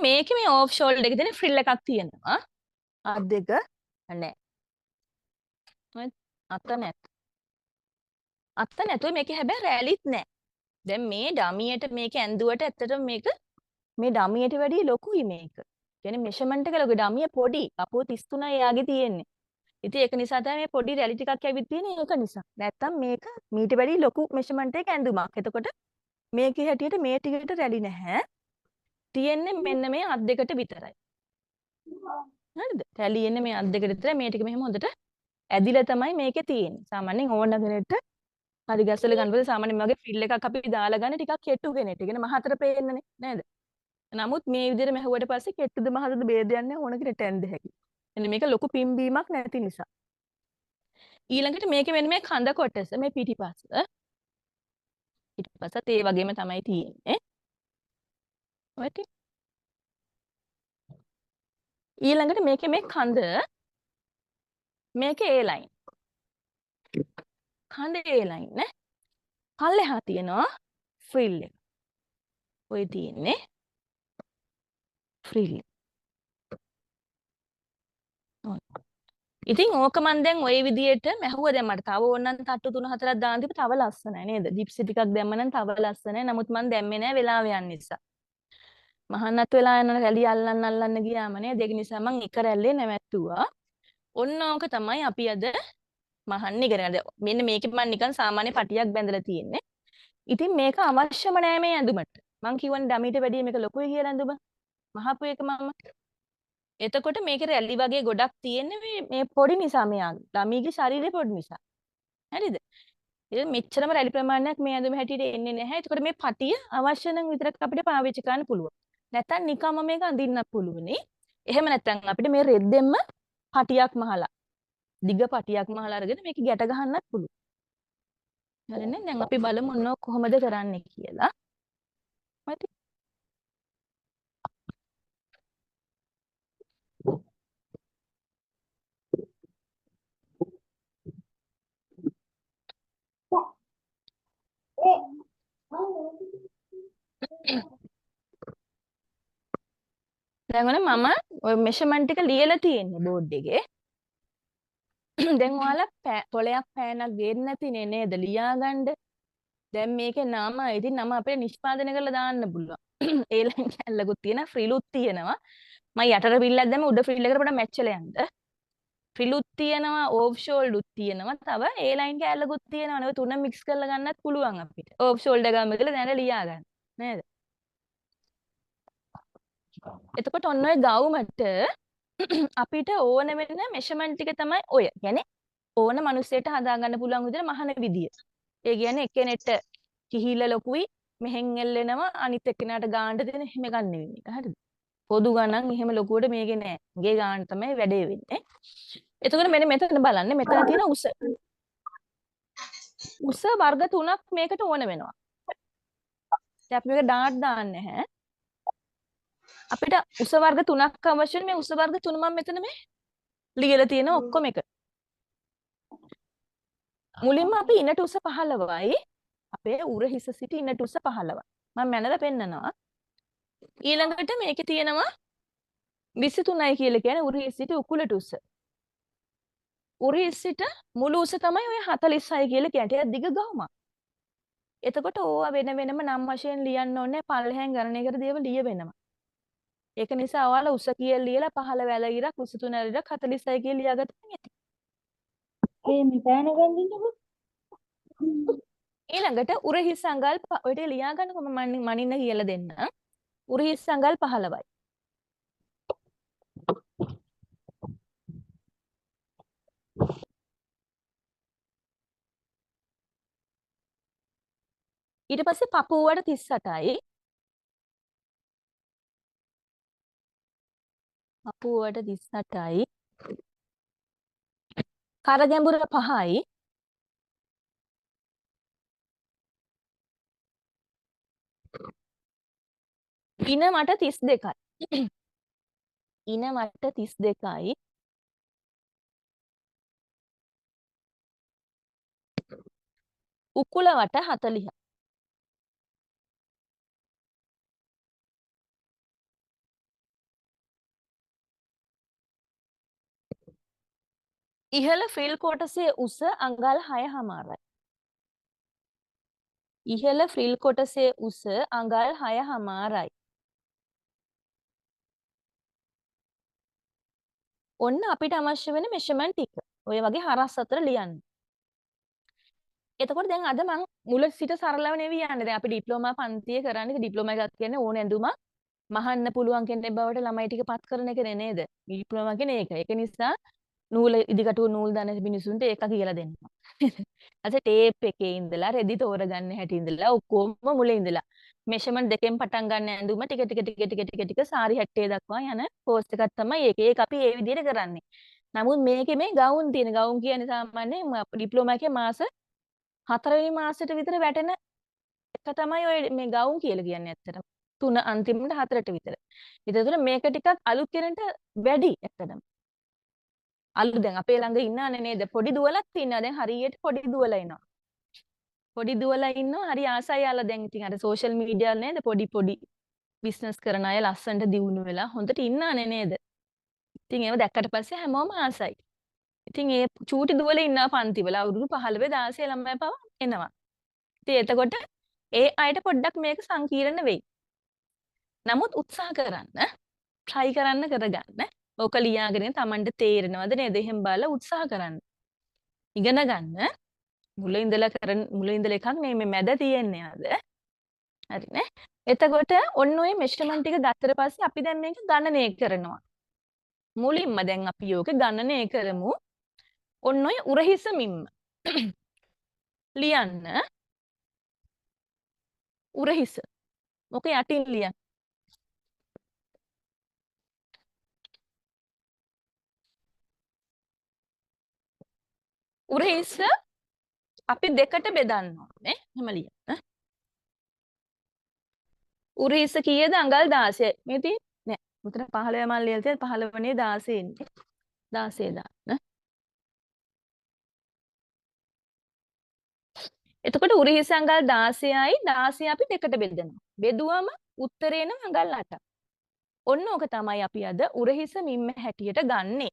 මේකේ මේ off shoulder එකේ තියෙන ෆ්‍රිල් එකක් තියෙනවා. අත් දෙක නැහැ. අත නැත්. අත නැතුව මේකේ හැබැයි රැලිත් නැහැ. දැන් මේ ඩමියට මේක ඇඳුවට ඇත්තටම මේක මේ ඩමියට වැඩිය ලොකුයි මේක. කියන්නේ මෙෂර්මන්ට් එක ලොකු ඩමිය පොඩි. අපෝ 33යි යාගේ තියෙන්නේ. ඉතින් ඒක නිසා තමයි මේ පොඩි රැලි ටිකක් ඇවිත් තියෙන්නේ ඒක නිසා. නැත්තම් මේක මීට වැඩිය ලොකු මෙෂර්මන්ට් එකක ඇඳුමක්. එතකොට මේකේ හැටියට මේ ටිකට රැලි නැහැ. තියෙන්නේ මෙන්න මේ අත් දෙකට විතරයි. හරිද? රැලි එන්නේ මේ අත් දෙකට විතරයි. මේ ටික මෙහෙම හොඳට ඇදිලා තමයි මේකේ තියෙන්නේ. සාමාන්‍යයෙන් ඕන කෙනෙක්ට හරි ගැසල ගන්නකොට සාමාන්‍යයෙන් මගේ ෆිල් එකක් අපි දාලා ගන්න ටිකක් කෙට්ටු කෙනෙක්ට. කියන්නේ මහතර පේන්නනේ නේද? නමුත් මේ විදිහට මැහුවට පස්සේ කෙට්ටුද මහතද ભેදයක් නැහැ ඕන කෙනෙක්ට ඇඳ හැකි. එන්න මේක ලොකු පිම්බීමක් නැති නිසා. ඊළඟට මේකේ මෙන්න මේ කඳ කොටස මේ පිටිපස්ස. පිටිපස්සත් ඒ වගේම තමයි තියෙන්නේ. ඔයටි. ඊළඟට මේකේ මේ කඳ මේකේ A line. කඳ A line නේ. පල්ලෙහා තියෙනවා ෆ්‍රිල් එක. ඔය තියෙන්නේ ෆ්‍රිල්. ඉතින් ඕක මන් දැන් ওই විදියට මැහුවා දැන් මට තව ඕනනම් තට්ටු 3 4ක් දාන්න තිබ්බ තව ලස්සනයි නේද? ජිප්සි ටිකක් දැම්ම නම් තව ලස්සනයි. නමුත් මන් දැම්මේ නැහැ වෙලාව යන නිසා. මහන්නත් වෙලා යන රැලි අල්ලන්න ගියාම නේද? ඒක නිසා මං එක රැල්ලේ නැවැත්තුවා. ඔන්න ඕක තමයි අපි අද මහන්න ඉගෙන ගන්න. මෙන්න මේකේ මම නිකන් සාමාන්‍ය පටියක් බැඳලා තියෙන්නේ. ඉතින් මේක අවශ්‍යම නෑ මේ ඇඳුමට. මං කියවනේ ඩමිට වැඩිය මේක ලොකුයි කියලා ඇඳුම. මහපු එක මම. එතකොට මේකේ රැලි වගේ ගොඩක් තියෙන්නේ මේ පොඩි නිසා මෙයාගේ. ඩමිගේ ශරීරය පොඩි නිසා. හරිද? ඉතින් මෙච්චරම රැලි ප්‍රමාණයක් මේ ඇඳුම හැටියට එන්නේ නැහැ. එතකොට මේ පටිය අවශ්‍ය නම් විතරක් අපිට පාවිච්චි කරන්න පුළුවන්. නැත්තම් නිකම්ම මේක අඳින්නත් පුළුවනි. එහෙම නැත්තම් අපිට මේ රෙද්දෙන්ම පටියක් මහලා දිග පටියක් මහලා අරගෙන මේක ගැට ගහන්නත් පුළුවන්. හරිනේ? දැන් අපි බලමු ඔන්න කොහොමද කරන්නේ කියලා. හරි. දැන් ඔන්න මම ඔය මෙෂර්මන්ට් එක ලියලා තියෙන්නේ බෝඩ් එකේ. දැන් ඔයාලා පොලයක් පෑනක් ගේන්න නැතිනේ නේද ලියාගන්න. දැන් මේකේ නම ඉතින් නම අපිට නිෂ්පාදනය කරලා දාන්න පුළුවන්. ඒ ලයින් කැල්ලකුත් තියෙනවා ෆ්‍රිලුත් තියෙනවා. මම යටට ෆ්‍රිල් එකක් දැම්ම උඩ ෆ්‍රිල් එකට පොඩ්ඩක් මැච් වෙලා යන්න. ෆ්‍රිලුත් තියෙනවා ඕෆ් ෂෝල්ඩුත් තියෙනවා. තව ඒ ලයින් කැල්ලකුත් තියෙනවා. නේ තුන මික්ස් කරලා ගන්නත් පුළුවන් අපිට. ඕෆ් ෂෝල්ඩර් ගාම කියලා දැනට ලියා ගන්න. නේද? එතකොට ඔන්න ඔය ගවුමට අපිට ඕන වෙන මෙෂර්මන්ට් ටික තමයි ඔය. يعني ඕන මිනිස්සෙට හදා ගන්න පුළුවන් විදිහට මහන විදිය. ඒ කියන්නේ එක්කෙනෙක්ට කිහිල්ල ලොකුයි මෙහෙන් එල්ලෙනවා අනිත් එක්කෙනාට ගාන්න දෙන එහෙම එකක් නෙවෙයි මේක. හරිද? පොදු ගණන් එහෙම ලොකුවට මේකේ නෑ. ගේ ගාන්න තමයි වැඩේ වෙන්නේ. එතකොට මෙන්න මෙතන බලන්න මෙතන තියෙන උස. උස වර්ග 3ක් මේකට ඕන වෙනවා. දැන් අපි මේක ඩාට් දාන්නේ නැහැ. අපිට උස වර්ග 3ක් අවශ්‍යයි. මේ උස වර්ග 3 මම මෙතන මේ ලියලා තියෙන ඔක්කොම එක. මුලින්ම අපි ඉනට උස 15යි. අපේ උර හිස සිට ඉනට උස 15යි. මම මැනලා පෙන්නනවා. ඊළඟට මේකේ තියෙනවා 23යි කියලා කියන්නේ උර හිස සිට උකුලට උස. උර හිස සිට මුළු උස තමයි ඔය 46යි කියලා කියන්නේ. ඒක දිග ගහුමක්. එතකොට ඕවා වෙන වෙනම නම් වශයෙන් ලියන්න ඕනේ පල්ලෙහෙන් ගණනය කර දේව ලිය වෙනවා. ඒක නිසා ඔයාලා උස කියලා ලියලා 15 වැල ඉරක් උස 3 වැල ඉරක් 46යි කියලා ලියාගත්තම ඇති. මේ පෑන ගන්දින්නකො. ඊළඟට උර හිස් අඟල් ඔය ටික ලියා ගන්නකො මම මනින්න කියලා දෙන්න. උර හිස් අඟල් 15යි. ඊට පස්සේ පපුවට 38යි. පපුවට 38යි. කර ගැඹුර 5යි. ඉන මට 32යි. ඉන මට 32යි. උකුල වට 40යි. ඉහළ ෆ්‍රිල් කොටසේ උස අඟල් 6.5යි. ඉහළ ෆ්‍රිල් කොටසේ උස අඟල් 6.5යි. ඔන්න අපිට අවශ්‍ය වෙන මෙෂර්මන්ට් ටික. ඔය වගේ හරස් අතර ලියන්න. එතකොට දැන් අද මම මුල සිට සරලව නෙවෙයි යන්නේ. දැන් අපි ඩිප්ලෝමා පන්තියේ කරන්නේ ඩිප්ලෝමා එකක් කියන්නේ ඕන ඇඳුමක් මහන්න පුළුවන් කෙනෙක් බවට ළමයි ටික පත් කරන එක නේද? ඩිප්ලෝමා කියන්නේ ඒක. ඒක නිසා නූල ඉදිකටුව නූල් දන මිනිසුන්ට ඒක කියලා දෙනවා. අද ටේප් එකේ ඉඳලා රෙදි තෝරගන්න හැටි ඉඳලා ඔක්කොම මුලින් ඉඳලා මෙෂර්මන්ට් දෙකෙන් පටන් ගන්න ඇඳුම ටික ටික ටික ටික ටික ටික සාරි හැට්ටේ දක්වා යන කෝස් එකක් තමයි ඒක. ඒක අපි ඒ විදිහට කරන්නේ. නමුත් මේකේ මේ ගවුන් තියෙන ගවුන් කියන්නේ සාමාන්‍යයෙන් ඩිප්ලෝමා එකේ මාස 4 වෙනි මාසෙට විතර වැටෙන එක තමයි ඔය මේ ගවුන් කියලා කියන්නේ ඇත්තටම. 3 අන්තිමට 4ට විතර. ඒතර මේක ටිකක් අලුත් කෙනෙක්ට වැඩි ඇත්තටම. අලුත් දැන් අපේ ළඟ ඉන්නවනේ නේද පොඩි දුවලක් ඉන්නවා දැන් හරියට පොඩි දුවලා ඉන්නවා. පොඩි දුවලා ඉන්නවා හරි ආසයි යාලා දැන් ඉතින් අර සෝෂල් මීඩියා නේද පොඩි බිස්නස් කරන අය ලස්සනට දියුණු වෙලා හොඳට ඉන්නවනේ නේද. ඉතින් ඒව දැක්කට පස්සේ හැමෝම ආසයි. ඉතින් ඒ චූටි දුවලා ඉන්නවා පන්තිවල අවුරුදු 15 16 ළමයි පවා එනවා. ඉතින් එතකොට ඒ අයට පොඩ්ඩක් මේක සංකීර්ණ වෙයි. නමුත් උත්සාහ කරන්න, try කරන්න කරගන්න. ඕක ලියාගෙන Tamanට තේරෙනවද නේද? එහෙම බලලා උත්සාහ කරන්න. ඉගෙන ගන්න. මුල ඉඳලා එකක් නේ මේ මැද තියෙන්නේ අද. හරිනේ. එතකොට ඔන්න ඔය මෙෂර්මන්ට් ටික ගත්තට පස්සේ අපි දැන් මේක ගණනය කරනවා. මුලින්ම දැන් අපි යෝක ගණනය කරමු. ඔන්න ඔය උරහිස මිම්ම. ලියන්න. උරහිස. මොක යටින් ලියන්න. උරහිස අපි දෙකට බෙදන්න ඕනේ. එහෙම ලියන්න. උරහිස කීයද? අඟල් 16. මේ තියෙන්නේ නෑ. මෙතන 15 මල් ලියලා තියෙන 15 නේ 16 ඉන්නේ. 16 දාන්න. එතකොට උරහිස අඟල් 16යි 16 අපි දෙකට බෙදනවා. බෙදුවම උත්තරේ එන අඟල් 8ක්. ඔන්න ඕක තමයි අපි අද උරහිස මිම්ම හැටියට ගන්නෙ.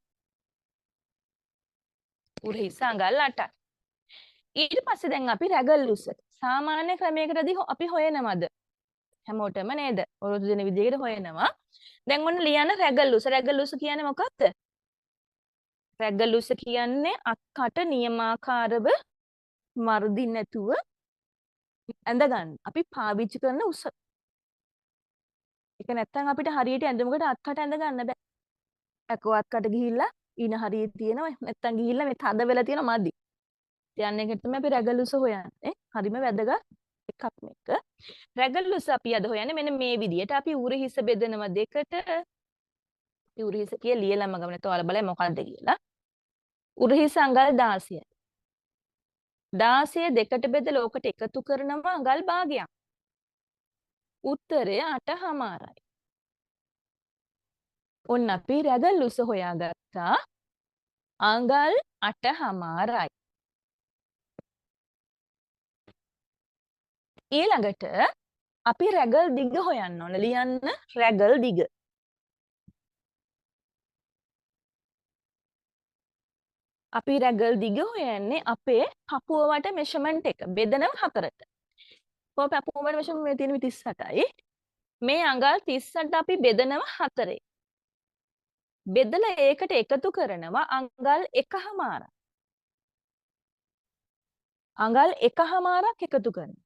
උරහිස අඟල් 8ක්. ඊට පස්සේ දැන් අපි රැගල් උස. සාමාන්‍ය ක්‍රමයකටදී අපි හොයනවද? හැමෝටම නේද? ඔරොත්තු දෙන විදිහකට හොයනවා. දැන් ඔන්න ලියන්න රැගල් උස. රැගල් උස කියන්නේ මොකක්ද? රැගල් උස කියන්නේ අක්කට නියමාකාරව මර්දින් නැතුව ඇඳ ගන්න. අපි පාවිච්චි කරන උස. ඒක නැත්තම් අපිට හරියට ඇඳුමකට අත්කට ඇඳ ගන්න බෑ. අකෝ අත්කට ගිහිල්ලා ඊන හරිය තියෙනවා. නැත්තම් ගිහිල්ලා මේ තද වෙලා තියෙන මදි. යන්න එකට තමයි අපි රැගල් උස හොයන්නේ. හරිම වැදගත් එකක් මේක. රැගල් උස අපි අද හොයන්නේ මෙන්න මේ විදියට. අපි උරහිස බෙදනවා දෙකට. අපි උරහිස කිය ලියලම ගමන තෝරලා බලන්න මොකද්ද කියලා. උරහිස අඟල් 16යි. 16 දෙකට බෙදලා ඕකට එකතු කරනවා අඟල් භාගයක්. උත්තරය 8.5යි. ඔන්න අපි රැගල් උස හොයාගත්තා. අඟල් 8.5යි. ඊළඟට අපි රැගල් දිග හොයන්න ඕන. ලියන්න රැගල් දිග. අපි රැගල් දිග හොයන්නේ අපේ පපුව වට මෙෂර්මන්ට් එක. බෙදනවා 4ට. පපුව වට මෙෂර්මන්ට් මේ තියෙන 38යි. මේ අඟල් 38ට අපි බෙදනවා 4. බෙදලා ඒකට එකතු කරනවා අඟල් 1.5. අඟල් 1.5ක් එකතු කරනවා.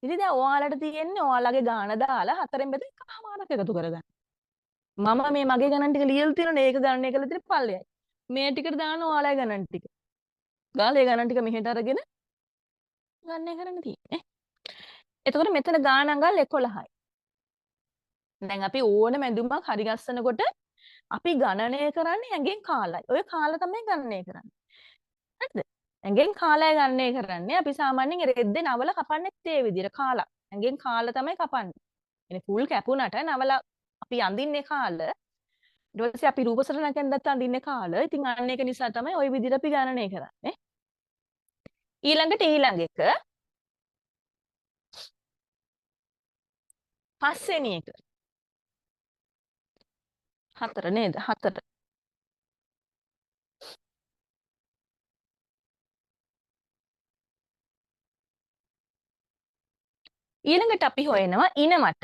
ඉතින් දැන් ඔයාලට තියෙන්නේ ඔයාලගේ ගාන දාලා 4ෙන් බෙදලා 1.5ක් එකතු කරගන්න. මම මේ මගේ ගණන් ටික ලියලා තියෙනනේ ඒක ගණනය කරලා තියෙන පල්ලෙයයි. මේ ටිකට දාන්න ඔයාලගේ ගණන් ටික. ගාලා ඒ ගණන් ටික මෙහෙට අරගෙන ගණනය කරන්න තියෙන්නේ. එතකොට මෙතන ගාන අඟල් 11යි. දැන් අපි ඕනම ඇඳුමක් හරි ගස්සනකොට අපි ගණනය කරන්නේ ඇඟෙන් කාලයි. ඔය කාල තමයි ගණනය කරන්නේ. හරිද? ඇඟෙන් කාලය ගණනය කරන්නේ අපි සාමාන්‍යයෙන් රෙද්දේ නවල කපන්නෙත් ඒ විදිහට කාලා. ඇඟෙන් කාල තමයි කපන්නේ. එනේ ෆුල් කැපුණට නවල අපි අඳින්නේ කාල. ඊට පස්සේ අපි රූප සටහනක් ඇඳලා අඳින්නේ කාල. ඉතින් අන්න ඒක නිසා තමයි ওই විදිහට අපි ගණනය කරන්නේ. ඊළඟට ඊළඟ එක පස්වෙනි එක 4 නේද? 4. ඊළඟට අපි හොයනවා ඉනමට.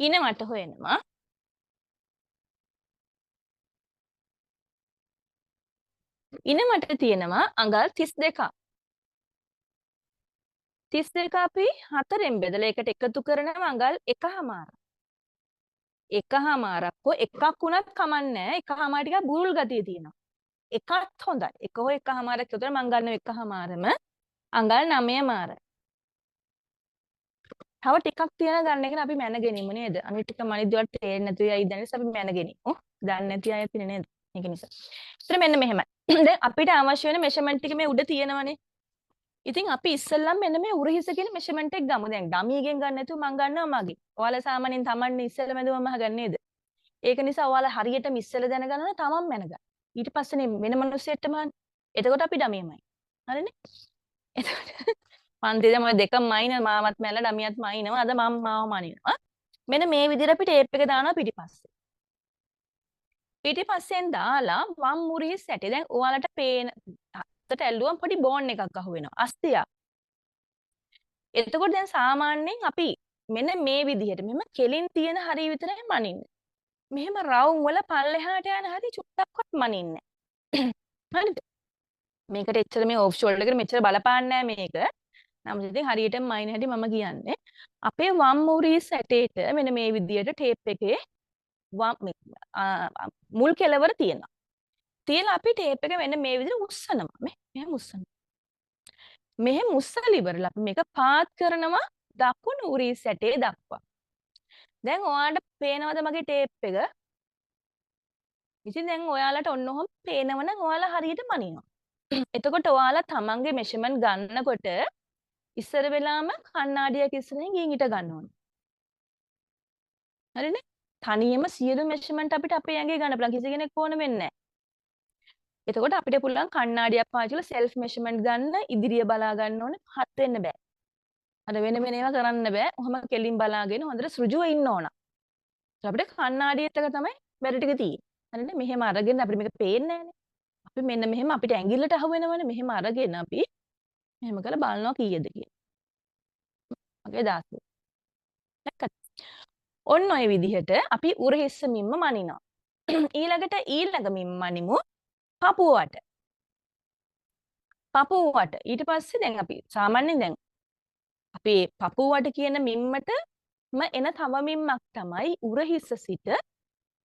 ඉනමට හොයනවා. ඉනමට තියෙනවා අඟල් 32ක්. 32 අපි 4ෙන් බෙදලා ඒකට එකතු කරනවා අඟල් 1/2. 1/2ක් හෝ එකක් වුණත් කමන්නේ. 1/2 ටිකක් බුරුල් ගතිය තියෙනවා. එකත් හොඳයි. එක හෝ 1/2ක් විතර මම ගන්නවා 1/2ම අඟල් 9මාරයි. තව ටිකක් තියෙන ගන්න එක අපි මැනගෙනිමු නේද? අනිත් ටික මනිද්දවට තේරෙන්නේ නැතුව යයි දැනස් අපි මැනගෙනිමු. දන්නේ නැති අය තියෙන නේද? ඒක නිසා. ඉතින් මෙන්න මෙහෙමයි. දැන් අපිට අවශ්‍ය වෙන මෙෂර්මන්ට් ටික මේ උඩ තියෙනවනේ. ඉතින් අපි ඉස්සෙල්ලම මෙන්න මේ උරහිස කියන මෙෂර්මන්ට් එක ගමු. දැන් ඩමියෙන් ගන්න නැතුව මම ගන්නවා මගේ. ඔයාලා සාමාන්‍යයෙන් තමන්නේ ඉස්සෙල්ලම ඇඳුමම අහගන්නේ නේද? ඒක නිසා ඔයාලා හරියටම ඉස්සෙල්ල දැනගන්න තමන් මැනගන්න. ඊට පස්සේ වෙන මිනිස්සෙට්ටම එතකොට අපි ඩමියමයි. හරිනේ? එතකොට පන්තිද මොකද දෙකම මයින් මාවත් මැල්ල ඩමියත් මයින්නවා. අද මම මාව මනිනවා. මෙන්න මේ විදිහට අපි ටේප් එක දානවා පිටිපස්සේ. පිටිපස්සෙන් දාලා වම් මුරිහි සැටි. දැන් ඔයාලට පේන අතට ඇල්ලුවම පොඩි බෝන් එකක් අහු වෙනවා. අස්තියක්. එතකොට දැන් සාමාන්‍යයෙන් අපි මෙන්න මේ විදිහට මෙහෙම කෙලින් තියෙන හරිය විතරයි මනින්නේ. මෙහෙම රවුම් වල පල්ලෙහාට යන හරිය චුට්ටක්වත් මනින්නේ නැහැ. හරිද? මේකට එච්චර මේ ඕෆ් ෂෝල්ඩර් එකට මෙච්චර බලපාන්නේ නැහැ මේක. නමුත් ඉතින් හරියටම මයින් හැටි මම කියන්නේ. අපේ වම් මුරිහි සැටේට මෙන්න මේ විදිහට ටේප් එකේ මුල් කෙලවර තියෙනවා. තියලා අපි ටේප් එක මෙන්න මේ විදිහට උස්සනවා. මෙහෙම උස්සනවා. මෙහෙම උස්සලා ඉවරලා අපි මේක පාත් කරනවා දකුණු උරි සැටේ දක්වා. දැන් ඔයාලට පේනවද මගේ ටේප් එක? ඉතින් දැන් ඔයාලට ඔන්න ඔහොම පේනවනම් ඔයාලා හරියට මනිනවා. එතකොට ඔයාලා තමන්ගේ මෙෂර්මන්ට් ගන්නකොට ඉස්සර වෙලාම කණ්ණාඩියක් ඉස්සරහින් ගිහින් හිට ගන්න ඕනේ. හරිනේ? තනියම සියලු මෙෂර්මන්ට් අපිට අපේ ඇඟේ ගන්න පුළුවන් කිසි කෙනෙක් ඕන වෙන්නේ නැහැ. එතකොට අපිට පුළුවන් කණ්ණාඩියක් පාවිච්චි කරලා සෙල්ෆ් මෙෂර්මන්ට් ගන්න ඉදිරිය බලා ගන්න ඕනේ. හත් වෙන්න බෑ. අර වෙන වෙන ඒවා කරන්න බෑ. ඔහම කෙලින් බලාගෙන හොඳට සෘජුව ඉන්න ඕන. අපිට කණ්ණාඩියත් එක තමයි බැරි ටික තියෙන්නේ. හරිනේ? මෙහෙම අරගෙන අපිට මේක පේන්නේ නැහැනේ. අපි මෙන්න මෙහෙම අපිට ඇඟිල්ලට අහු වෙනවනේ. මෙහෙම අරගෙන අපි මෙහෙම කරලා බලනවා කීයද කියලා. මගේ 16. දැක්කද? ඔන්න ඔය විදිහට අපි උරහිස්ස මිම්ම මනිනවා. ඊළඟට ඊළඟ මිම්ම මනිමු පපුවට. පපුවට. ඊට පස්සේ දැන් අපි සාමාන්‍යයෙන් දැන් අපේ පපුවට කියන මිම්මටම එන තව මිම්මක් තමයි උරහිස්ස සිට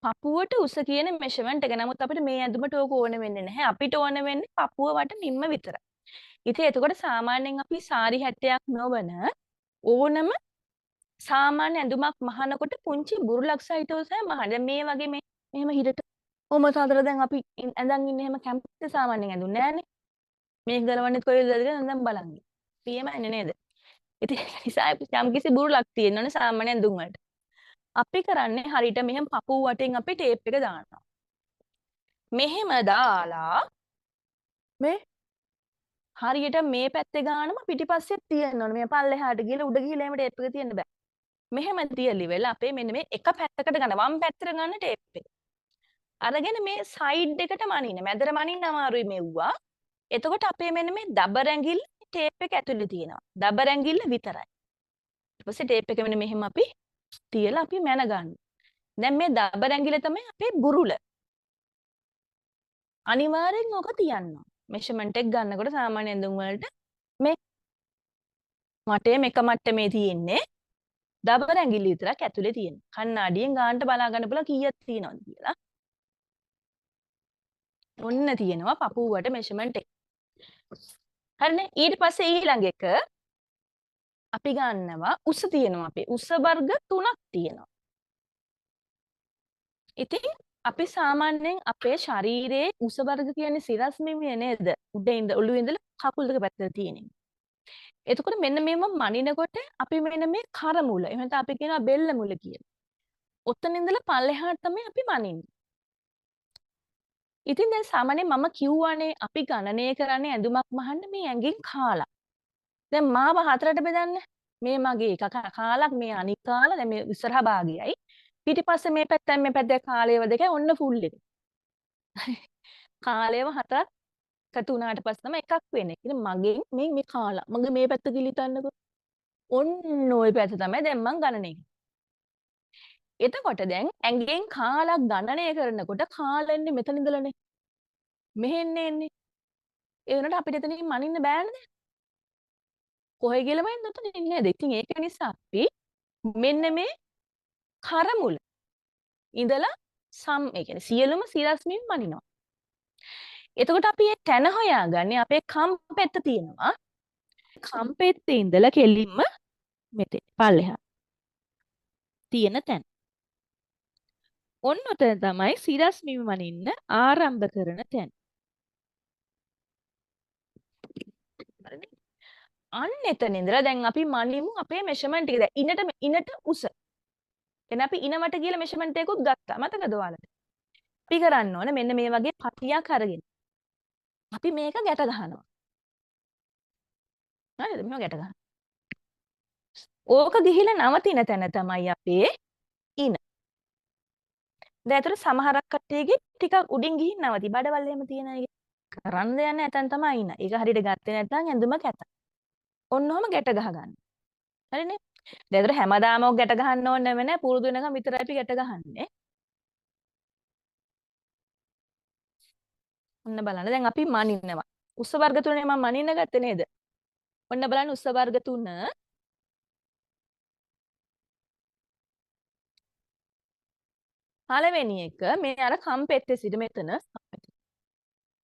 පපුවට උස කියන මෙෂර්මන්ට් එක. නමුත් අපිට මේ ඇඳුමට ඕක ඕන වෙන්නේ නැහැ. අපිට ඕන වෙන්නේ පපුව වට මිම්ම විතරයි. ඉතින් එතකොට සාමාන්‍යයෙන් අපි සාරි හැටයක් නොවන ඕනම සාමාන්‍ය ඇඳුමක් මහනකොට පුංචි බුරුලක් සහිතව තමයි මහන. මේ වගේ මෙහෙම හිරට ඔම සාතර දැන් අපි ඇඳන් ඉන්නේ එහෙම කැම්පස් සාමාන්‍යයෙන් ඇඳුම් නෑනේ. මේක ගලවන්නෙත් කොහෙද කියලා දැන් බලන්න. පියමන්නේ නේද? ඉතින් ඒ නිසා යම් කිසි බුරුලක් තියෙනවනේ සාමාන්‍ය ඇඳුම් වලට. අපි කරන්නේ හරියට මෙහෙම පපුව වටෙන් අපි ටේප් එක දානවා. මෙහෙම දාලා මේ හරියට මේ පැත්තේ ගානම පිටිපස්සේ තියෙන්න ඕනේ. මේ පල්ලෙහාට ගිහලා උඩ ගිහලා එහෙම ටේප් එක තියන්න බෑ. මෙහෙම තියලි වෙලා අපේ මෙන්න මේ එක පැත්තකට ගන්න වම් පැත්තට ගන්න ටේප් එක. අරගෙන මේ සයිඩ් එකට මනින්න. මැදට මනින්න අමාරුයි මෙව්වා. එතකොට අපේ මෙන්න මේ දබර ඇඟිල්ල ටේප් එක ඇතුලේ තියෙනවා. දබර ඇඟිල්ල විතරයි. ඊට පස්සේ ටේප් එක මෙන්න මෙහෙම අපි තියලා අපි මැන ගන්න. දැන් මේ දබර ඇඟිල්ල තමයි අපේ බුරුල. අනිවාර්යෙන් ඕක තියන්න. මෙෂර්මන්ට් එක ගන්නකොට සාමාන්‍ය ඇඳුම් වලට මේ මටේ මේක මට්ටමේ තියෙන්නේ දබර ඇඟිල්ල විතරක් ඇතුලේ තියෙනවා. කණ්ණාඩියෙන් ගානට බලා ගන්න පුළුවන් කීයක් තියෙනවද කියලා. ඔන්න තියෙනවා පපුවට මෙෂර්මන්ට් එක. හරිනේ? ඊට පස්සේ ඊළඟ එක අපි ගන්නවා උස තියෙනවා අපේ. උස වර්ග 3ක් තියෙනවා. ඉතින් අපි සාමාන්‍යයෙන් අපේ ශරීරයේ උස වර්ග කියන්නේ සිරස් මෙමිය නේද? උඩින් ඉඳ ඔළුවේ ඉඳලා කකුල් දෙක පැත්තට තියෙන. එතකොට මෙන්න මේව මනිනකොට අපි මෙන්න මේ කර මුල එහෙම නැත්නම් අපි කියනවා බෙල්ල මුල කියලා. ඔතන ඉඳලා පල්ලෙහාට තමයි අපි මනින්නේ. ඉතින් දැන් සාමාන්‍යයෙන් මම කිව්වානේ අපි ගණනය කරන්නේ ඇඳුමක් මහන්න මේ ඇඟෙන් කාලා. දැන් මාව හතරට බෙදන්න. මේ මගේ එක කාලක් මේ අනික් කාලා දැන් මේ ඉස්සරහා භාගයයි. පිටිපස්සේ මේ පැත්තෙන් මේ පැත්තේ කාලයව දෙකයි ඔන්න ෆුල් එක. කාලයව හතරක් එකතු වුණාට පස්සේ තමයි එකක් වෙන්නේ. ඉතින් මගෙන් මේ කාලා මගේ මේ පැත්ත කිලිතන්නකො. ඔන්න ওই පැත්ත තමයි දැන් මං ගණනය කරන්නේ. එතකොට දැන් ඇඟෙන් කාලා ගණනය කරනකොට කාලෙන්නේ මෙතන ඉඳලානේ. මෙහෙන්න එන්නේ. ඒ වුණාට අපිට එතනින් මනින්න බෑනේ. කොහෙ ගිහලා මනින්න උතන ඉන්නේ නේද? ඉතින් ඒක නිසා අපි මෙන්න මේ කරමුල ඉඳලා ඒ කියන්නේ සියලුම සිරස්මින් මනිනවා. එතකොට අපි මේ තැන හොයාගන්නේ අපේ කම්පෙත්ත තියෙනවා. කම්පෙත්තේ ඉඳලා කෙලින්ම මෙතෙන් පල්ලෙහා තියෙන තැන. ඔන්න ඔතන තමයි සිරස්මින් මනින්න ආරම්භ කරන තැන. හරිද? අන්න එතන ඉඳලා දැන් අපි මනිමු අපේ මෙෂර්මන්ට් ටික. දැන් ඉනට උස. එන අපි ඉනවට කියලා මෙෂර්මන්ට් එකකුත් ගත්තා. මතකද ඔයාලට? අපි කරන්න ඕනේ මෙන්න මේ වගේ පටියක් අරගෙන. අපි මේක ගැට ගහනවා. හරිද? මෙහෙම ගැට ගහනවා. ඕක ගිහිලා නවතින තැන තමයි අපේ ඉන. දැන් ඒතර සමහරක් කට්ටියගේ ටිකක් උඩින් ගිහින් නවති. බඩවල් එහෙම තියෙන අය කරන්න දෙයක් නැහැ. එතන තමයි ඉන. ඒක හරියට ගත්තේ නැත්නම් ඇඳුම කැත. ඔන්න ඔහම ගැට ගහ ගන්න. හරිනේ? දැන් ඒතර හැමදාම ඔක් ගැට ගහන්න ඕනේ නැහැ. පුරුදු වෙනකම් විතරයි අපි ගැට ගහන්නේ. ඔන්න බලන්න දැන් අපි මනින්නවා. උස වර්ග 3නේ මම මනින්න ගත්තේ නේද? ඔන්න බලන්න උස වර්ග 3 පළවෙනි එක මේ අර කම්පෙත්තේ සිට මෙතන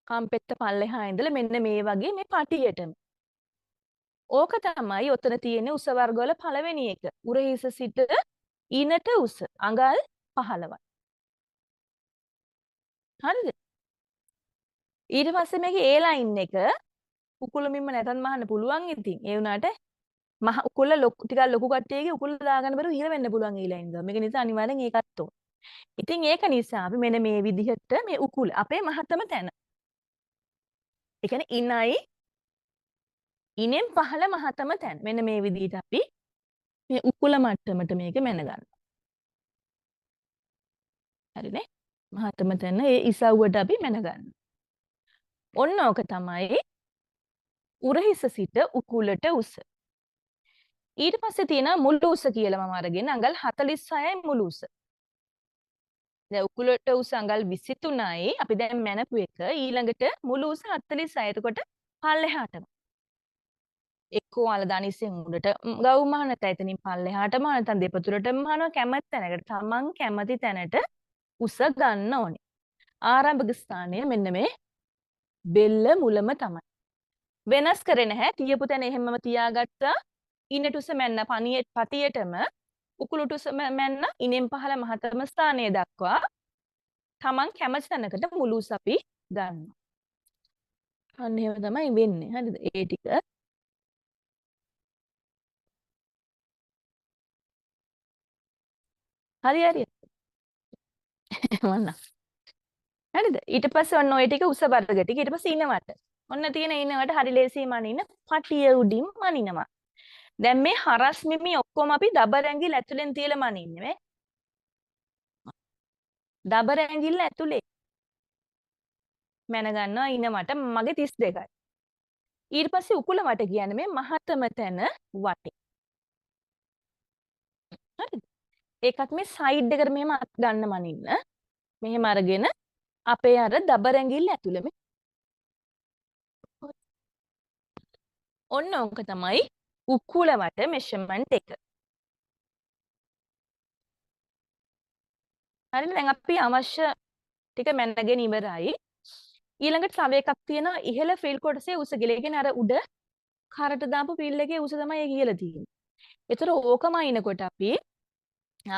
කම්පෙත්ත පල්ලෙහා ඉඳලා මෙන්න මේ වගේ මේ පටියටම. ඕක තමයි ඔතන තියෙන උස වර්ගවල පළවෙනි එක. උරහිස සිට ඊනට උස අඟල් 15යි. හරිද? ඊට පස්සේ මේකේ A ලයින් එක උකුලමින්ම නැතත් මහන්න පුළුවන් ඉතින්. ඒ වුණාට මහ උකුල ටිකක් ලොකු කට්ටියගේ උකුල දාගන්න බැරුව ඉහළ වෙන්න පුළුවන් A ලයින් එක. මේක නිසා අනිවාර්යෙන් ඒකත් ඕන. ඉතින් ඒක නිසා අපි මෙන්න මේ විදිහට මේ උකුල අපේ මහතම තැන. ඒ කියන්නේ ඉනයි ඉනෙන් පහළ මහතම තැන. මෙන්න මේ විදිහට අපි මේ උකුල මට්ටමට මේක මැන ගන්නවා. හරිනේ? මහතම තැන ඒ ඉසව්වට අපි මැන ගන්නවා. ඔන්න ඕක තමයි උරහිස සිට උකුලට උස. ඊට පස්සේ තියෙනවා මුළු උස කියලා මම අරගෙන අඟල් 46යි මුළු උස. දැන් උකුලට උස අඟල් 23යි අපි දැන් මැනපු එක ඊළඟට මුළු උස 46යි. එතකොට පල්ලෙහාටම එක්කෝ ඔයාලා දනිස්සෙන් උඩට ගව් මහන නැත්නම් එතනින් පල්ලෙහාටම නැත්නම් දෙපතුලටම මහනවා කැමති තැනකට. තමන් කැමති තැනට උස ගන්න ඕනේ. ආරම්භක ස්ථානය මෙන්න මේ බෙල්ල මුලම තමයි. වෙනස් කරේ නැහැ. තියපු තැන එහෙමම තියාගත්තා. ඉන්නට උස මැන්න පතියටම උකුලට උස මැන්න ඉනෙන් පහළ මහතම ස්ථානය දක්වා තමන් කැමති තැනකට මුළු උස අපි ගන්නවා. අන්න එහෙම තමයි වෙන්නේ. හරිද? ඒ ටික හරි හරි. මන්න. හරිද? ඊට පස්සේ ඔන්න ඔය ටික උස වර්ග ටික ඊට පස්සේ ඉනවට. ඔන්න තියෙන ඉනවට හරි ලේසියි මනින්න පටිය උඩින් මනිනවා. දැන් මේ හරස් මිමි ඔක්කොම අපි දබර ඇඟිල්ල ඇතුලෙන් තියලා මනින්නේ නේ. දබර ඇඟිල්ල ඇතුලේ මැන ගන්නවා ඉනවට මගේ 32යි. ඊට පස්සේ උකුල වට කියන්නේ මේ මහතම තැන වටේ. හරිද? ඒකත් මේ සයිඩ් එකට මෙහෙම අත් ගන්න මනින්න. මෙහෙම අරගෙන අපේ අර දබර ඇඟිල්ල ඇතුළෙම ඔන්න ඕක තමයි උකුල වට මෙෂර්මන්ට් එක. හරිද? දැන් අපි අවශ්‍ය ටික මැනගෙන ඉවරයි. ඊළඟට තව එකක් තියෙනවා ඉහළ ෆ්‍රිල් කොටසේ උස කියලා. ඒ කියන්නේ අර උඩ කරට දාපු ෆ්‍රිල් එකේ උස තමයි ඒ කියලා තියෙන්නේ. ඒතර ඕකම අයින්කොට අපි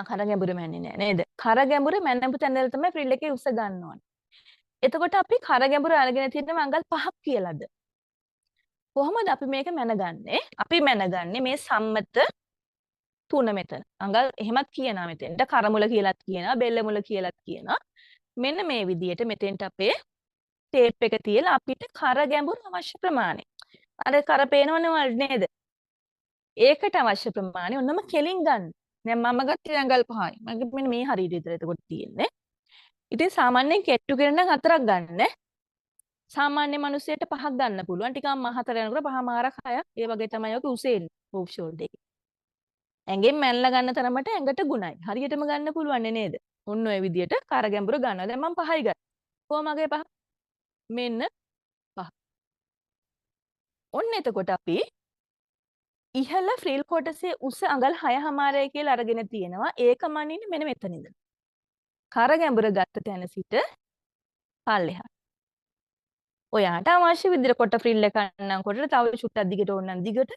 කර ගැඹුර මැන්නේ නෑ නේද? කර ගැඹුර මැන්නපු තැනවල තමයි ෆ්‍රිල් එකේ උස ගන්න ඕනේ. එතකොට අපි කර ගැඹුර අරගෙන තියෙනවා අඟල් 5ක් කියලාද? කොහොමද අපි මේක මැනගන්නේ? අපි මැනගන්නේ මේ සම්මත 3 මෙතන. අඟල් එහෙමත් කියනවා මෙතෙන්ට කරමුල කියලාත් කියනවා, බෙල්ල මුල කියලාත් කියනවා. මෙන්න මේ විදියට මෙතෙන්ට අපේ ටේප් එක තියලා අපිට කර ගැඹුර අවශ්‍ය ප්‍රමාණය. අර කර පේනවනේ වල නේද? ඒකට අවශ්‍ය ප්‍රමාණය ඔන්නම කෙලින් ගන්න. දැන් මම ගත්තේ අඟල් 5යි. මගේ මෙන්න මේ හරියට විතර එතකොට තියෙන්නේ. ඉතින් සාමාන්‍යයෙන් කෙට්ටු කරන 4ක් ගන්න. සාමාන්‍ය මිනිස්සෙට 5ක් ගන්න පුළුවන්. ටිකක් මහතර යනකොට 5මාරක් 6ක් ඒ වගේ තමයි ඔක උසෙන්නේ ඕෆ් ෂෝල්ඩර් එකේ. ඇඟෙන් මැනලා ගන්න තරමට ඇඟට ගුණයි. හරියටම ගන්න පුළුවන් නේද? ඔන්න ඔය විදියට කර ගැඹුර ගන්නවා. දැන් මම 5යි ගත්තා. කොහමගේ 5? මෙන්න 5. ඔන්න එතකොට අපි ඉහළ ෆ්‍රිල් කොටසේ උස අඟල් 6මාරයි කියලා අරගෙන තියෙනවා. ඒක මනින්නේ මෙන්න මෙතන ඉඳලා. කර ගැඹුර ගත්ත තැන සිට පල්ලෙහාට. ඔයාට අවශ්‍ය විදිහට කොට ෆ්‍රිල් එක ගන්නම් කොටට තව චුට්ටක් දිගට ඕන නම් දිගට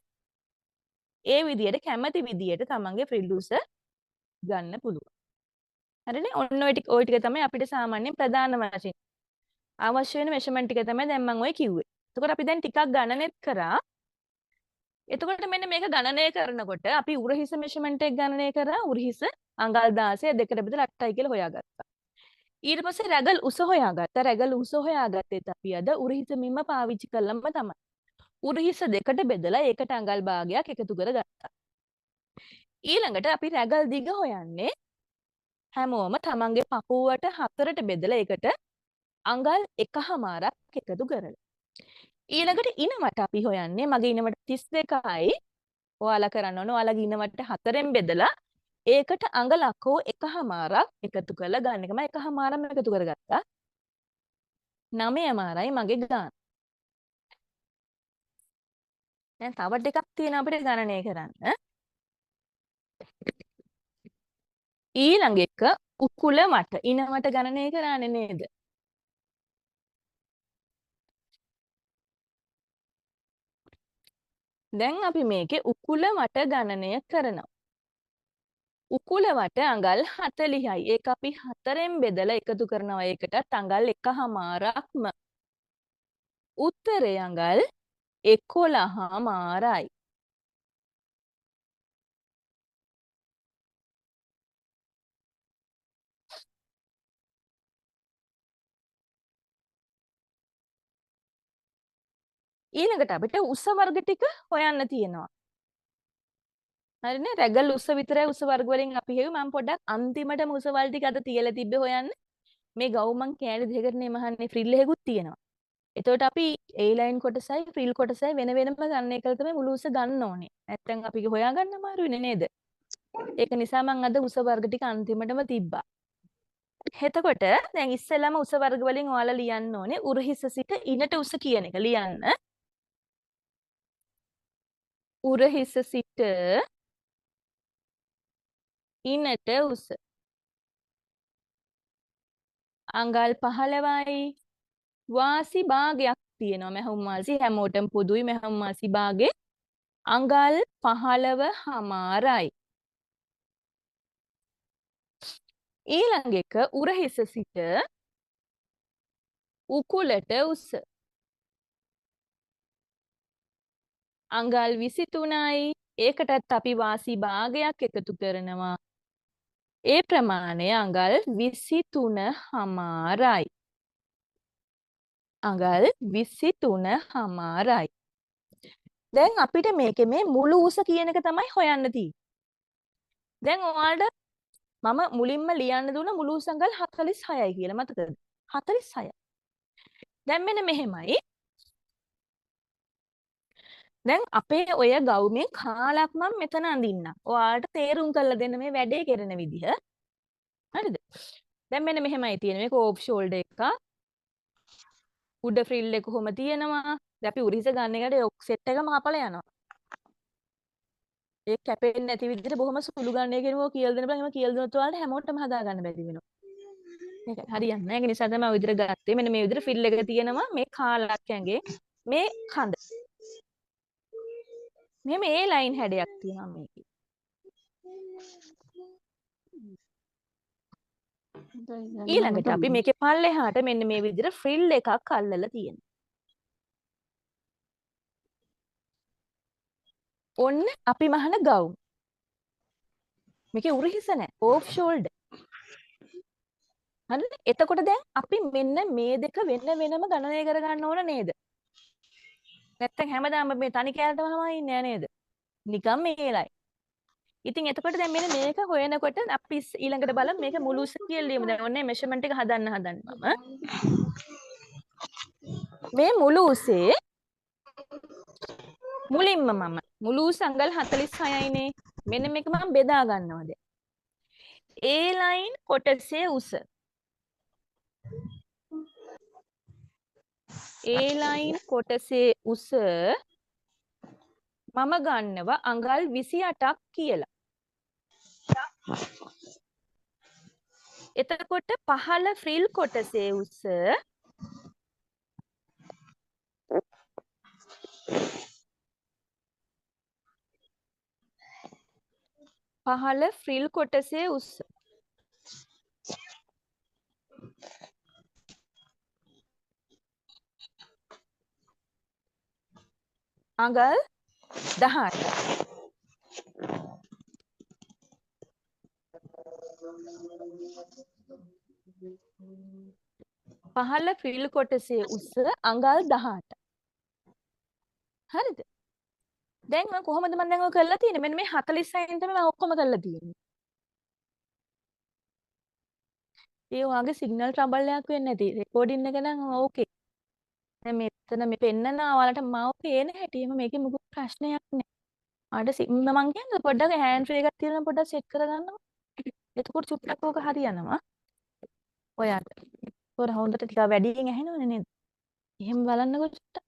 ඒ විදිහට කැමති විදිහට තමන්ගේ ෆ්‍රිල් උස ගන්න පුළුවන්. හරිනේ? ඔන්න ඔය ටික තමයි අපිට සාමාන්‍යයෙන් ප්‍රධාන වශයෙන් අවශ්‍ය වෙන මෙෂර්මන්ට් ටික තමයි දැන් මම ඔය කිව්වේ. එතකොට අපි දැන් ටිකක් ගණනෙත් කරා. එතකොට මෙන්න මේක ගණනය කරනකොට අපි උරහිස මෙෂර්මන්ට් එක ගණනය කරා. උරහිස අඟල් 16 දෙකට බෙදලා 8යි කියලා හොයාගත්තා. ඊට පස්සේ රැගල් උස හොයාගත්තා. රැගල් උස හොයාගත්තේත් අපි අද උරහිස මිම්ම පාවිච්චි කළාම තමයි. උරහිස දෙකට බෙදලා ඒකට අඟල් භාගයක් එකතු කරගත්තා. ඊළඟට අපි රැගල් දිග හොයන්නේ හැමෝම තමන්ගේ පපුවට 4ට බෙදලා ඒකට අඟල් 1මාරක් එකතු කරලා. ඊළඟට ඉනවට අපි හොයන්නේ මගේ ඉනවට 32යි. ඔයාලා කරන්න ඕන ඔයාලගේ ඉනවට 4ෙන් බෙදලා ඒකට අඟලක් හෝ 1මාරක් එකතු කරලා ගන්න එක. මම 1මාරම එකතු කරගත්තා. 9මාරයි මගේ ගාන. දැන් තව ටිකක් තියෙනවා අපිට ගණනය කරන්න. ඊළඟ එක උකුල මට ඉනවට ගණනය කරන්නේ නේද? දැන් අපි මේකේ උකුල මට ගණනය කරනවා. උකුල වට අඟල් 40යි. ඒක අපි 4ෙන් බෙදලා එකතු කරනවා. ඒකටත් අඟල් 1මාරක්ම. උත්තරේ අඟල් 11මාරයි. ඊළඟට අපිට උස වර්ග ටික හොයන්න තියෙනවා. හරිනේ? රැගල් උස විතරයි උස වර්ග වලින් අපි හෙව්වේ. මම පොඩ්ඩක් අන්තිමටම උස වල ටික අද තියලා තිබ්බේ හොයන්න. මේ ගවුමන් කෑලි දෙකකටනේ මහන්නේ ෆ්‍රිල් එකකුත් තියෙනවා. එතකොට අපි A line කොටසයි ෆ්‍රිල් කොටසයි වෙන වෙනම ගණනය කරලා තමයි මුළු උස ගන්න ඕනේ. නැත්තම් අපි හොයාගන්න අමාරුයිනේ නේද? ඒක නිසා මම අද උස වර්ග ටික අන්තිමටම තිබ්බා. එතකොට දැන් ඉස්සෙල්ලාම උස වර්ග වලින් ඔයාලා ලියන්න ඕනේ උරහිස සිට ඉනට උස කියන එක ලියන්න. උරහිස සිට ඉනට උස අඟල් 15යි. වාසි භාගයක් තියෙනවා. මැහුම් වාසි හැමෝටම පොදුයි. මැහුම් වාසි භාගේ අඟල් 15මාරයි. ඊළඟ එක උරහිස සිට උකුලට උස අඟල් 23යි. ඒකටත් අපි වාසි භාගයක් එකතු කරනවා. ඒ ප්‍රමාණය අඟල් 23මාරයි. අඟල් 23මාරයි. දැන් අපිට මේකේ මේ මුළු උස කියන එක තමයි හොයන්න තියෙන්නේ. දැන් ඔයාලට මම මුලින්ම ලියන්න දුන්න මුළු උස අඟල් 46යි කියලා මතකද? 46යි. දැන් මෙන්න මෙහෙමයි. දැන් අපේ ඔය ගවුමෙන් කාලක් මම මෙතන අඳින්නම්. ඔයාලට තේරුම් කරලා දෙන්න මේ වැඩේ කරන විදිහ. හරිද? දැන් මෙන්න මෙහෙමයි තියෙන්නේ. මේක ඕෆ් ෂෝල්ඩර් එකක්. උඩ ෆ්‍රිල් එක කොහොම තියෙනවා. දැන් අපි උරිස ගන්න එකට ඔක් සෙට් එකම කපලා යනවා. ඒක කැපෙන්නේ නැති විදිහට බොහොම සුළු ගණනය කරනවා කියලා දෙන්න බෑ. එහෙම කියලා දුන්නොත් ඔයාලට හැමෝටම හදා ගන්න බැරි වෙනවා. මේක හරියන්නේ නැහැ. ඒක නිසා තමයි ඔය විදිහට ගත්තේ. මෙන්න මේ විදිහට ෆ්‍රිල් එක තියෙනවා. මේ කාලක් ඇඟේ මේ කඳ. මෙහෙම ඒ ලයින් හැඩයක් තියෙනවා මේකේ. ඊළඟට අපි මේකේ පල්ලෙහාට මෙන්න මේ විදිහට ෆ්‍රිල් එකක් අල්ලලා තියෙනවා. ඔන්න අපි මහන ගවුම්. මේකේ උරහිස නැහැ. Off shoulder. හරිද? එතකොට දැන් අපි මෙන්න මේ දෙක වෙන වෙනම ගණනය කර ගන්න ඕන නේද? නැත්තම් හැමදාම මේ තනි කැලටමම ඉන්නේ නේද? නිකම් මේලයි. ඉතින් එතකොට දැන් මෙන්න මේක හොයනකොට අපි ඊළඟට බලමු මේක මුළු උස කියලා ලියමු. දැන් ඔන්නේ මෙෂර්මන්ට් එක හදන්න මම. මේ මුළු උසේ මුලින්ම මම මුළු උස අඟල් 46යිනේ. මෙන්න මේක මම බෙදා ගන්නවා දැන්. A line කොටසේ උස A line කොටසේ උස මම ගන්නවා අඟල් 28ක් කියලා. එතකොට පහළ ෆ්‍රිල් කොටසේ උස පහළ ෆ්‍රිල් කොටසේ උස අඟල් 18යි. පහළ ෆ්‍රිල් කොටසේ උස අඟල් 18යි. හරිද? දැන් මම කොහොමද මම දැන් ඔය කරලා තියෙන්නේ? මෙන්න මේ 46න් තමයි මම ඔක්කොම කරලා තියෙන්නේ. ඒ වගේ සිග්නල් ට්‍රබල් එකක් වෙන්නේ නැති. රෙකෝඩින් එක නම් ඕකේ. දැන් මෙතන මේ පෙන්නනවා ඔයාලට මාව පේන හැටි. එහම මේකේ මොකක් ප්‍රශ්නයක් නැහැ. ආඩ මම කියන්නේ පොඩ්ඩක් හෑන්ඩ් ෆ්‍රී එකක් තියෙනවා පොඩ්ඩක් සෙට් කරගන්නවා. එතකොට චුට්ටක් ඕක හරියනවා. ඔයාට. පොර හොඳට ටිකක් වැඩියෙන් ඇහෙනවනේ නේද? එහෙම බලන්නකො චුට්ටක්.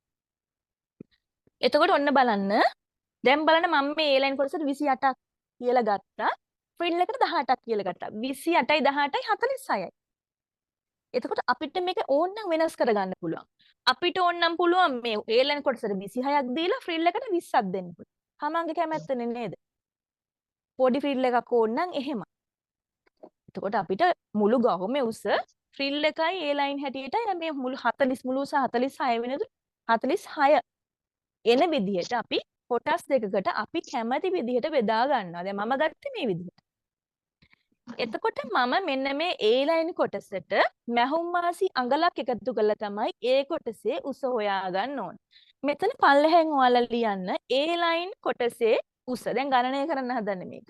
එතකොට ඔන්න බලන්න. දැන් බලන්න මම මේ A line කොටසට 28ක් කියලා ගත්තා. ෆ්‍රිල් එකට 18ක් කියලා ගත්තා. 28යි 18යි 46යි. එතකොට අපිට මේක ඕනනම් වෙනස් කරගන්න පුළුවන්. අපිට ඕනනම් පුළුවන් මේ A line කොටසට 26ක් දීලා ෆ්‍රිල් එකට 20ක් දෙන්න පුළුවන්. තමන්ගේ කැමැත්තනේ නේද? පොඩි ෆ්‍රිල් එකක් ඕනනම් එහෙම. එතකොට අපිට මුළු ගහුමේ උස ෆ්‍රිල් එකයි A line හැටියට මේ මුළු 40 මුළු උස 46 වෙනදු 46 එන විදිහට අපි කොටස් දෙකකට අපි කැමති විදිහට බෙදා ගන්නවා. දැන් මම ගත්තේ මේ විදිහට. එතකොට මම මෙන්න මේ A line කොටසට මැහුම් මාසි අඟලක් එකතු කරලා තමයි A කොටසේ උස හොයා ගන්න ඕන. මෙතන පල්ලෙහෙන් ඔයාලා ලියන්න A line කොටසේ උස. දැන් ගණනය කරන්න හදන්නේ මේක.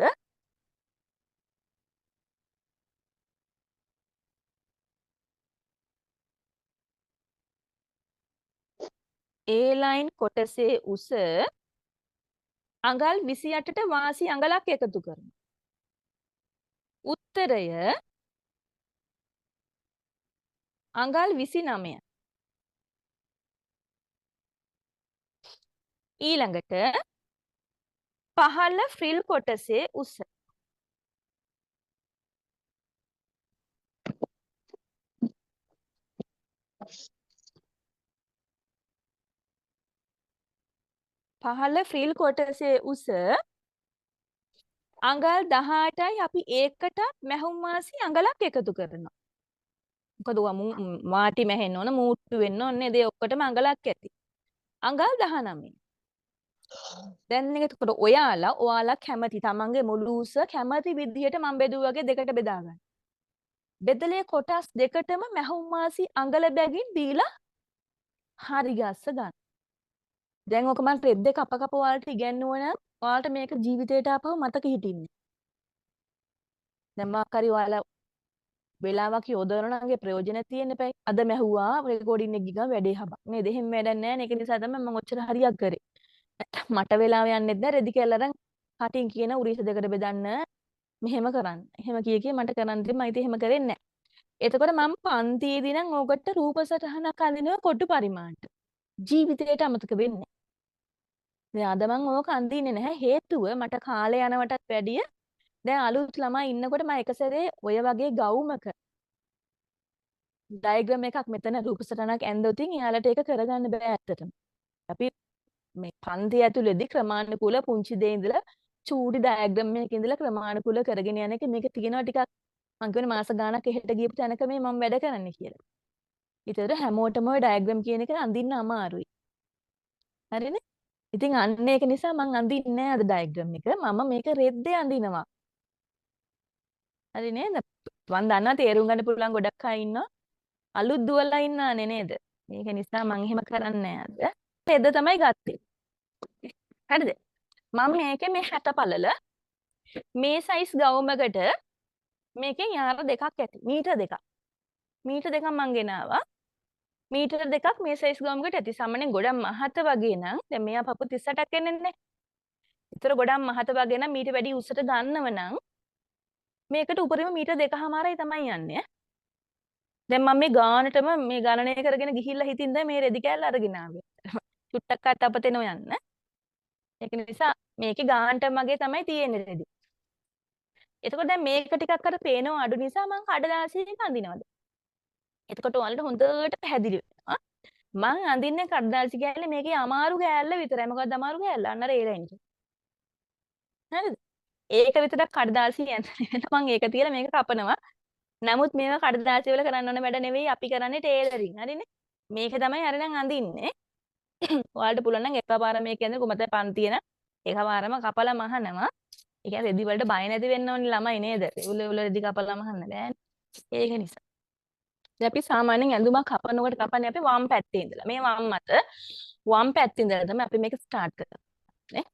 A line කොටසේ උස අඟල් 28ට වාසි අඟලක් එකතු කරනවා. උත්තරය අඟල් 29යි. ඊළඟට පහළ ෆ්‍රිල් කොටසේ උස පහළ ෆ්‍රිල් කොටසේ උස අඟල් 18යි අපි ඒකට මැහුම් මාසි අඟලක් එකතු කරනවා. මොකද මාටි මැහෙන්න ඕන මූට්ටු වෙන්න ඕනේ ඒ ඔක්කොටම අඟලක් ඇති. අඟල් 19. දැන් එතකොට ඔයාලා කැමති තමන්ගේ මුළු උස කැමති විදිහට මම බෙදුවාගේ දෙකට බෙදා ගන්න. බෙදලේ කොටස් දෙකටම මැහුම් මාසි අඟල බැගින් දීලා හරි ගස්ස ගන්න. දැන් ඔක මම රෙද්ද කප ඔයාලට ඉගැන්නුවා නම් ඔයාලට මේක ජීවිතේට ආපහු මතක හිටින්නේ. දැන් මාකරි ඔයාලා වෙලාවක් යොදවනවා නම් ප්‍රයෝජන තියෙන්න එපා. අද මැහුවා රෙකෝඩින් එක ගිගා වැඩේ හබක්. නේද? එහෙම වැඩක් නැහැ. ඒක නිසා තමයි මම ඔච්චර හරියක් කරේ. මට වෙලාව යන්නෙත් නැහැ. රෙදි කියලා අරන් කටින් කියන උරීස දෙකට බෙදන්න මෙහෙම කරන්න. එහෙම කිය මට කරන්න දෙන්න මම ඉතින් එහෙම කරෙන්නේ නැහැ. එතකොට මම පන්තියේදී නම් ඕකට රූප සටහනක් අඳිනවා කොටු පරිමාණයට. ජීවිතේට අමතක වෙන්නේ නැහැ. අද මම ඕක අඳින්නේ නැහැ. හේතුව මට කාලේ යනවටත් වැඩිය දැන් අලුත් ළමයි ඉන්නකොට මම එක සැරේ ඔය වගේ ගවුමක ඩයග්‍රෑම් එකක් මෙතන රූප සටහනක් ඇන්දොතින් එයාලට ඒක කරගන්න බෑ ඇත්තටම. අපි මේ පන්ති ඇතුළේදී ක්‍රමානුකූල පුංචි දේ ඉඳලා චූටි ඩයග්‍රෑම් එකක ඉඳලා ක්‍රමානුකූල කරගෙන යන එක මේක තියෙනවා ටිකක් මං කියන්නේ මාස ගාණක් එහෙට ගියපු තැනක මේ මම වැඩ කරන්නේ කියලා. ඊටතර හැමෝටම ඔය ඩයග්‍රෑම් කියන එක අඳින්න අමාරුයි. හරිනේ? ඉතින් අන්න ඒක නිසා මං අඳින්නේ නැහැ අද ඩයග්‍රෑම් එක. මම මේක රෙද්දේ අඳිනවා. හරි නේද? මං දන්නවා තේරුම් ගන්න පුළුවන් ගොඩක් අය ඉන්නවා. අලුත් දුවලා ඉන්නානේ නේද? මේක නිසා මං එහෙම කරන්නේ නැහැ අද. රෙද්ද තමයි ගත්තේ. හරිද? මම මේකේ මේ 60 පළල මේ සයිස් ගවුමකට මේකෙන් යාර දෙකක් ඇති. මීටර් දෙකක්. මීටර් දෙකක් මං ගෙනාවා. මීටර දෙකක් මේ සයිස් ගොම්කට ඇති. සාමාන්‍යයෙන් ගොඩක් මහත වගේ නම් දැන් මෙයා පපු 38ක් එන්නේ නැහැ. ඒතර ගොඩක් මහත වගේ නම් මීට වැඩි උසට ගන්නව නම් මේකට උපරිම මීටර 2.5යි තමයි යන්නේ. දැන් මම මේ ගානටම මේ ගණනය කරගෙන ගිහිල්ලා හිටින්ද මේ රෙදි කෑල්ල අරගෙන ආවේ. චුට්ටක් අත අපතේනෝ යන්න. ඒක නිසා මේකේ ගානට මගේ තමයි තියෙන්නේ රෙදි. එතකොට දැන් මේක ටිකක් අර පේනවා අඩු නිසා මම කඩදාසියක අඳිනවද. එතකොට ඔයාලට හොඳට පැහැදිලි වෙනවා. මං අඳින්නේ කඩදාසි කෑල්ල මේකේ අමාරු කෑල්ල විතරයි. මොකක්ද අමාරු කෑල්ල? අන්න රේ ලයින් එක. හරිද? ඒක විතරක් කඩදාසි ඇඳලා මම ඒක තියලා මේක කපනවා. නමුත් මේවා කඩදාසි වල කරන්න ඕන වැඩ නෙවෙයි අපි කරන්නේ ටේලරින්. හරිනේ? මේක තමයි අරනම් අඳින්නේ. ඔයාලට පුළුවන් නම් එකපාර මේක ඇඳලා කොමත පන්තියන එකපාරම කපලා මහනවා. ඒ කියන්නේ රෙදි වලට බය නැති වෙන්න ඕනේ ළමයි නේද? උල රෙදි කපලා මහන්න බෑනේ. ඒක නිසා. දැන් අපි සාමාන්‍යයෙන් ඇඳුමක් කපනකොට කපන්නේ අපි වම් පැත්තේ ඉඳලා. මේ වම් අත වම් පැත්තේ ඉඳලා තමයි අපි මේක ස්ටාර්ට් කරන්නේ. නේ?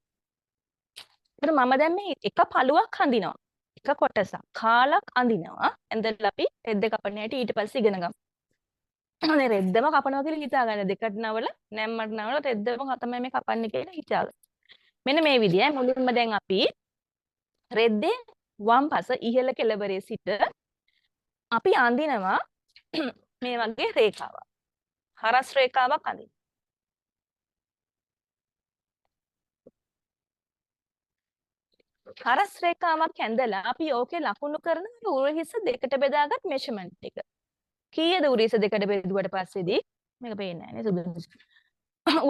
ඒත් මම දැන් මේ එක පළුවක් අඳිනවා. එක කොටසක් කාලක් අඳිනවා. ඇඳලා අපි රෙද්ද කපන හැටි ඊට පස්සේ ඉගෙන ගමු. මේ රෙද්දම කපනවා කියලා හිතාගන්න. දෙකට නවල නැම්මට නවල රෙද්දම තමයි මේ කපන්නේ කියලා හිතාගන්න. මෙන්න මේ විදිහයි මුලින්ම දැන් අපි රෙද්දේ වම් පස ඉහළ කෙළවරේ සිට අපි අඳිනවා මේ වගේ රේඛාවක්. හරස් රේඛාවක් අඳින්න. හරස් රේඛාවක් ඇඳලා අපි ඕකේ ලකුණු කරන උරහිස දෙකට බෙදාගත් මෙෂර්මන්ට් එක. කීයද උරහිස දෙකට බෙදුවට පස්සේදී මේක පේන්නේ නැහැ නේ සුදු.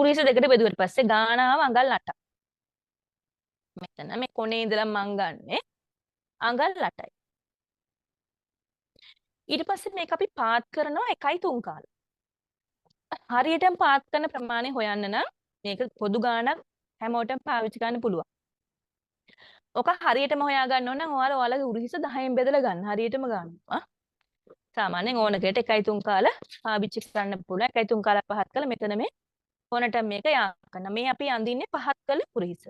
උරහිස දෙකට බෙදුවට පස්සේ ගානාව අඟල් 8ක්. මෙතන මේ කොනේ ඉඳලා මං ගන්නෙ අඟල් 8යි. ඊට පස්සේ මේක අපි පාත් කරනවා 1.3 කාල. හරියටම පාත් කරන ප්‍රමාණය හොයන්න නම් මේක පොදු ගානක් හැමෝටම පාවිච්චි කරන්න පුළුවන්. ඔක හරියටම හොයා ගන්න ඕන නම් ඔයාලගේ උරහිස 10න් බෙදලා ගන්න. හරියටම ගන්නවා. සාමාන්‍යයෙන් ඕනකට 1.3 කාල පාවිච්චි කරන්න පුළුවන්. 1.3 කාලක් පහත් කළා මෙතන මේ ඕනට මේක යා කරන. මේ අපි අඳින්නේ පහත් කළ උරහිස.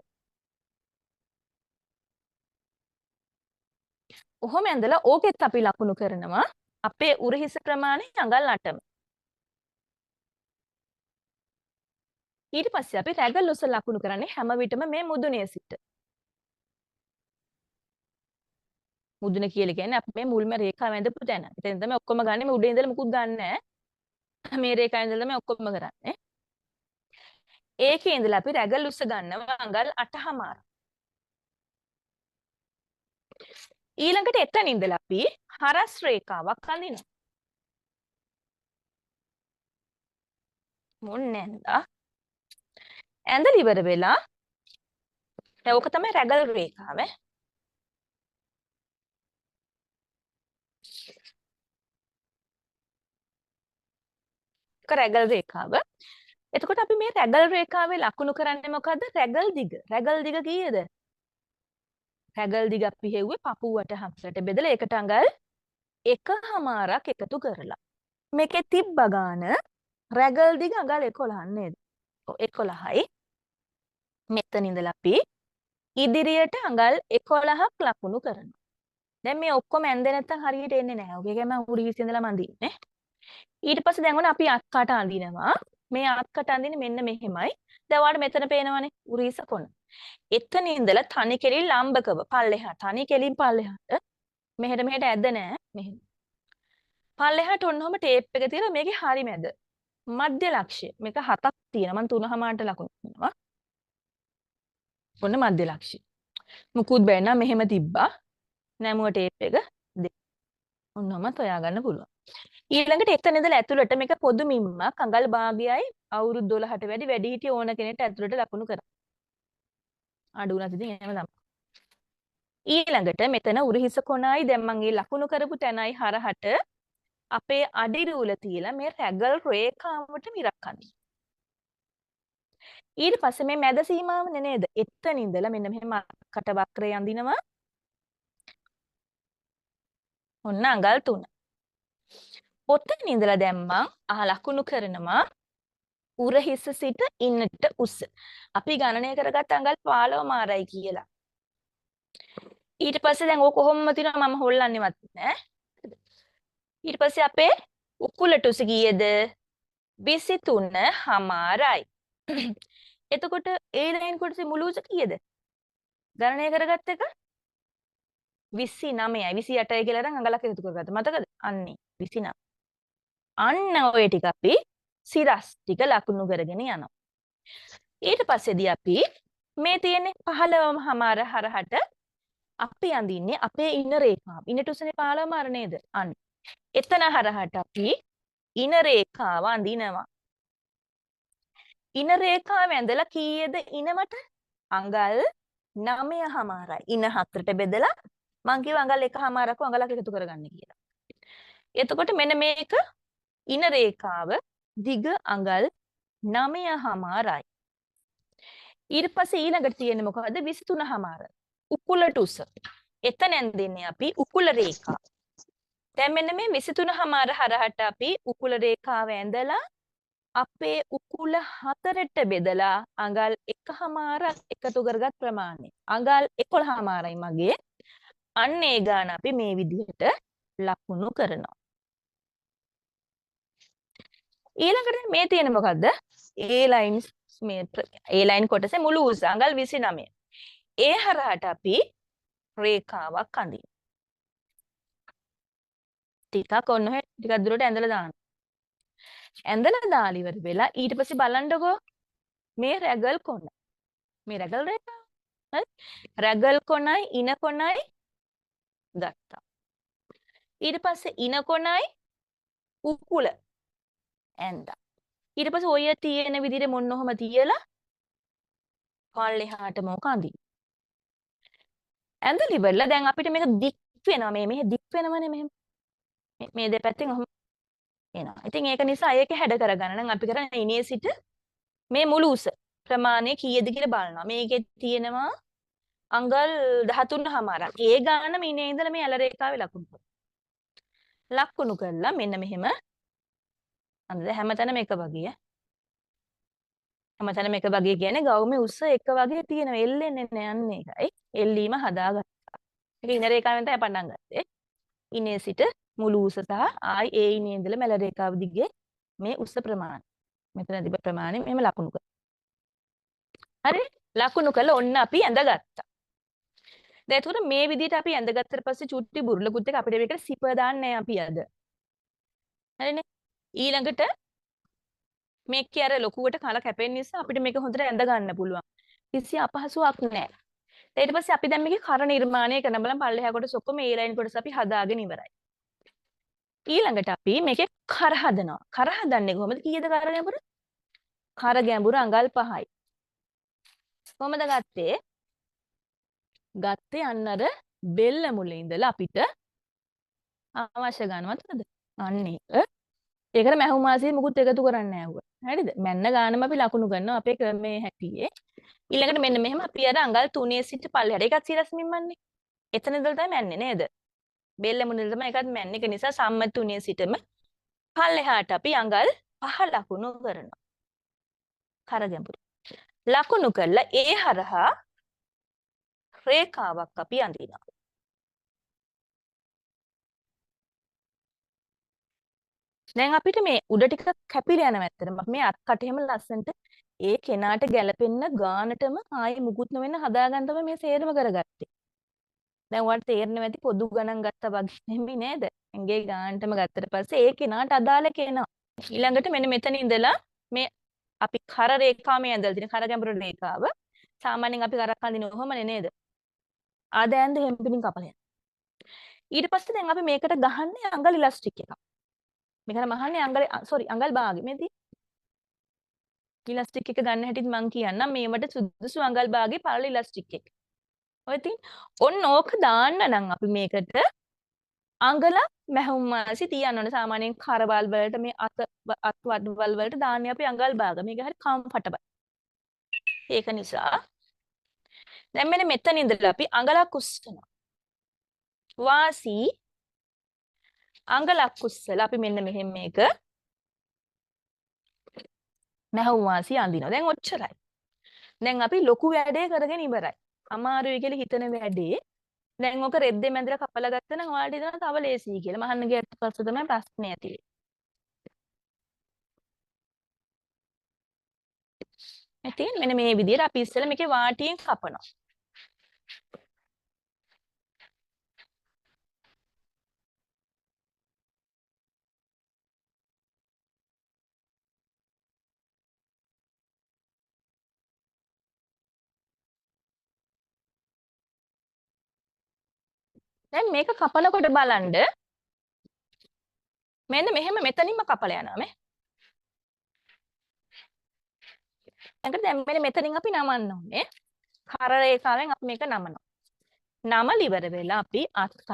ඔහොම ඇඳලා ඕකෙත් අපි ලකුණු කරනවා අපේ උරහිස ප්‍රමාණය අඟල් 8ම. ඊට පස්සේ අපි රැගල් උස ලකුණු කරන්නේ හැම විටම මේ මුදුනේ සිට. මුදුන කියලා කියන්නේ අපි මේ මුල්ම රේඛාව ඇඳපු තැන. එතෙන් තමයි ඔක්කොම ගන්නෙ. මේ උඩේ ඉඳලා මුකුත් ගන්න නැහැ. මේ රේඛාව ඉඳලා තමයි ඔක්කොම කරන්නේ. ඒකේ ඉඳලා අපි රැගල් උස ගන්නවා අඟල් 8මාර. ඊළඟට එතන ඉඳලා අපි හරස් රේඛාවක් අඳිනවා. මොන්නේ නැන්දා. ඇඳලා ඉවර වෙලා දැන් ඕක තමයි රැගල් රේඛාව. රැගල් රේඛාව. එතකොට අපි මේ රැගල් රේඛාවේ ලකුණු කරන්නේ මොකද්ද? රැගල් දිග. රැගල් දිග කීයද? රැගල් දිග අපි හෙව්වේ පපුවට හතරට බෙදලා ඒකට අඟල් 1මාරක් එකතු කරලා. මේකේ තිබ්බ ගාන රැගල් දිග අඟල් 11 නේද? ඔව් 11යි. මෙතන ඉඳලා අපි ඉදිරියට අඟල් 11ක් ලකුණු කරනවා. දැන් මේ ඔක්කොම ඇඳේ නැත්තම් හරියට එන්නේ නැහැ. ඔගේ මම උරහිස ඉඳලා මඳින්නේ. ඊට පස්සේ දැන් ඔන්න අපි අත්කට අඳිනවා. මේ අත්කට අඳින්නේ මෙන්න මෙහෙමයි. දැන් ඔයාලට මෙතන පේනවනේ උරහිස කොන. එතන ඉඳලා තනි කෙලින් ලම්බකව පල්ලෙහාට තනි කෙලින් පල්ලෙහාට මෙහෙට ඇද්ද නෑ මෙහෙම. පල්ලෙහාට ඔන්නෝම ටේප් එක තියලා මේකේ හරි මැද. මධ්‍ය ලක්ෂ්‍ය. මේක 7ක් තියෙනවා. මම 3මාරට ලකුණු කරනවා. ඔන්න මධ්‍ය ලක්ෂ්‍ය. මුකුත් බෑ නම් මෙහෙම තිබ්බා. නැමුව ටේප් එක දෙන්න. ඔන්නෝම හොයා ගන්න පුළුවන්. ඊළඟට එතන ඉඳලා ඇතුළට මේක පොදු මිම්මක් අඟල් භාගයයි අවුරුදු 12ට වැඩි හිටිය ඕන කෙනෙක්ට ඇතුළට ලකුණු කරා. අඩු වුණත් ඉතින් එහෙම තමයි. ඊළඟට මෙතන උරහිස කොනයි දැන් මම මේ ලකුණු කරපු තැනයි හරහට අපේ අඩිරූල තියලා මේ රැගල් රේඛාවට මිරක් අඳින්න. ඊට පස්සේ මේ මැද සීමාවනේ නේද? එතන ඉඳලා මෙන්න මෙහෙම කට වක්‍රය අඳිනවා. ඔන්න අඟල් 3. ඔතන ඉඳලා දැන් මම ලකුණු කරනවා උරහිස සිට ඉන්නට උස. අපි ගණනය කරගත්ත අඟල් 15 මාරයි කියලා. ඊට පස්සේ දැන් ඕක කොහොමද තියනවා මම හොල්ලන්නේවත් නැහැ. ඊට පස්සේ අපේ උකුලට උස කීයද? 23 හමාරයි. එතකොට ඒ ලයින් කොටසේ මුළු උස කීයද? ගණනය කරගත්ත එක 29යි. 28යි කියලා නම් අඟලක් එකතු කරගත්තා. මතකද? අන්නේ 29. අන්න ඔය ටික අපි සිරස් ටික ලකුණු කරගෙන යනවා. ඊට පස්සේදී අපි මේ තියෙන්නේ 15ම හමාර හරහට අපි අඳින්නේ අපේ ඉන රේඛාව. ඉනට උසනේ 15ම අර නේද? අන්න. එතන හරහට අපි ඉන රේඛාව අඳිනවා. ඉන රේඛාව ඇඳලා කීයද ඉනමට? අඟල් 9හමාරයි. ඉන 4ට බෙදලා මං කිව්වා අඟල් 1හමාරක් අඟලක් එකතු කරගන්න කියලා. එතකොට මෙන්න මේක ඉන රේඛාව දිග අඟල් 9හමාරයි. ඊට පස්සේ ඊළඟට තියෙන්නේ මොකද්ද? 23හමාර. උකුලට උස. එතන ඇඳින්නේ අපි උකුල රේඛාව. දැන් මෙන්න මේ 23හමාර හරහට අපි උකුල රේඛාව ඇඳලා අපේ උකුල 4ට බෙදලා අඟල් 1හමාරක් එකතු කරගත් ප්‍රමාණය. අඟල් 11හමාරයි මගේ. අන්න ඒ ගාන අපි මේ විදිහට ලකුණු කරනවා. ඊළඟට මේ තියෙන මොකද්ද? A line කොටසේ මුළු උස අඟල් 29. ඒ හරහට අපි රේඛාවක් අඳිනවා. ටිකක් ඔන්න ඔය ටිකක් දුරට ඇඳලා දාන්න. ඇඳලා දාලා ඉවර වෙලා ඊට පස්සේ බලන්නකෝ මේ රැගල් කොන. මේ රැගල් රේඛාව. හරි? රැගල් කොනයි ඉන කොනයි ගත්තා. ඊට පස්සේ ඉන කොනයි උකුල ඇඳා. ඊට පස්සේ ඔය තියෙන විදිහට මොන්න ඔහම තියලා පල්ලෙහාට මොක අඳින්න. ඇඳලා ඉවරලා දැන් අපිට මේක දික් වෙනවා. මේ දික් වෙනවනේ මෙහෙම. මේ දෙපැත්තෙන් ඔහම එනවා. ඉතින් ඒක නිසා ඒක හැඩ කරගන්න නම් අපි කරන්නේ ඉනේ සිට මේ මුළු උස ප්‍රමාණය කීයද කියලා බලනවා. මේකේ තියෙනවා අඟල් 13හමාරක්. ඒ ගාන මිනේ ඉඳලා මේ ඇල රේඛාවේ ලකුණු කරනවා. ලකුණු කරලා මෙන්න මෙහෙම අඳද හැමතැනම එක වගේ. හැමතැනම එක වගේ කියන්නේ ගවුමේ උස එක වගේ තියෙනවා. එල්ලෙන්නේ නැහැ එකයි. එල්ලීම හදාගත්තා. ඒක ඉන රේඛාවෙන් තමයි පටන් ගත්තේ. ඉනේ සිට මුළු උස සහ ආයි ඒ ඉනේ ඉඳලා මැල රේඛාව දිගේ මේ උස ප්‍රමාණය. මෙතන තිබ්බ ප්‍රමාණය මෙහෙම ලකුණු කරනවා. හරි? ලකුණු කළා ඔන්න අපි ඇඳගත්තා. දැන් එතකොට මේ විදිහට අපි ඇඳගත්තට පස්සේ චුට්ටි බුරුලකුත් එක්ක අපිට මේකට සිප දාන්නේ අපි අද. හරිනේ? ඊළඟට මේකේ අර ලොකුවට කල කැපෙන නිසා අපිට මේක හොඳට ඇඳ ගන්න පුළුවන්. කිසි අපහසුාවක් නැහැ. ඊට පස්සේ අපි දැන් මේකේ කර නිර්මාණය කරන බලන් පල්ලෙහා කොටස ඔක්කොම ඒ ලයින් කොටස අපි හදාගෙන ඉවරයි. ඊළඟට අපි මේකේ කර හදනවා. කර හදන්නේ කොහොමද? කීයද කර ගැඹුර? කර ගැඹුර අඟල් 5යි. කොහොමද ගත්තේ? ගත්තේ අන්න අර බෙල්ල මුලේ ඉඳලා අපිට අවශ්‍ය ගන්නවද? අන්න ඒක. ඒකට මැහුම් මාසියේ මුකුත් එකතු කරන්නේ නැහැ. හරිද? මැන්න ගානම අපි ලකුණු කරනවා අපේ ක්‍රමයේ හැටියේ. ඊළඟට මෙන්න මෙහෙම අපි අර අඟල් 3 සිට පල්ලෙහාට ඒකත් සිරස්මින් මන්නේ. එතන ඉඳලා තමයි මැන්නේ නේද? බෙල්ල මුලේ තමයි ඒකත් මැන්නේ. ඒක නිසා සම්මත 3 සිටම පල්ලෙහාට අපි අඟල් 5 ලකුණු කරනවා. කර ගැඹුර. ලකුණු කළා ඒ හරහා රේඛාවක් අපි අඳිනවා. දැන් අපිට මේ උඩ ටික කැපිලා යනවා ඇත්තටම. මේ අත් කට එහෙම ලස්සනට ඒ කෙනාට ගැලපෙන්න ගානටම ආයේ මුකුත් නොවෙන්න හදාගන්න තමයි මේ සේරම කරගත්තේ. දැන් ඔයාලට තේරෙනවා ඇති පොදු ගණන් ගත්තා වගේ නෙමෙයි නේද? ඇඟේ ගානටම ගත්තට පස්සේ ඒ කෙනාට අදාළ කෙනා. ඊළඟට මෙන්න මෙතන ඉඳලා මේ අපි කර රේඛාව මේ ඇඳලා තියෙන කර ගැඹුරු රේඛාව සාමාන්‍යයෙන් අපි කරක් අඳින ඔහොමනේ නේද? ආද ඇඳ හෙම්පිනින් කපලා යනවා. ඊට පස්සේ දැන් අපි මේකට ගහන්නේ අඟල් ඉලාස්ටික් එකක්. මේකට මහන්නේ අඟල් භාගෙ මේදී ඉලාස්ටික් එක ගන්න හැටිත් මං කියන්නම් මේවට සුදුසු අඟල් භාගේ පළල ඉලාස්ටික් එක. ඔය තින් ඔන්න ඕක දාන්න නම් අපි මේකට අඟල මැහුම් මාසි තියන්න ඕනේ. සාමාන්‍යයෙන් කරවල් වලට මේ අත් වඩවල් වලට දාන්නේ අපි අඟල් භාග. මේක හරි කම්ෆර්ටබල්. ඒක නිසා දැන් මෙතන ඉඳලා අපි අඟලක් උස්සනවා. වාසි අඟලක් උස්සලා අපි මෙන්න මෙහෙම මේක මැහුම් වාසි අඳිනවා. දැන් ඔච්චරයි. දැන් අපි ලොකු වැඩේ කරගෙන ඉවරයි. අමාරුයි කියලා හිතන වැඩේ දැන් ඔක රෙද්දේ මැදලා කපලා ගත්තා නම් ඔයාලට හිතනවා තව ලේසියි කියලා. මහන්න ගියට පස්සේ තමයි ප්‍රශ්නේ ඇති වෙන්නේ. ඉතින් මෙන්න මේ විදිහට අපි ඉස්සෙල්ලා මේකේ වාටියෙන් කපනවා. දැන් මේක කපනකොට බලන්න මෙන්න මෙහෙම මෙතනින්ම කපලා යනවා මේ. දැන් මෙන්න මෙතනින් අපි නමන්න ඕනේ. කර රේඛාවෙන් අපි මේක නමනවා. නමල ඉවර වෙලා අපි අත්කට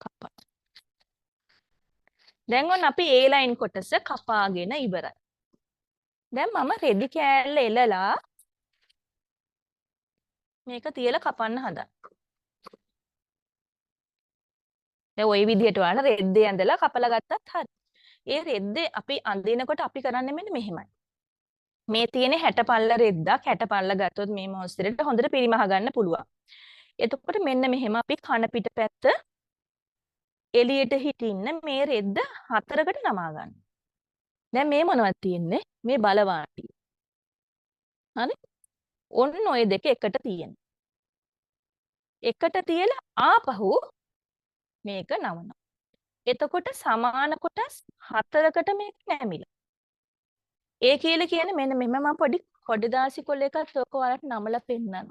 කපනවා. දැන් ඔන්න අපි A line කොටස කපාගෙන ඉවරයි. දැන් මම රෙදි කෑල්ල එලලා මේක තියලා කපන්න හදනවා. දැන් ওই විදිහට වань රෙද්දේ ඇඳලා කපලා ගත්තත් හරි. ඒ රෙද්දේ අපි අඳිනකොට අපි කරන්නේ මෙන්න මෙහෙමයි. මේ තියෙන 60 පල්ල රෙද්දක් 60 පල්ල ගත්තොත් මේ මොස්තරේට හොඳට පිරිමහ ගන්න පුළුවන්. එතකොට මෙන්න මෙහෙම අපි කන පිට පැත්ත එළියට හිටින්න මේ රෙද්ද හතරකට නමා ගන්න. දැන් මේ මොනවද තියෙන්නේ? මේ බලවාටිය. හරි? ඔන්න ඔය දෙක එකට තියෙන. එකට තියලා ආපහු මේක නමනවා. එතකොට සමාන කොටස් හතරකට මේක නැමිලා. ඒ කියලා කියන්නේ මෙන්න මෙහෙම මම පොඩි දාසි කොළ එකක් ඔක ඔයාලට නමලා පෙන්නන්නම්.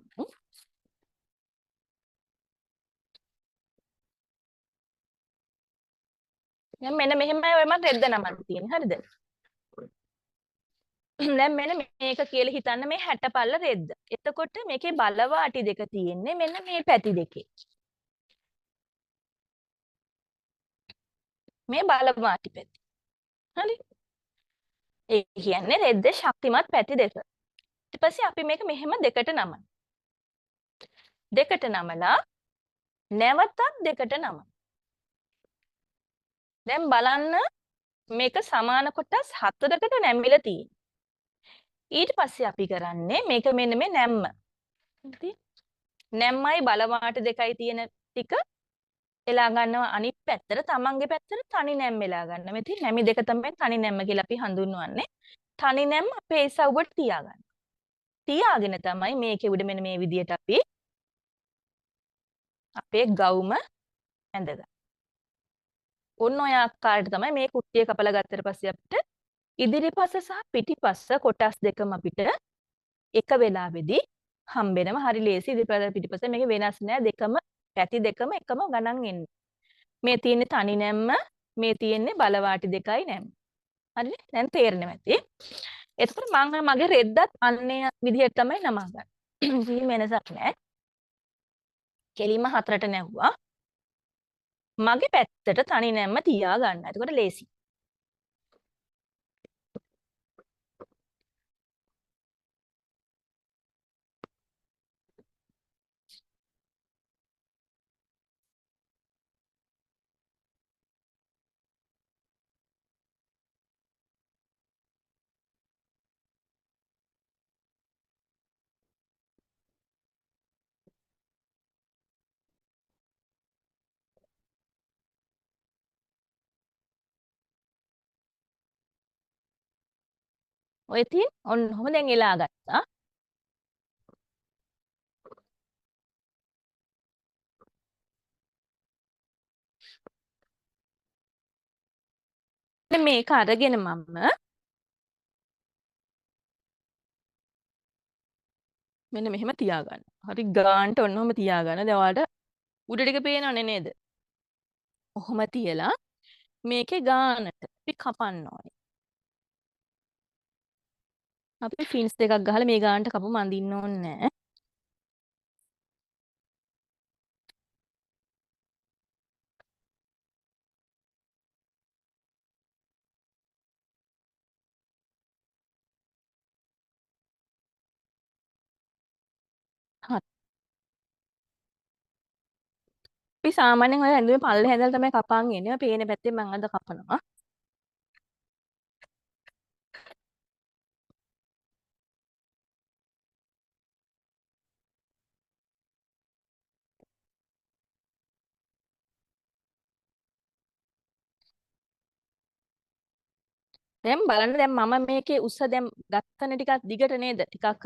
දැන් මෙන්න මෙහෙමයි ඔය මම රෙද්ද නමන්න තියෙන්නේ. හරිද? දැන් මෙන්න මේක කියලා හිතන්න මේ 60 පල්ල රෙද්ද. එතකොට මේකේ බලවාටි දෙක තියෙන්නේ මෙන්න මේ පැති දෙකේ. මේ බලවාටි පැති. හරි? ඒ කියන්නේ රෙද්දේ ශක්තිමත් පැති දෙක. ඊට පස්සේ අපි මේක මෙහෙම දෙකට නමනවා. දෙකට නමලා නැවතත් දෙකට නමනවා. දැන් බලන්න මේක සමාන කොටස් හතරකට නැමිලා තියෙනවා. ඊට පස්සේ අපි කරන්නේ මේක මෙන්න මේ නැම්ම. නැම්මයි බලවාට දෙකයි තියෙන ටික එලා ගන්නවා අනිත් පැත්තට තමන්ගේ පැත්තට තනි නැම්ම එලා ගන්න. මෙතන නැමි දෙක තමයි තනි නැම්ම කියලා අපි හඳුන්වන්නේ. තනි නැම්ම අපේ ඉසව්වට තියාගන්න. තියාගෙන තමයි මේකේ උඩ මෙන්න මේ විදියට අපි අපේ ගවුම ඇඳගන්න. ඔන්න ඔය ආකාරයට තමයි මේ කුට්ටිය කපලා ගත්තට පස්සේ අපිට ඉදිරිපස සහ පිටිපස්ස කොටස් දෙකම අපිට එක වෙලාවෙදී හම්බෙනවා. හරි ලේසි. ඉදිරිපස පිටිපස මේක වෙනස් නෑ. දෙකම පැති දෙකම එකම ගණන් එන්නේ. මේ තියෙන්නේ තනි නැම්ම, මේ තියෙන්නේ බලවාටි දෙකයි නැම්ම. හරිද? දැන් තේරෙනවා ඇති. එතකොට මම මගේ රෙද්දත් අන්නේ විදිහට තමයි නමා ගන්න. කිසිම වෙනසක් නෑ. කෙලින්ම හතරට නැව්වා. මගේ පැත්තට තනි නැම්ම තියා ගන්න. එතකොට ලේසි. ඔය තියෙන ඔන්න ඔහොම දැන් එලා ගත්තා. මේක අරගෙන මම මෙන්න මෙහෙම තියාගන්න. හරි ගාන්ට ඔන්නෝම තියාගන්න. දැන් ඔයාලට උඩ ටික පේනවනේ නේද? ඔහොම තියලා මේකේ ගානට අපි කපන්න ඕනේ. අපි ෆින්ස් දෙකක් ගහලා මේ ගානට කපමු අඳින්න ඕනේ නැහැ. හරි. අපි සාමාන්‍යයෙන් ඔය ඇඳුමේ පල්ලේ හැදලා තමයි කපන් එන්නේ. පේන පැත්තෙන් මම අද කපනවා. දැන් බලන්න දැන් මම මේකේ උස දැන් ගත්තනේ ටිකක් දිගට නේද? ටිකක්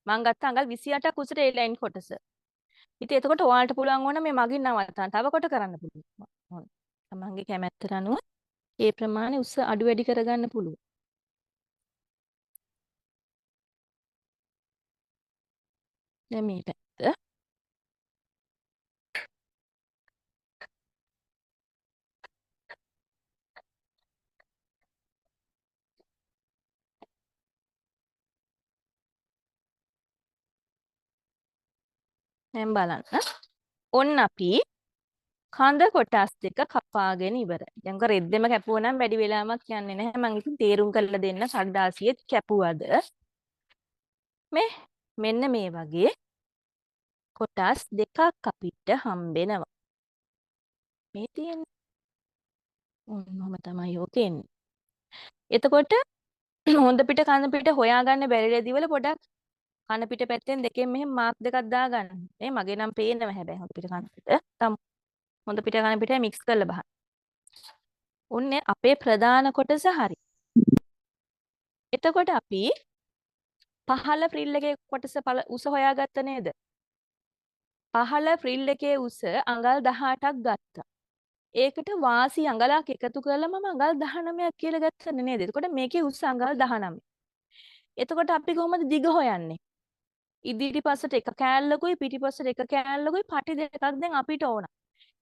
මම ගත්ත අඟල් 28ක් උසට ඒ ලයින් කොටස. ඉතින් එතකොට ඔයාලට පුළුවන් වුණා මේ මගින් නවත්තන්න. තව කොට කරන්න පුළුවන්. තමන්ගේ කැමැත්තට අනුව ඒ ප්‍රමාණය උස අඩු වැඩි කරගන්න පුළුවන්. දැන් මේ පැත්ත දැන් බලන්න. ඔන්න අපි කඳ කොටස් දෙක කපාගෙන ඉවරයි. දැන් කර රෙද්දෙම කැපුවා නම් වැඩි වෙලාවක් යන්නේ නැහැ. මම ඉතින් තේරුම් කරලා දෙන්න කඩදාසියෙත් කැපුවද මේ මෙන්න මේ වගේ කොටස් දෙකක් අපිට හම්බෙනවා. මේ තියෙන්නේ. මොනම තමයි ඕකේ එන්නේ. එතකොට හොඳ පිට කන පිට හොයාගන්න බැරි රෙදි වල පොඩක් කන පිට පැත්තෙන් දෙකෙන් මෙහෙම මාක් දෙකක් දාගන්න. මේ මගේ නම් පේනවා හැබැයි හොඳ පිට කන පිට. හොඳ පිට කන පිට මික්ස් කරලා බලන්න. ඔන්නේ අපේ ප්‍රධාන කොටස හරි. එතකොට අපි පහළ ෆ්‍රිල් එකේ කොටස උස හොයාගත්ත නේද? පහළ ෆ්‍රිල් එකේ උස අඟල් 18ක් ගත්තා. ඒකට වාසි අඟලක් එකතු කරලා මම අඟල් 19ක් කියලා ගත්තනේ නේද? එතකොට මේකේ උස අඟල් 19. එතකොට අපි කොහොමද දිග හොයන්නේ? ඉදිරිපසට එක කෑල්ලකුයි පිටිපසට එක කෑල්ලකුයි පටි දෙකක් දැන් අපිට ඕන.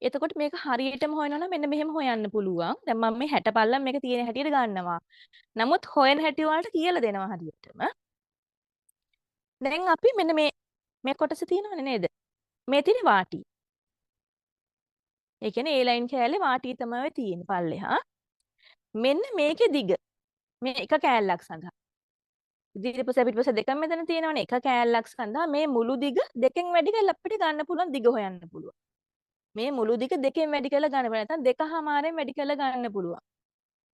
එතකොට මේක හරියටම හොයනවා නම් මෙන්න මෙහෙම හොයන්න පුළුවන්. දැන් මම මේ 60 පල්ලම් මේක තියෙන හැටියට ගන්නවා. නමුත් හොයන හැටි වලට කියලා දෙනවා හරියටම. දැන් අපි මෙන්න මේ කොටස තියෙනවනේ නේද? මේ තියෙන වාටි. ඒ කියන්නේ ඒ ලයින් කෑල්ලේ වාටි තමයි තියෙන්නේ පල්ලෙහා. මෙන්න මේකේ දිග. මේ එක කෑල්ලක් සඳහා. ඉදිරිපස පිටිපස දෙකම මෙතන තියෙනවනේ. එක කෑල්ලක් සඳහා මේ මුළු දිග දෙකෙන් වැඩි කරලා අපිට ගන්න පුළුවන් දිග හොයන්න පුළුවන්. මේ මුළු දිග දෙකෙන් වැඩි කරලා ගන්න බෑ. නැත්නම් දෙකමාරෙන් වැඩි කරලා ගන්න පුළුවන්.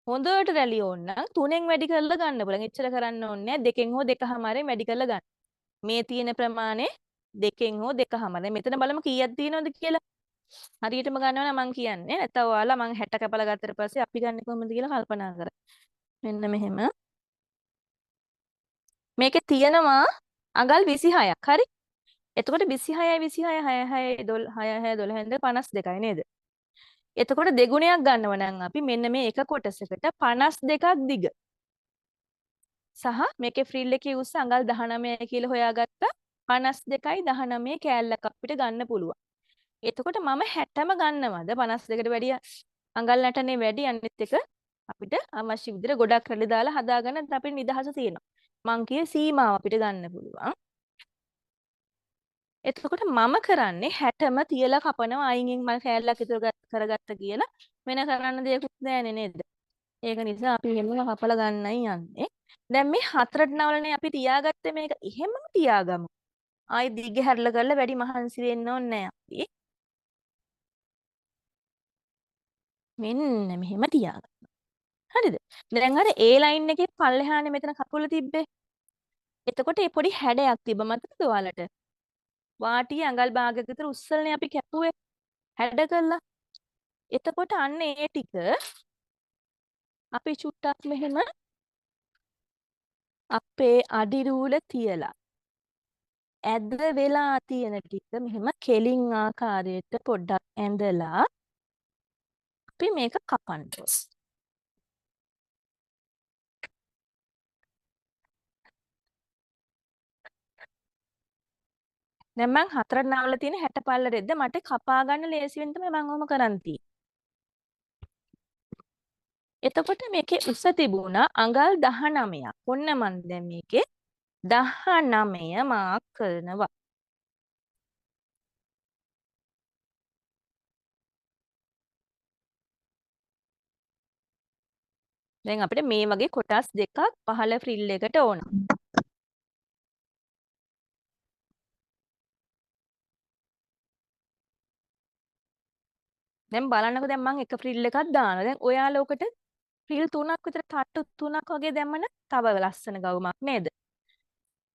හොඳට රැලි ඕන නම් 3ෙන් වැඩි කරලා ගන්න පුළුවන්. එච්චර කරන්න ඕනේ නැහැ. දෙකෙන් හෝ දෙකමාරෙන් වැඩි කරලා ගන්න. මේ තියෙන ප්‍රමාණය දෙකෙන් හෝ දෙකමාරෙන්. මෙතන බලමු කීයක් තියෙනවද කියලා. හරියටම ගන්නවා නම් මම කියන්නේ. නැත්නම් ඔයාලා මම 60 කපලා ගත්තට පස්සේ අපි ගන්නේ කොහොමද කියලා කල්පනා කරා. මෙන්න මෙහෙම. මේකේ තියෙනවා අඟල් 26ක්. හරි? එතකොට 26යි 26 6 6 12 52යි නේද? එතකොට දෙගුණයක් ගන්නව නම් අපි මෙන්න මේ එක කොටසකට 52ක් දිග. සහ මේකේ ෆ්‍රිල් එකේ උස අඟල් 19යි කියලා හොයාගත්තා 52යි 19 කෑල්ලක් අපිට ගන්න පුළුවන්. එතකොට මම 60ම ගන්නවද 52ට වැඩිය අඟල් 8නේ වැඩි අනිත් එක අපිට අවශ්‍ය විදිහට ගොඩක් රැලි දාලා හදාගන්න අපිට නිදහස තියෙනවා. මං කියේ සීමාව අපිට ගන්න පුළුවන්. එතකොට මම කරන්නේ 60ම තියලා කපනවා අයින්ෙන් මම කෑල්ලක් ඉතුරු කරගත්ත කියලා වෙන කරන්න දෙයක්වත් නැහැ නේද? ඒක නිසා අපි එහෙම කපලා ගන්නයි යන්නේ. දැන් මේ හතරට නවලනේ අපි තියාගත්තේ මේක එහෙමම තියාගමු. ආයි දිග හැරලා කරලා වැඩි මහන්සි වෙන්න ඕනේ නැහැ අපි. මෙන්න මෙහෙම තියාගන්න. හරිද? දැන් අර ඒ ලයින් එකේ පල්ලෙහානේ මෙතන කකුල තිබ්බේ. එතකොට මේ පොඩි හැඩයක් තිබ්බ මතකද ඔයාලට? වාටියේ අඟල් භාගයක විතර උස්සලනේ අපි කැපුවේ හැඩ කරලා. එතකොට අන්න ඒ ටික අපි චුට්ටක් මෙහෙම අපේ අඩිරූල තියලා ඇද වෙලා තියෙන ටික මෙහෙම කෙලින් ආකාරයට පොඩ්ඩක් ඇඳලා අපි මේක කපන්න ඕනේ. දැන් මං හතරට නවලා තියෙන 60 පල්ල රෙද්ද මට කපා ගන්න ලේසි වෙන තමයි මම ඔහොම කරන් තියෙන්නේ. එතකොට මේකේ උස තිබුණා අඟල් 19ක්. ඔන්න මන් දැන් මේකේ 19 මාක් කරනවා. දැන් අපිට මේ වගේ කොටස් දෙකක් පහළ ෆ්‍රිල් එකට ඕන. දැන් බලන්නකෝ දැන් මම එක ෆ්‍රිල් එකක් දානවා. දැන් ඔයාලා ඔකට ෆ්‍රිල් 3ක් විතර තට්ටු 3ක් වගේ දැම්මම තව ලස්සන ගවුමක් නේද?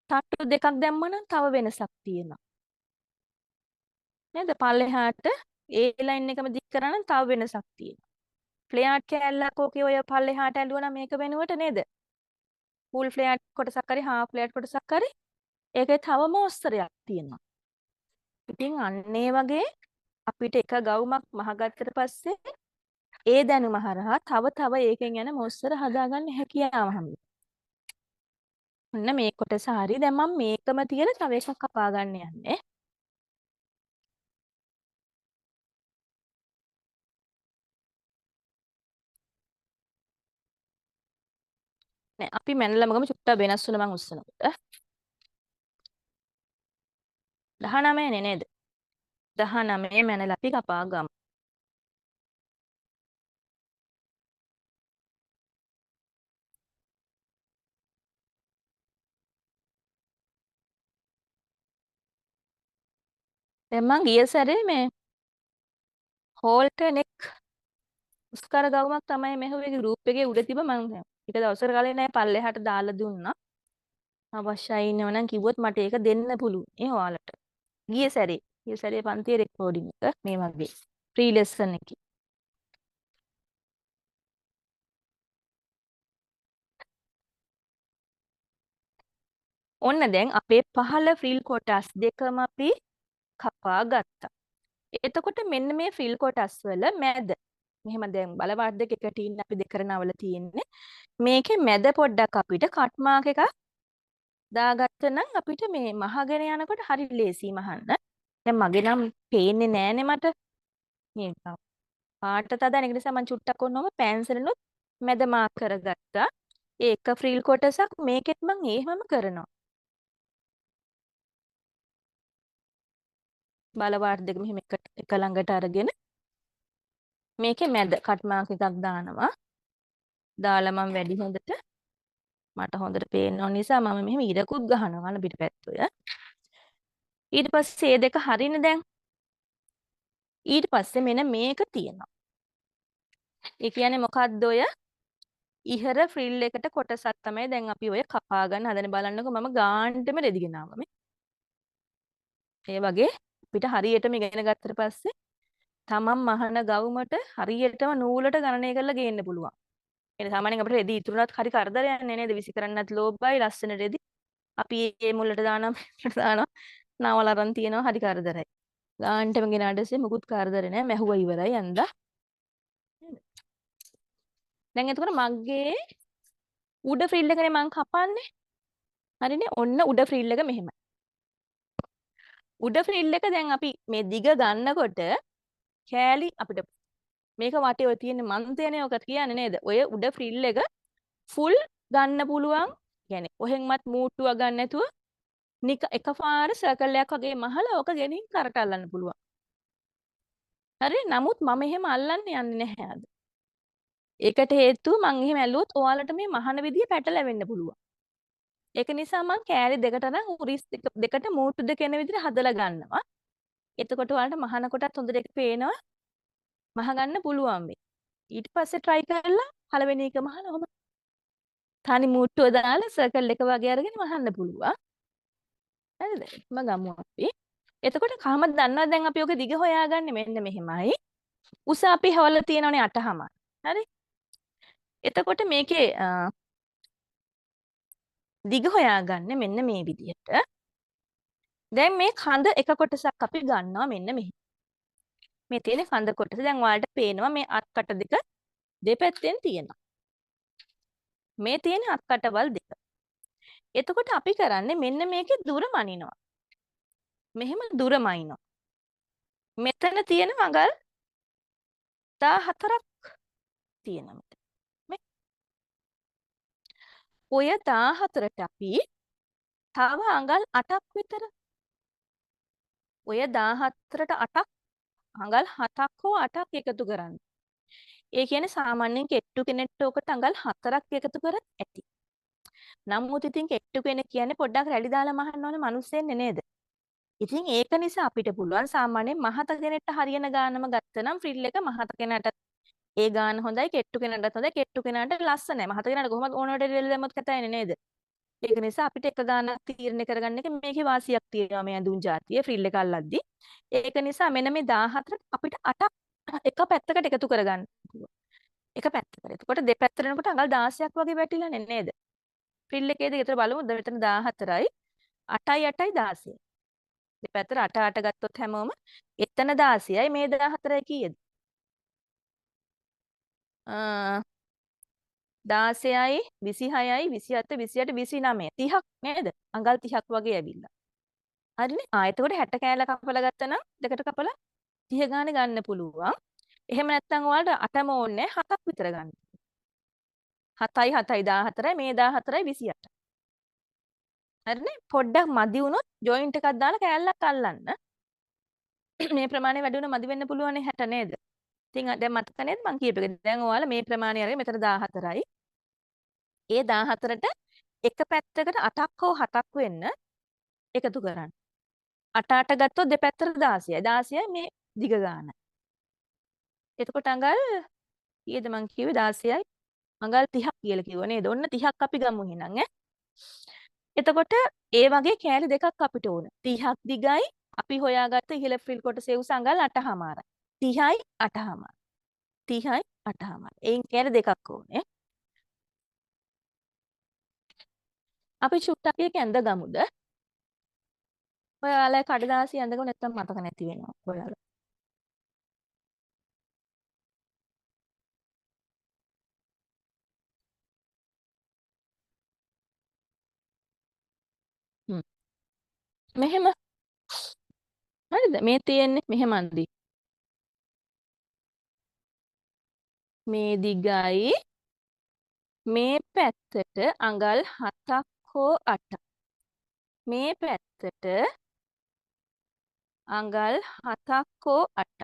තට්ටු දෙකක් දැම්මම තව වෙනසක් තියෙනවා. නේද? පල්ලෙහාට ඒ ලයින් එකම දික් කරා නම් තව වෙනසක් තියෙනවා. ෆ්ලෙයාර්ඩ් කෑල්ලක් ඕකේ ඔය පල්ලෙහාට ඇල්ලුවා නම් මේක වෙනුවට නේද? ෆුල් ෆ්ලෙයාර්ඩ් කොටසක් හරි හාෆ් ෆ්ලෙයාර්ඩ් කොටසක් හරි ඒකේ තව මෝස්තරයක් තියෙනවා. ඉතින් අන්න ඒ වගේ අපිට එක ගවුමක් මහගත්තට පස්සේ ඒ දැනුම හරහා තව ඒකෙන් යන මොස්තර හදාගන්න හැකියාව හම්බෙනවා. ඔන්න මේ කොටස හරි. දැන් මම මේකම තියලා තව එකක් කපා ගන්න යන්නේ. නෑ අපි මැනලම ගමු චුට්ටක් වෙනස් වුණා මං උස්සනකොට. 19 නේ නේද? 19 මැනලා අපි කපා ගමු. දැන් මං ගිය සැරේ මේ හෝල්ට නෙක් උස්කර ගවුමක් තමයි මෙහෙවගේ ගෲප් එකේ උඩ තිබ්බ මං ටික දවසකට කලින් නෑ පල්ලෙහාට දාලා දුන්නා. අවශ්‍යයි ඉන්නවනම් කිව්වොත් මට ඒක දෙන්න පුළුවන්. ඒ ඔයාලට. ගිය සැරේ පන්තියේ රෙකෝඩින් එක මේ වගේ ෆ්‍රී ලෙසන් එකේ. ඔන්න දැන් අපේ පහළ ෆ්‍රිල් කොටස් දෙකම අපි කපා ගත්තා. එතකොට මෙන්න මේ ෆ්‍රිල් කොටස් වල මැද මෙහෙම දැන් බලවත් දෙක එකට ඉන්න අපි දෙකර නවල තියෙන්නේ. මේකේ මැද පොඩ්ඩක් අපිට කට් මාක් එකක් දාගත්ත නම් අපිට මේ මහගෙන යනකොට හරි ලේසි මහන්න. දැන් මගේ නම් පේන්නේ නෑනේ මට. මේ පාට තදන ඒක නිසා මම චුට්ටක් ඔන්නෝම පෑන්සලෙනුත් මැද මාක් කරගත්තා. ඒ එක ෆ්‍රිල් කොටසක් මේකෙත් මම එහෙමම කරනවා. බලවාට දෙක මෙහෙම එක ළඟට අරගෙන මේකේ මැද කට් මාක් එකක් දානවා. දාලා මම වැඩි හොඳට මට හොඳට පේන්න ඕන නිසා මම මෙහෙම ඉරකුත් ගහනවා අන පිටපැත්තේ. ඊට පස්සේ මේ දෙක හරිනේ දැන්. ඊට පස්සේ මෙන්න මේක තියෙනවා. ඒ කියන්නේ මොකද්ද ඔය? ඉහර ෆ්‍රිල් එකට කොටසක් තමයි දැන් අපි ඔය කපා ගන්න හදන බලන්නකො මම ගාන්ටම රෙදි ගෙනාවා මේ. ඒ වගේ අපිට හරියටම ඉගෙන ගත්තට පස්සේ තමන් මහන ගවුමට හරියටම නූලට ගණනය කරලා ගේන්න පුළුවන්. ඒ සාමාන්‍යයෙන් අපිට රෙදි ඉතුරුනත් හරි කරදරයක් නේද? විසි කරන්නත් ලෝභයි ලස්සන රෙදි. අපි මේ මුලට දානවා මෙලට දානවා. නාවල අරන් තියනවා හරි කරදරයි. ගාන්ටම ගෙනාඩසේ මුකුත් කරදර නැහැ. මැහුවා ඉවරයි යන්දා. දැන් එතකොට මගේ උඩ ෆ්‍රිල් එකනේ මං කපන්නේ. හරිනේ? ඔන්න උඩ ෆ්‍රිල් එක මෙහෙමයි. උඩ ෆ්‍රිල් එක දැන් අපි මේ දිග ගන්නකොට කෑලි අපිට මේක වටේ ඔය තියෙන මන්තයනේ ඔක කියන්නේ නේද? ඔය උඩ ෆ්‍රිල් එක ෆුල් ගන්න පුළුවන්. يعني කොහෙන්වත් මූට්ටුවක් ගන්න නැතුව එකපාර සර්කල් එකක් වගේ මහලා ඕක ගෙනින් කරට අල්ලන්න පුළුවන්. හරි? නමුත් මම එහෙම අල්ලන්න යන්නේ නැහැ අද. ඒකට හේතුව මං එහෙම ඇල්ලුවොත් ඔයාලට මේ මහන විදිය පැටලෙන්න පුළුවන්. ඒක නිසා මං කෑලි දෙකට නම් උරිස් දෙකට මූට්ටු දෙක එන විදිහට හදලා ගන්නවා. එතකොට ඔයාලට මහන කොටත් හොඳට ඒක පේනවා. මහ ගන්න පුළුවන් වෙයි. ඊට පස්සේ try කරලා පළවෙනි එක මහලා ඔහම තනි මූට්ටුව දාලා සර්කල් එක වගේ අරගෙන මහන්න පුළුවන්. හරිද? ගමු අපි. එතකොට කොහමද දන්නවද දැන් අපි ඔක දිග හොයාගන්නේ මෙන්න මෙහෙමයි. උස අපි හොවලා තියෙනවනේ 8:00. හරි? එතකොට මේකේ දිග හොයාගන්නේ මෙන්න මේ විදිහට. දැන් මේ කඳ එක කොටසක් අපි ගන්නවා මෙන්න මෙහෙම. මේ තියෙන කඳ කොටස දැන් ඔයාලට පේනවා මේ අත්කට දෙක දෙපැත්තෙන් තියෙනවා. මේ තියෙන අත්කටවල් දෙක. එතකොට අපි කරන්නේ මෙන්න මේකේ දුර මනිනවා. මෙහෙම දුර මනිනවා. මෙතන තියෙන මඟල් 14ක් තියෙනවා මෙතන. ඔය 14ට අපි තව අඟල් 8ක් විතර ඔය 14ට 8ක් අඟල් 7ක් හෝ 8ක් එකතු කරන්න. ඒ කියන්නේ සාමාන්‍යයෙන් කෙට්ටු කෙනෙක්ට ඔකට අඟල් 4ක් එකතු කර ඇති. නමුත් ඉතින් කෙට්ටු කෙනෙක් කියන්නේ පොඩ්ඩක් රැලි දාලා මහන්න ඕනේ මිනිස්සෙන්නේ නේද? ඉතින් ඒක නිසා අපිට පුළුවන් සාමාන්‍යයෙන් මහත කෙනෙක්ට හරියන ගානම ගත්තනම් ෆ්‍රිල් එක මහත කෙනාට ඒ ගාන හොඳයි කෙට්ටු කෙනාටත් හොඳයි කෙට්ටු කෙනාට ලස්සනයි. මහත කෙනාට කොහොමද ඕනවට රෙලි දැම්මත් කතයිනේ නේද? ඒක නිසා අපිට එක ගානක් තීරණය කරගන්න එක මේකේ වාසියක් තියෙනවා මේ ඇඳුම් જાතිය ෆ්‍රිල් එක අල්ලද්දි. ඒක නිසා මෙන්න මේ 14ට අපිට 8ක් එක පැත්තකට එකතු කරගන්න පුළුවන්. එක පැත්තකට. එතකොට දෙපැත්තට යනකොට අඟල් 16ක් වගේ වැටිලානේ නේද? ෆ්‍රිල් එකේද ඊතර බලමු. මෙතන 14යි 8යි 8යි 16යි. දෙපැත්තට 8 8 ගත්තොත් හැමෝම එතන 16යි මේ 14යි කීයද? 16යි 26යි 27 28 29 30ක් නේද? අඟල් 30ක් වගේ ඇවිල්ලා. හරිනේ? එතකොට 60 කෑල්ල කපලා ගත්තා නම් දෙකට කපලා 30 ගානේ ගන්න පුළුවන්. එහෙම නැත්නම් ඔයාලට 8ම ඕනේ 7ක් විතර ගන්න. 7යි 7යි 14යි මේ 14යි 28. හරිනේ? පොඩ්ඩක් මදි වුණොත් ජොයින්ට් එකක් දාලා කෑල්ලක් අල්ලන්න. මේ ප්‍රමාණය වැඩි වුණා මදි වෙන්න පුළුවන් 60 නේද? ඉතින් දැන් මතක නේද මං කියපු එක. දැන් ඔයාලා මේ ප්‍රමාණය අරගෙන මෙතන 14යි. ඒ 14ට එක පැත්තකට 8ක් හෝ 7ක් වෙන්න එකතු කරන්න. 8 8 ගත්තොත් දෙපැත්තට 16යි. 16යි මේ දිග ගාන. එතකොට අඟල් කීයද මං කිව්වේ 16යි අඟල් 30ක් කියලා කිව්වා නේද? ඔන්න 30ක් අපි ගමු එහෙනම් ඈ. එතකොට ඒ වගේ කෑලි දෙකක් අපිට ඕන. 30ක් දිගයි අපි හොයාගත්ත ඉහළ ෆ්‍රිල් කොටසේ උස අඟල් 8මාරයි. 30යි 8මාරයි. 30යි 8මාරයි. එයින් කෑලි දෙකක් ඕනේ. අපි චුට්ටක් එක ඇඳ ගමුද? ඔයාලා කඩදාසිය ඇඳගමු නැත්තම් මතක නැති වෙනවා ඔයාලා. මෙහෙම හරිද? මේ තියෙන්නේ මෙහෙම අන්දි. මේ දිගයි මේ පැත්තට අඟල් 7ක් හෝ 8ක්. මේ පැත්තට අඟල් 7ක් හෝ 8ක්.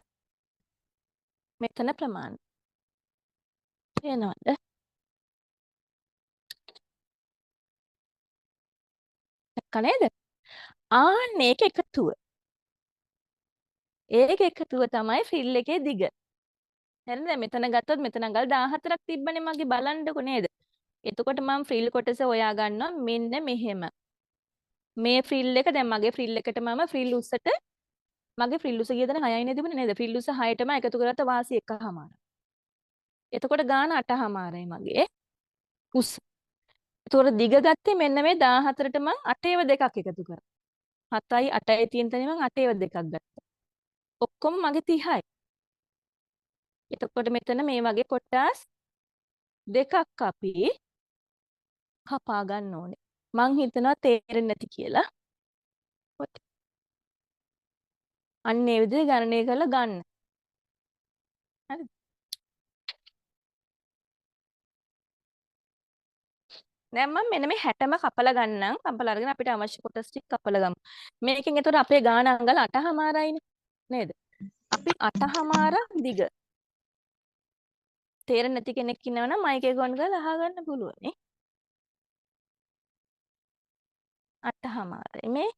මෙතන ප්‍රමාණය. එනවාද? දැක්ක නේද? ආන්න ඒක එකතුව. ඒක එකතුව තමයි ෆ්‍රිල් එකේ දිග. හරිද? මෙතන ගත්තොත් මෙතන අඟල් 14ක් තිබ්බනේ මගේ බලන්නකො නේද? එතකොට මම ෆ්‍රිල් කොටස හොයා ගන්නවා මෙන්න මෙහෙම. මේ ෆ්‍රිල් එක දැන් මගේ ෆ්‍රිල් එකට මම ෆ්‍රිල් උස්සට මගේ ෆ්‍රිල් උස ගිය දන 6යි නේ තිබුණේ නේද? ෆ්‍රිල් උස 6ටම එකතු කරලා වාසි 1මාරයි. එතකොට ගාන 8මාරයි මගේ උස. එතකොට දිග ගත්තේ මෙන්න මේ 14ට මම 8ඒව දෙකක් එකතු කරා. 7යි 8යි තියෙන තැන මම 8ඒව දෙකක් ගත්තා. ඔක්කොම මගේ 30යි. එතකොට මෙතන මේ වගේ කොටස් දෙකක් අපි කපා ගන්න ඕනේ. මං හිතනවා තේරෙන්නේ නැති කියලා. අන්න ඒ විදිහට ගණනය කරලා ගන්න. හරිද? දැන් මම මෙන්න මේ 60ම කපලා ගන්නම්. කපලා අරගෙන අපිට අවශ්‍ය කොටස් ටික කපලා ගමු. මේකෙන් එතකොට අපේ ගාන අඟල් 8මාරයිනේ. නේද? අපි 8මාරක් දිග. තේරෙන්නේ නැති කෙනෙක් ඉන්නවනම් මයික් එක ඔන් කරලා අහගන්න පුළුවන් නේ. 8මාරයි මේ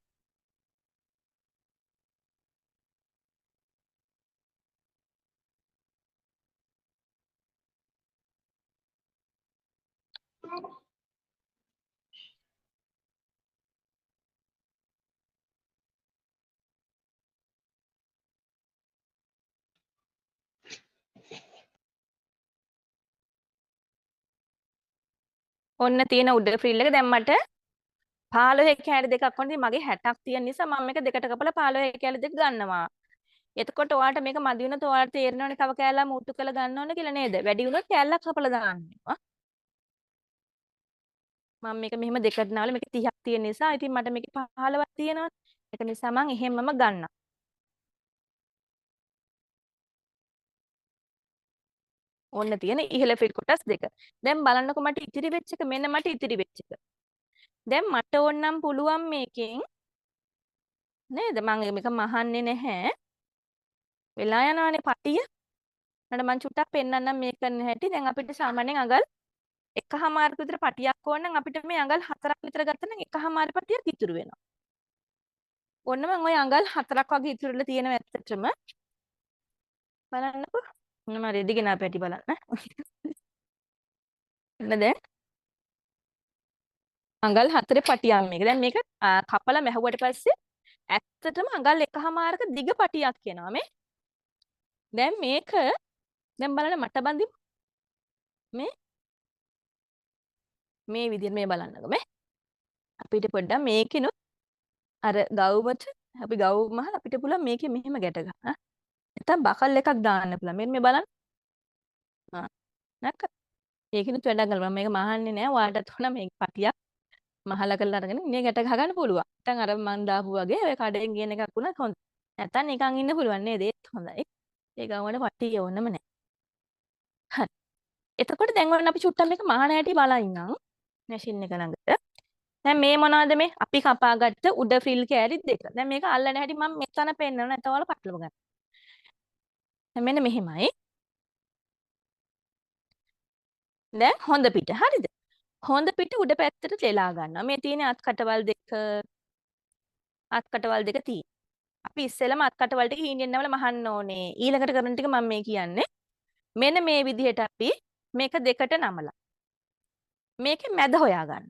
ඔන්න තියෙන උඩ ෆ්‍රිල් එක දැන් මට 15 කැලි දෙකක් වුණේ මගේ 60ක් තියෙන නිසා මම මේක දෙකට කපලා 15 කැලි දෙක ගන්නවා. එතකොට ඔයාලට මේක මදි වුණොත් ඔයාලට තේරෙනවනේ තව කෑල්ලක් මුට්ටු කරලා ගන්න ඕනේ කියලා නේද? වැඩි වුණොත් කෑල්ලක් කපලා දාන්නවා. මම මේක මෙහෙම දෙකට නාවල මේක 30ක් තියෙන නිසා ඉතින් මට මේක 15ක් තියෙනවා. ඒක නිසා මම එහෙමම ගන්නවා. ඔන්න තියෙන ඉහළ ෆිල් කොටස් දෙක. දැන් බලන්නකො මට ඉතිරි වෙච්ච එක මෙන්න මට ඉතිරි වෙච්ච එක. දැන් මට ඕනනම් පුළුවන් මේකෙන් නේද? මම මේක මහන්නේ නැහැ. වෙලා යනවානේ පටිය. ඊට මම චුට්ටක් පෙන්නන්නම් මේක කරන හැටි. දැන් අපිට සාමාන්‍යයෙන් අඟල් එකහමාරක විතර පටියක් ඕන නම් අපිට මේ අඟල් 4ක් විතර ගත්තා නම් එකහමාර පටියක් ඉතුරු වෙනවා. ඔන්න මම ওই අඟල් 4ක් වගේ ඉතුරුලා තියෙනවා ඇත්තටම. බලන්නකෝ. මම රෙදි ගෙන පැටි බලන්න. එන්න දැන් අඟල් 4 පටියක් මේක. දැන් මේක කපලා මැහුවට පස්සේ ඇත්තටම අඟල් එකහමාරක දිග පටියක් එනවා මේ. දැන් මේක දැන් බලන්න මට බඳිමු. මේ විදිහට මේ බලන්නකො මේ. අපිට පොඩ්ඩක් මේකිනුත් අර ගවුමට අපි ගවුම මහලා අපිට පුළුවන් මේකේ මෙහෙම ගැට ගන්න. නැත්නම් බකල් එකක් දාන්න පුළුවන්. මෙන්න මේ බලන්න. ආ නැක්ක. ඒකිනුත් වැඩක් ගන්න. මම මේක මහන්නේ නෑ. ඔයාලටත් උන මේක පටියක් මහලා කරලා අරගෙන මේ ගැට ගහගන්න පුළුවන්. නැත්නම් අර මන් දාපු වගේ ඔය කඩෙන් ගියන එකක් වුණත් හොඳයි. නැත්නම් නිකන් ඉන්න පුළුවන් නේද? ඒත් හොඳයි. ඒ ගවුමට පටිය ඕනම නෑ. හරි. එතකොට දැන් ඔන්න අපි චුට්ටක් මේක මහන හැටි බලයින්නම්. මැෂින් එක ළඟට. දැන් මේ මොනවද මේ? අපි කපාගත්ත උඩ ෆ්‍රිල් කෑලි දෙක. දැන් මේක අල්ලන හැටි මම මෙතන පෙන්නනවා. නැත්නම් ඔයාලා පටලව ගන්න. දැන් මෙන්න මෙහෙමයි. දැන් හොඳ පිට. හරිද? හොඳ පිට උඩ පැත්තට තෙලා ගන්නවා. මේ තියෙන අත් කටවල් දෙක තියෙන. අපි ඉස්සෙල්ලම අත් කටවල් ටික හීනෙන් නවල මහන්න ඕනේ. ඊළඟට කරන ටික මම මේ කියන්නේ. මෙන්න මේ විදිහට අපි මේක දෙකට නමලා. මේකේ මැද හොයා ගන්න.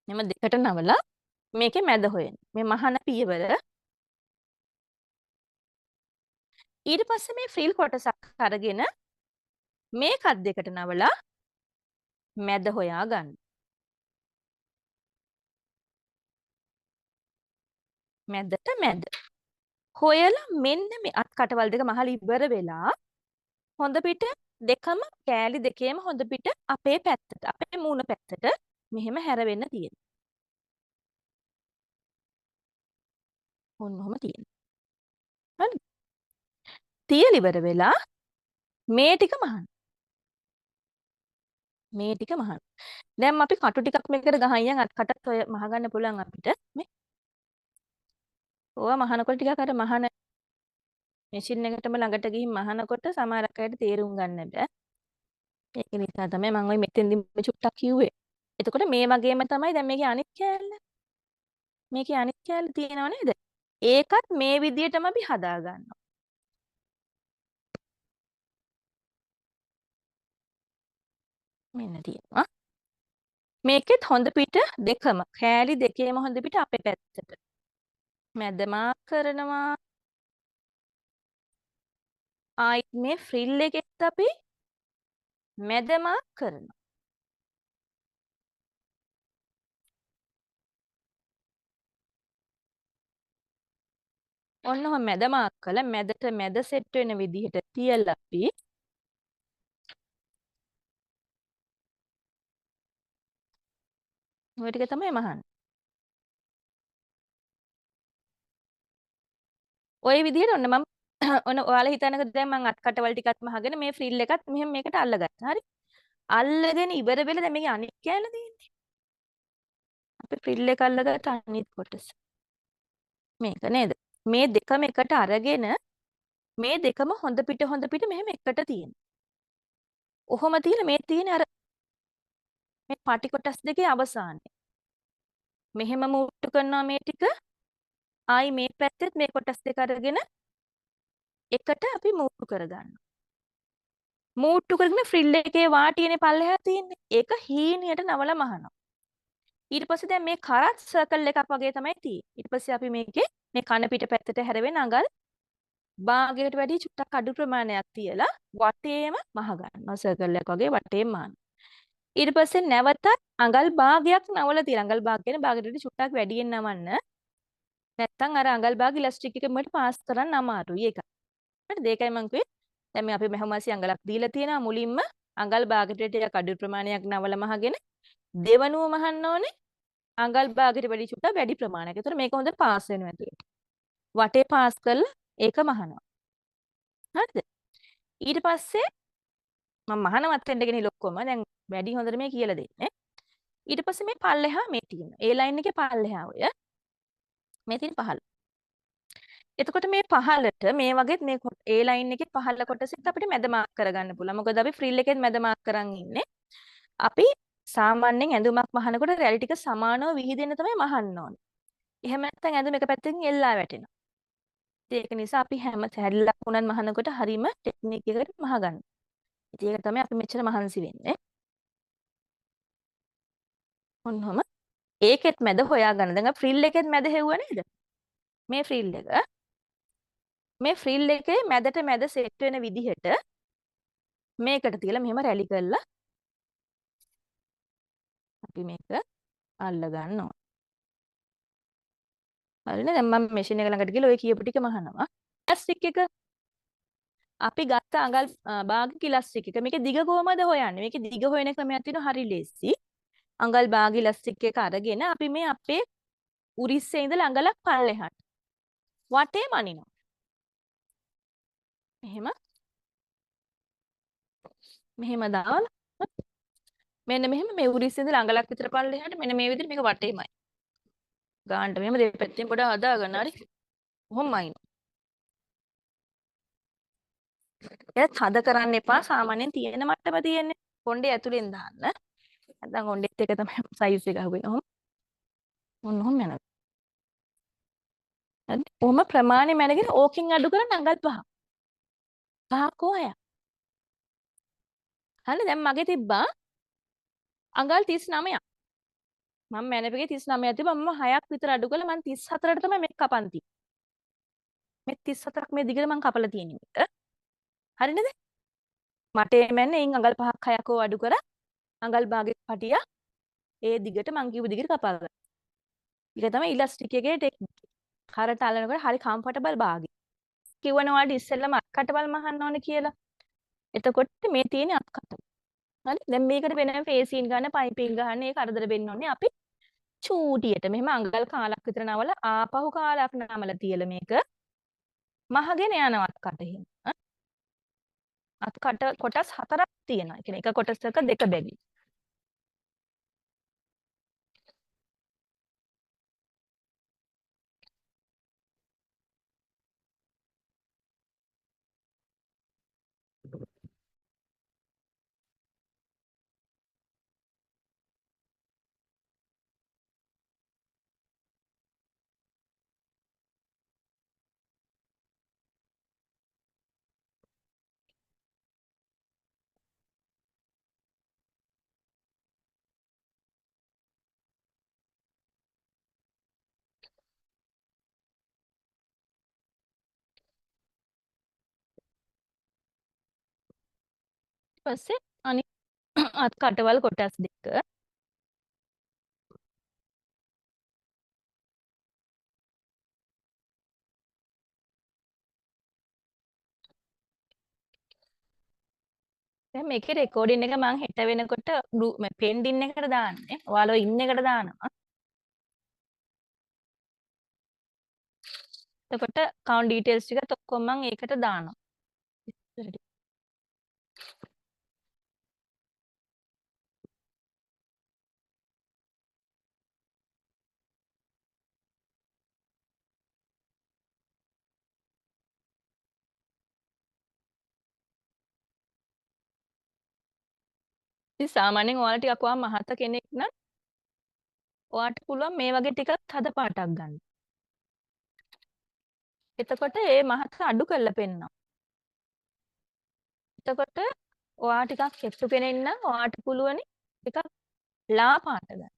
මෙම දෙකට නවලා මේකේ මැද හොයන්න. මේ මහන පියවර ඊට පස්සේ මේ ෆ්‍රිල් කොටසක් අරගෙන මේකත් දෙකට නවලා මැද හොයා ගන්න. මැදට මැද. හොයලා මෙන්න මේ අත් කටවල් දෙක මහල ඉවර වෙලා හොඳ පිට දෙකම කෑලි දෙකේම හොඳ පිට අපේ පැත්තට අපේ මූණ පැත්තට මෙහෙම හැරවෙන්න තියෙනවා. ඔන්නෝම තියෙනවා. හරි. තියලා ඉවර වෙලා මේ ටික මහන්න. මේ ටික මහන්න. දැන් අපි කටු ටිකක් මේකට ගහයියන් අත් කටත් ඔය මහගන්න පුළුවන් අපිට. මේ ඕවා මහනකොට ටිකක් අර මහන මැෂින් එකටම ළඟට ගිහින් මහනකොට සමහරක් අයට තේරුම් ගන්න බෑ. ඒක නිසා තමයි මම ওই මෙතෙන්දි චුට්ටක් කිව්වේ. එතකොට මේ වගේම තමයි දැන් මේකේ අනිත් කෑල්ල. මේකේ අනිත් කෑල්ල තියෙනව නේද? ඒකත් මේ විදියටම අපි හදා ගන්නවා. මෙන්න තියෙනවා. මේකෙත් හොඳ පිට දෙකම කෑලි දෙකේම හොඳ පිට අපේ පැත්තට. මැද මාක් කරනවා. ආයිත් මේ ෆ්‍රිල් එකෙත් අපි මැද මාක් කරනවා. ඔන්න ඔහොම මැද මාක් කළා මැදට මැද සෙට් වෙන විදිහට තියලා අපි ඔය ටික තමයි මහන්නේ. ඔය විදිහට ඔන්න මම ඔන්න ඔයාලා හිතනක දැන් මම අත් කටවල් ටිකක් මහගෙන මේ ෆ්‍රිල් එකත් මෙහෙම මේකට අල්ලගත්තා. හරි. අල්ලගෙන ඉවර වෙලා දැන් මේකේ අනිත් කෑල්ල තියෙන්නේ. අපි ෆ්‍රිල් එක අල්ලගත්ත අනිත් කොටස. මේක නේද? මේ දෙකම එකට අරගෙන මේ දෙකම හොඳ පිට මෙහෙම එකට තියෙනවා. ඔහොම තියලා මේ තියෙන අර මේ පටි කොටස් දෙකේ අවසානයේ. මෙහෙම මූට්ටු කරනවා මේ ටික. ආයි මේ පැත්තෙත් මේ කොටස් දෙක අරගෙන එකට අපි මූට්ටු කරගන්නවා. මූට්ටු කරගෙන ෆ්‍රිල් එකේ වාටියනේ පල්ලෙහා තියෙන්නේ. ඒක හීනියට නවලා මහනවා. ඊට පස්සේ දැන් මේ කරත් සර්කල් එකක් වගේ තමයි තියෙන්නේ. ඊට පස්සේ අපි මේකේ මේ කන පිට පැත්තට හැරවෙන අඟල් භාගයකට වැඩි චුට්ටක් අඩු ප්‍රමාණයක් තියලා වටේම මහ ගන්නවා. සර්කල් එකක් වගේ වටේම මහනවා. ඊට පස්සේ නැවතත් අඟල් භාගයක් නවලා තියලා අඟල් භාග කියන භාගයට වඩා චුට්ටක් වැඩියෙන් නවන්න. නැත්තම් අර අඟල් භාග ඉලාස්ටික් එකෙන් මට පාස් කරන්න අමාරුයි ඒක. හරිද? ඒකයි මම කිව්වේ. දැන් මේ අපි මෙහෙමසි අඟලක් දීලා තියෙනවා මුලින්ම අඟල් භාගයට ටිකක් අඩු ප්‍රමාණයක් නවලා මහගෙන දෙවනුව මහන්න ඕනේ අඟල් භාගයට වැඩි චුට්ටක් වැඩි ප්‍රමාණයක්. ඒතර මේක හොඳට පාස් වෙනවා ඇතුලට. වටේ පාස් කරලා ඒක මහනවා. හරිද? ඊට පස්සේ මම මහනවත් වෙන්න ගෙන ඉලොක්කොම දැන් වැඩි හොඳට මේ කියලා දෙන්නේ. ඊට පස්සේ මේ පල්ලෙහා මේ තියෙන. ඒ ලයින් එකේ පල්ලෙහා ඔය මේ තියෙන පහළ. එතකොට මේ පහළට මේ වගේත් මේ ඒ ලයින් එකේ පහළ කොටසෙත් අපිට මැද මාක් කරගන්න පුළුවන්. මොකද අපි ෆ්‍රිල් එකෙත් මැද මාක් කරන් ඉන්නේ. අපි සාමාන්‍යයෙන් ඇඳුමක් මහනකොට රැලි ටික සමානව විහිදෙන්න තමයි මහන්න ඕනේ. එහෙම නැත්නම් ඇඳුම එක පැත්තකින් එල්ලා වැටෙනවා. ඒක නිසා අපි හැම සැහැල්ලක් වුණත් මහනකොට හරීම ටෙක්නික් එකකට මහගන්න. ඉතින් ඒක තමයි අපි මෙච්චර මහන්සි වෙන්නේ. ඔන්නෝම ඒකෙත් මැද හොයාගන්න. දැන් ෆ්‍රිල් එකෙත් මැද හෙව්ව නේද? මේ ෆ්‍රිල් එක මේ ෆ්‍රිල් එකේ මැදට මැද සෙට් වෙන විදිහට මේකට තියලා මෙහෙම රැලි කරලා අපි මේක අල්ල ගන්නවා. හරිනේ. දැන් මම මැෂින් එක ළඟට ගිහලා ඔය කියපු ටික මහනවා. ඉලාස්ටික් එක අපි ගත්ත අඟල් භාගික ඉලාස්ටික් එක. මේකේ දිග කොහමද හොයන්නේ? මේකේ දිග හොයන ක්‍රමයක් තියෙනවා හරි ලේසි. අඟල් භාගික ඉලාස්ටික් එක අරගෙන අපි මේ අපේ උරිස්සේ ඉඳලා අඟලක් පල්ලෙහාට වටේ මනිනවා. මෙහෙම දාලා මෙන්න මෙහෙම මේ උරිස්සේ ඉඳලා අඟලක් විතර පල්ලෙහාට මෙන්න මේ විදිහට මේක වටේමයි. ගානට මෙහෙම දෙපැත්තෙන් පොඩ හදාගන්න හරි. කොහොමයි. ඒත් හද කරන්න එපා. සාමාන්‍යයෙන් තියෙන මට්ටම තියෙන්නේ. කොණ්ඩේ ඇතුලෙන් දාන්න. නැත්නම් කොණ්ඩෙත් එක තමයි සයිස් එක අහුවෙන. ඔහොම යනවා. හරි. ඔහොම ප්‍රමාණය මැනගෙන ඕකෙන් අඩු කරන්න අඟල් 5. 5ක් හෝ 6ක්. හරි දැන් මගේ තිබ්බා අඟල් 39ක්. මම මැනපගේ 39ක් තිබ්බා. මම 6ක් විතර අඩු කළා. මම 34ට තමයි මේක කපන් තියෙන්නේ. මේ 34ක් මේ දිගට මම කපලා තියෙන්නේ මේක. හරිනේද? මට එමෙන්නේ එයින් අඟල් 5ක් 6ක් හෝ අඩු කරා අඟල් භාගයක පටිය ඒ දිගට මං කිව්ව දිගට කපා ගන්න. ඒක තමයි ඉලාස්ටික් එකේ ටෙක්නික්. කරට අල්ලනකොට හරි කම්ෆර්ටබල් භාගය. කිව්වනේ ඔයාලට ඉස්සෙල්ලම අත්කටවල් මහන්න ඕනේ කියලා. එතකොට මේ තියෙන අත්කටවල්. හරි දැන් මේකට වෙන ෆේසින් ගන්න පයිපින් ගන්න ඒක කරදර වෙන්න ඕනේ අපි චූටියට මෙහෙම අඟල් කාලක් විතර නවල ආපහු කාලක් නමලා තියලා මේක මහගෙන යනවා අත්කට එහෙම. අත්කට කොටස් 4ක් තියෙනවා. ඒ කියන්නේ එක කොටසක දෙක බැගින්. ඊට පස්සේ අනිත් අත්කටවල් කොටස් දෙක දැන් මේකේ රෙකෝඩින් එක මම හෙට වෙනකොට පෙන්ඩින් එකට දාන්නේ. ඔයාලා ඉන්න එකට දානවා. එතකොට account details ටිකත් ඔක්කොම මම ඒකට දානවා. ඉතින් සාමාන්‍යයෙන් ඔයාලා ටිකක් ඔයා මහත කෙනෙක් නම් ඔයාට පුළුවන් මේ වගේ ටිකක් හද පාටක් ගන්න. එතකොට ඒ මහත අඩු කරලා පෙන්නනවා. එතකොට ඔයා ටිකක් කෙට්ටු කෙනෙක් නම් ඔයාට පුළුවනි ටිකක් ලා පාට ගන්න.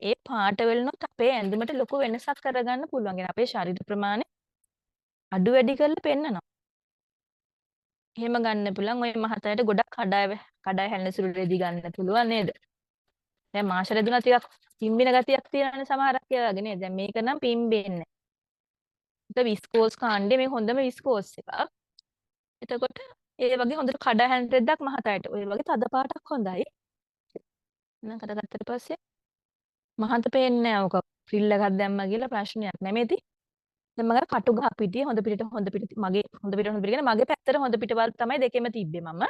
ඒ පාට වලිනුත් අපේ ඇඳුමට ලොකු වෙනසක් කරගන්න පුළුවන්. يعني අපේ ශරීර ප්‍රමාණය අඩු වැඩි කරලා පෙන්නනවා. එහෙම ගන්න පුළුවන්. ওই මහතයට ගොඩක් කඩාය හැලෙන සුළු රෙදි ගන්න පුළුවන් නේද? දැන් මාෂ රෙදුනා ටිකක් පිම්බෙන ගතියක් තියෙනවානේ සමහරක් ඒ වගේ නේද? දැන් මේක නම් පිම්බෙන්නේ නැහැ. ඒක විස්කෝස් කාණ්ඩේ මේ හොඳම විස්කෝස් එකක්. එතකොට ඒ වගේ හොඳට කඩාය හැලෙන රෙද්දක් මහතයට. ඔය වගේ තද පාටක් හොඳයි. එහෙනම් කඩගත්තට පස්සේ මහත පේන්නේ නැහැ ඔක ෆ්‍රිල් එකක් දැම්මා කියලා ප්‍රශ්නයක් නැමෙති. දැන් මගේ කටු ගහ පිටියේ හොඳ පිට මගේ හොඳ පිට කියන මගේ පැත්තට හොඳ පිටවල් තමයි දෙකෙම තිබ්බේ මම.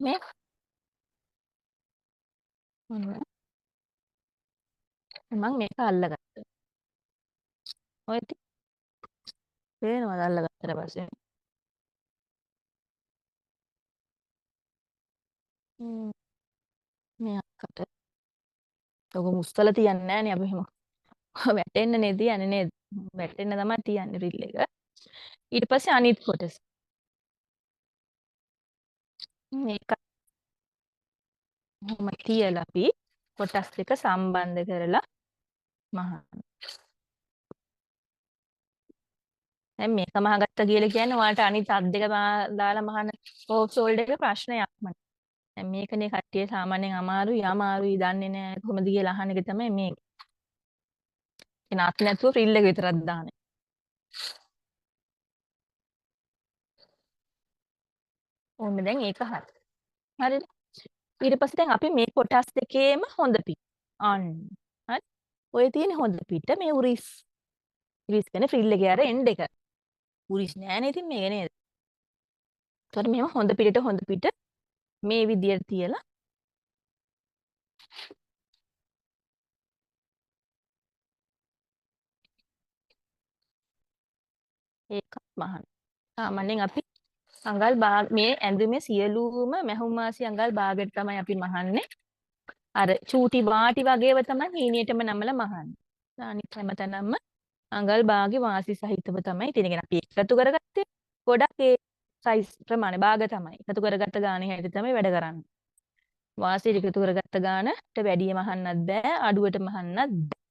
මේ මම මේක අල්ලගත්තා. ඔය පේනවද අල්ලගත්තට පස්සේ? මේ අක්කට ඔක මුස්තල තියන්නේ නැහැ නේ අපි එහෙම. වැටෙන්න නේ තියන්නේ නේද? වැටෙන්න තමයි තියන්නේ රිල් එක. ඊට පස්සේ අනිත් කොටස. මේක එහෙම තියලා අපි කොටස් දෙක සම්බන්ධ කරලා මහන්න. දැන් මේක මහගත්තා කියලා කියන්නේ ඔයාලට අනිත් අත් දෙක දාලා මහන්න ඕෆ් ෂෝල්ඩර් එක ප්‍රශ්නයක්ම. දැන් මේකනේ කට්ටිය සාමාන්‍යයෙන් අමාරුයි දන්නේ නැහැ කොහොමද කියලා අහන එක තමයි මේක. එන අත් නැතුව ෆ්‍රිල් එක විතරක් දාන්නේ. ඕන්න දැන් ඒක හරි. හරිද? ඊට පස්සේ දැන් අපි මේ කොටස් දෙකේම හොඳ පිට. අන්න. හරි. ඔය තියෙන හොඳ පිට මේ උරිස්. උරිස් කියන්නේ ෆ්‍රිල් එකේ අර එන්ඩ් එක. උරිස් නෑනේ ඉතින් මේක නේද? ඒතකොට මෙහෙම හොඳ පිට මේ විදියට තියලා ඒකත් මහන්න. සාමාන්‍යයෙන් අපි අඟල් මේ ඇඳුමේ සියලුම මැහුම් මාසි අඟල් භාගයට තමයි අපි මහන්නේ. අර චූටි වාටි වගේව තමයි හීනියටම නමලා මහන්නේ. අනිත් හැමතැනම අඟල් භාගේ වාසි සහිතව තමයි ඉතින් අපි එකතු කරගත්තේ. ගොඩක් ඒ සයිස් ප්‍රමාණය භාග තමයි. එකතු කරගත්ත ගානේ හැටි තමයි වැඩ කරන්නේ. වාසි එකතු කරගත්ත ගානට වැඩිය මහන්නත් බෑ, අඩුවට මහන්නත් බෑ.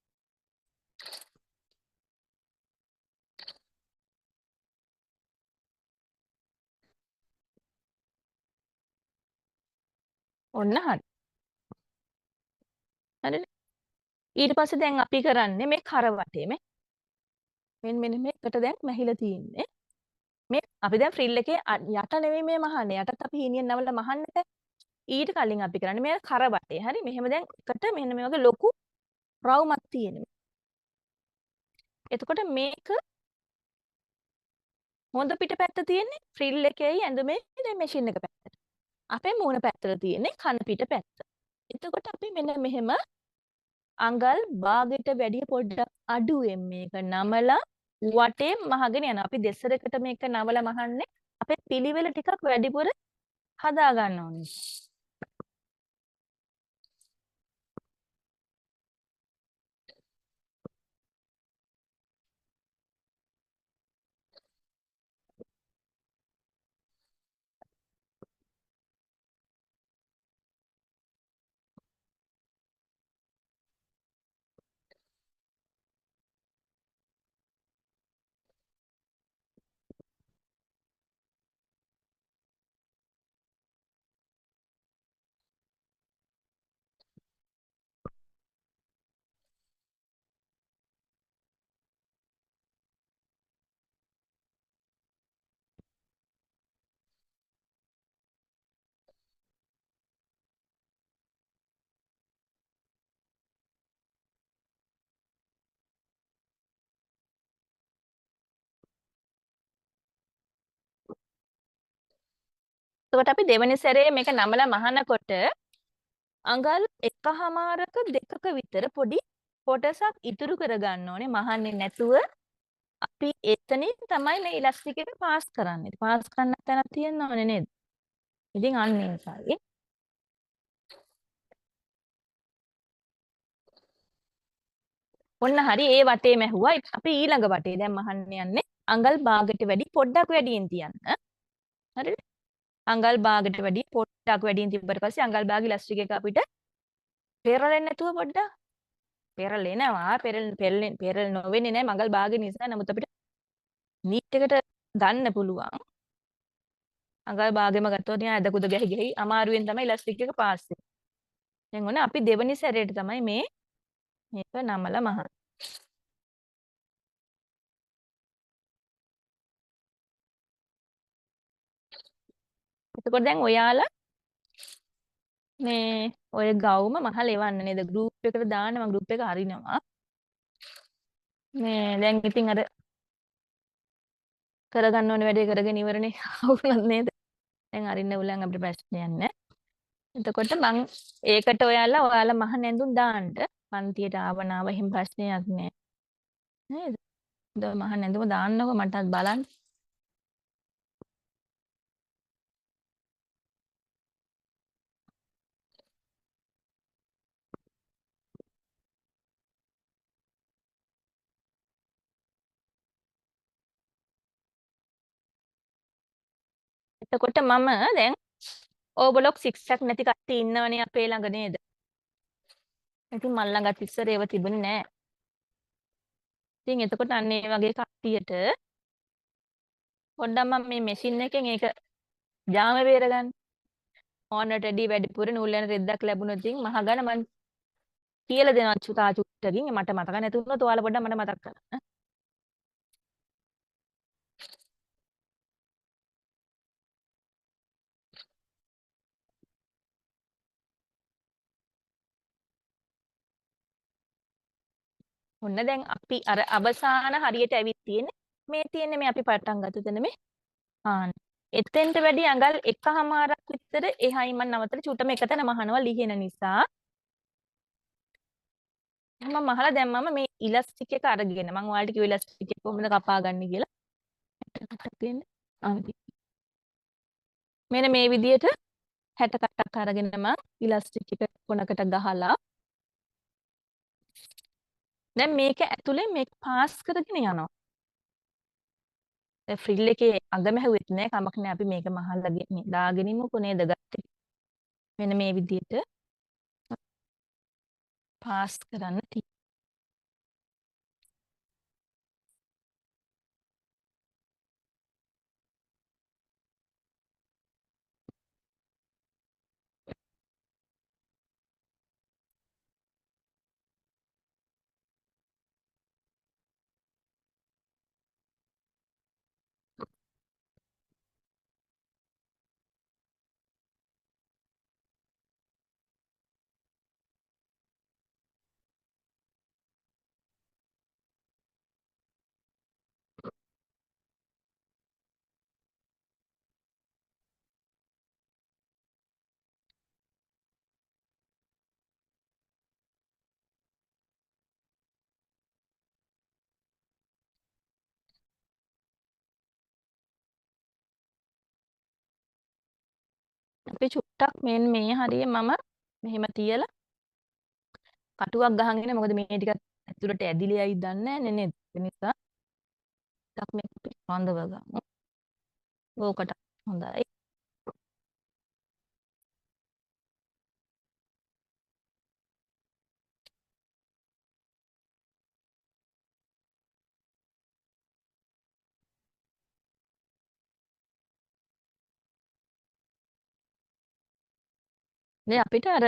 ඔන්න හරි. හරිද? ඊට පස්සේ දැන් අපි කරන්නේ මේ කරවටේ මෙන්න මේකට දැන් මැහිලා තියෙන්නේ. මේ අපි දැන් ෆ්‍රිල් එකේ යට නෙවෙයි මේ මහන්නේ. යටත් අපි හීනියෙන් නවලා මහන්නේ. ඊට කලින් අපි කරන්නේ මේ කරවටේ. හරි? මෙහෙම දැන් එකට මෙන්න මේ වගේ ලොකු රවුමක් තියෙනවා. එතකොට මේක හොඳ පිට පැත්ත තියෙන්නේ ෆ්‍රිල් එකේයි ඇඳුමේ දැන් මැෂින් එක පැත්තට. අපේ මූණ පැත්තට තියෙන්නේ කන පිට පැත්ත. එතකොට අපි මෙන්න මෙහෙම අඟල් භාගයට වැඩිය පොඩ්ඩක් අඩුවෙන් මේක නමලා වටේ මහගෙන යනවා. අපි දෙසරකට මේක නවලා මහන්නේ අපේ පිළිවෙල ටිකක් වැඩිපුර හදා ගන්න ඕනේ. එතකොට අපි දෙවෙනි සැරේ මේක නමලා මහනකොට අඟල් 1.5ක 2ක විතර පොඩි කොටසක් ඉතුරු කරගන්න ඕනේ මහන්නේ නැතුව අපි එතනින් තමයි මේ ඉලාස්ටික් එක පාස් කරන්නේ. පාස් කරන්න තැනක් තියෙන්න ඕනේ නේද? ඉතින් අන්න ඒකයි. ඔන්න හරි ඒ වටේ මැහුවා. අපි ඊළඟ වටේ දැන් මහන්න යන්නේ අඟල් භාගයට වැඩි පොඩ්ඩක් වැඩියෙන් තියන්න. හරිද? අඟල් භාගයට වැඩි පොඩ්ඩක් වැඩියෙන් තිබ්බට පස්සේ අඟල් භාග ඉලාස්ටික් එක අපිට පෙරලෙන්නේ නැතුව පොඩ්ඩක් පෙරලෙනවා. පෙරල නොවෙන්නේ නැහැ මඟල් භාගය නිසා. නමුත් අපිට නීට් එකට ගන්න පුළුවන්. අඟල් භාගෙම ගත්තොත් නිකන් ඇද කුද ගැහි ගැහි අමාරුවෙන් තමයි ඉලාස්ටික් එක පාස් වෙන්නේ. දැන් ඔන්න අපි දෙවෙනි සැරේට තමයි මේක නමලා මහන්නේ. එතකොට දැන් ඔයාලා මේ ඔය ගවුම මහල එවන්න නේද? ගෲප් එකට දානවා ගෲප් එක හරිනවා. මේ දැන් ඉතින් අර කරගන්න ඕනේ වැඩේ කරගෙන ඉවරනේ අවුලක් නේද? දැන් අරින්න උලන් අපිට ප්‍රශ්නයක් නැහැ. එතකොට මං ඒකට ඔයාලා මහ නැඳුම් දාන්න පන්තියට ආවනාව එහෙම ප්‍රශ්නයක් නැහැ. නේද? මහ නැඳුම දාන්නකො මටත් බලන්න. එතකොට මම දැන් ඕවර්ලොක් 6ක් නැති කට්ටිය ඉන්නවනේ අපේ ළඟ නේද? ඉතින් මල් ළඟත් ඉස්සර ඒව තිබුණේ නෑ. ඉතින් එතකොට අන්න ඒ වගේ කට්ටියට පොඩ්ඩක් මම මේ මැෂින් එකෙන් ඒක ජාම බේරගන්න. ඕනට වැඩි වැඩිපුර නූල් යන රෙද්දක් ලැබුණොත් ඉතින් මහගන මං කියලා දෙනවා චුට්ටකින් මට මතක නැති වුණොත් ඔයාලා පොඩ්ඩක් මට මතක් කරන්න. ඔන්න දැන් අපි අර අවසාන හරියට ඇවිත් තියෙන්නේ. මේ තියෙන්නේ මේ අපි පටන් ගත්ත තැන මේ. එතෙන්ට වැඩි අඟල් එකහමාරක් විතර එහායි මම නවත්තලා චුට්ටම එක තැන මහනවා ලිහින නිසා. මම මහලා දැන් මම මේ ඉලාස්ටික් එක අරගෙන මම ඔයාලට කිව්ව ඉලාස්ටික් එක කොහොමද කපා ගන්න කියලා. මෙන්න මේ විදියට 60 කටක් අරගෙන මම ඉලාස්ටික් එක කොනකට ගහලා දැන් මේක ඇතුලේ මේක පාස් කරගෙන යනවා. දැන් ෆ්‍රිල් එකේ අග මැහුවෙත් නෑ කමක් නෑ අපි මේක මහල්ලා දාගෙන ඉමුකෝ නේද ගත්තේ. මෙන්න මේ විදියට පාස් කරන්න තියෙනවා. අපි චුට්ටක් මේ හරිය මම මෙහෙම තියලා කටුවක් ගහගෙන මොකද මේ ටිකත් ඇතුළට ඇදිලි ඇයි දන්නේ නැහැ නේද? ඒ නිසා ටිකක් මේක පිළිබඳව ගමු. ඕකට හොඳයි. දැන් අපිට අර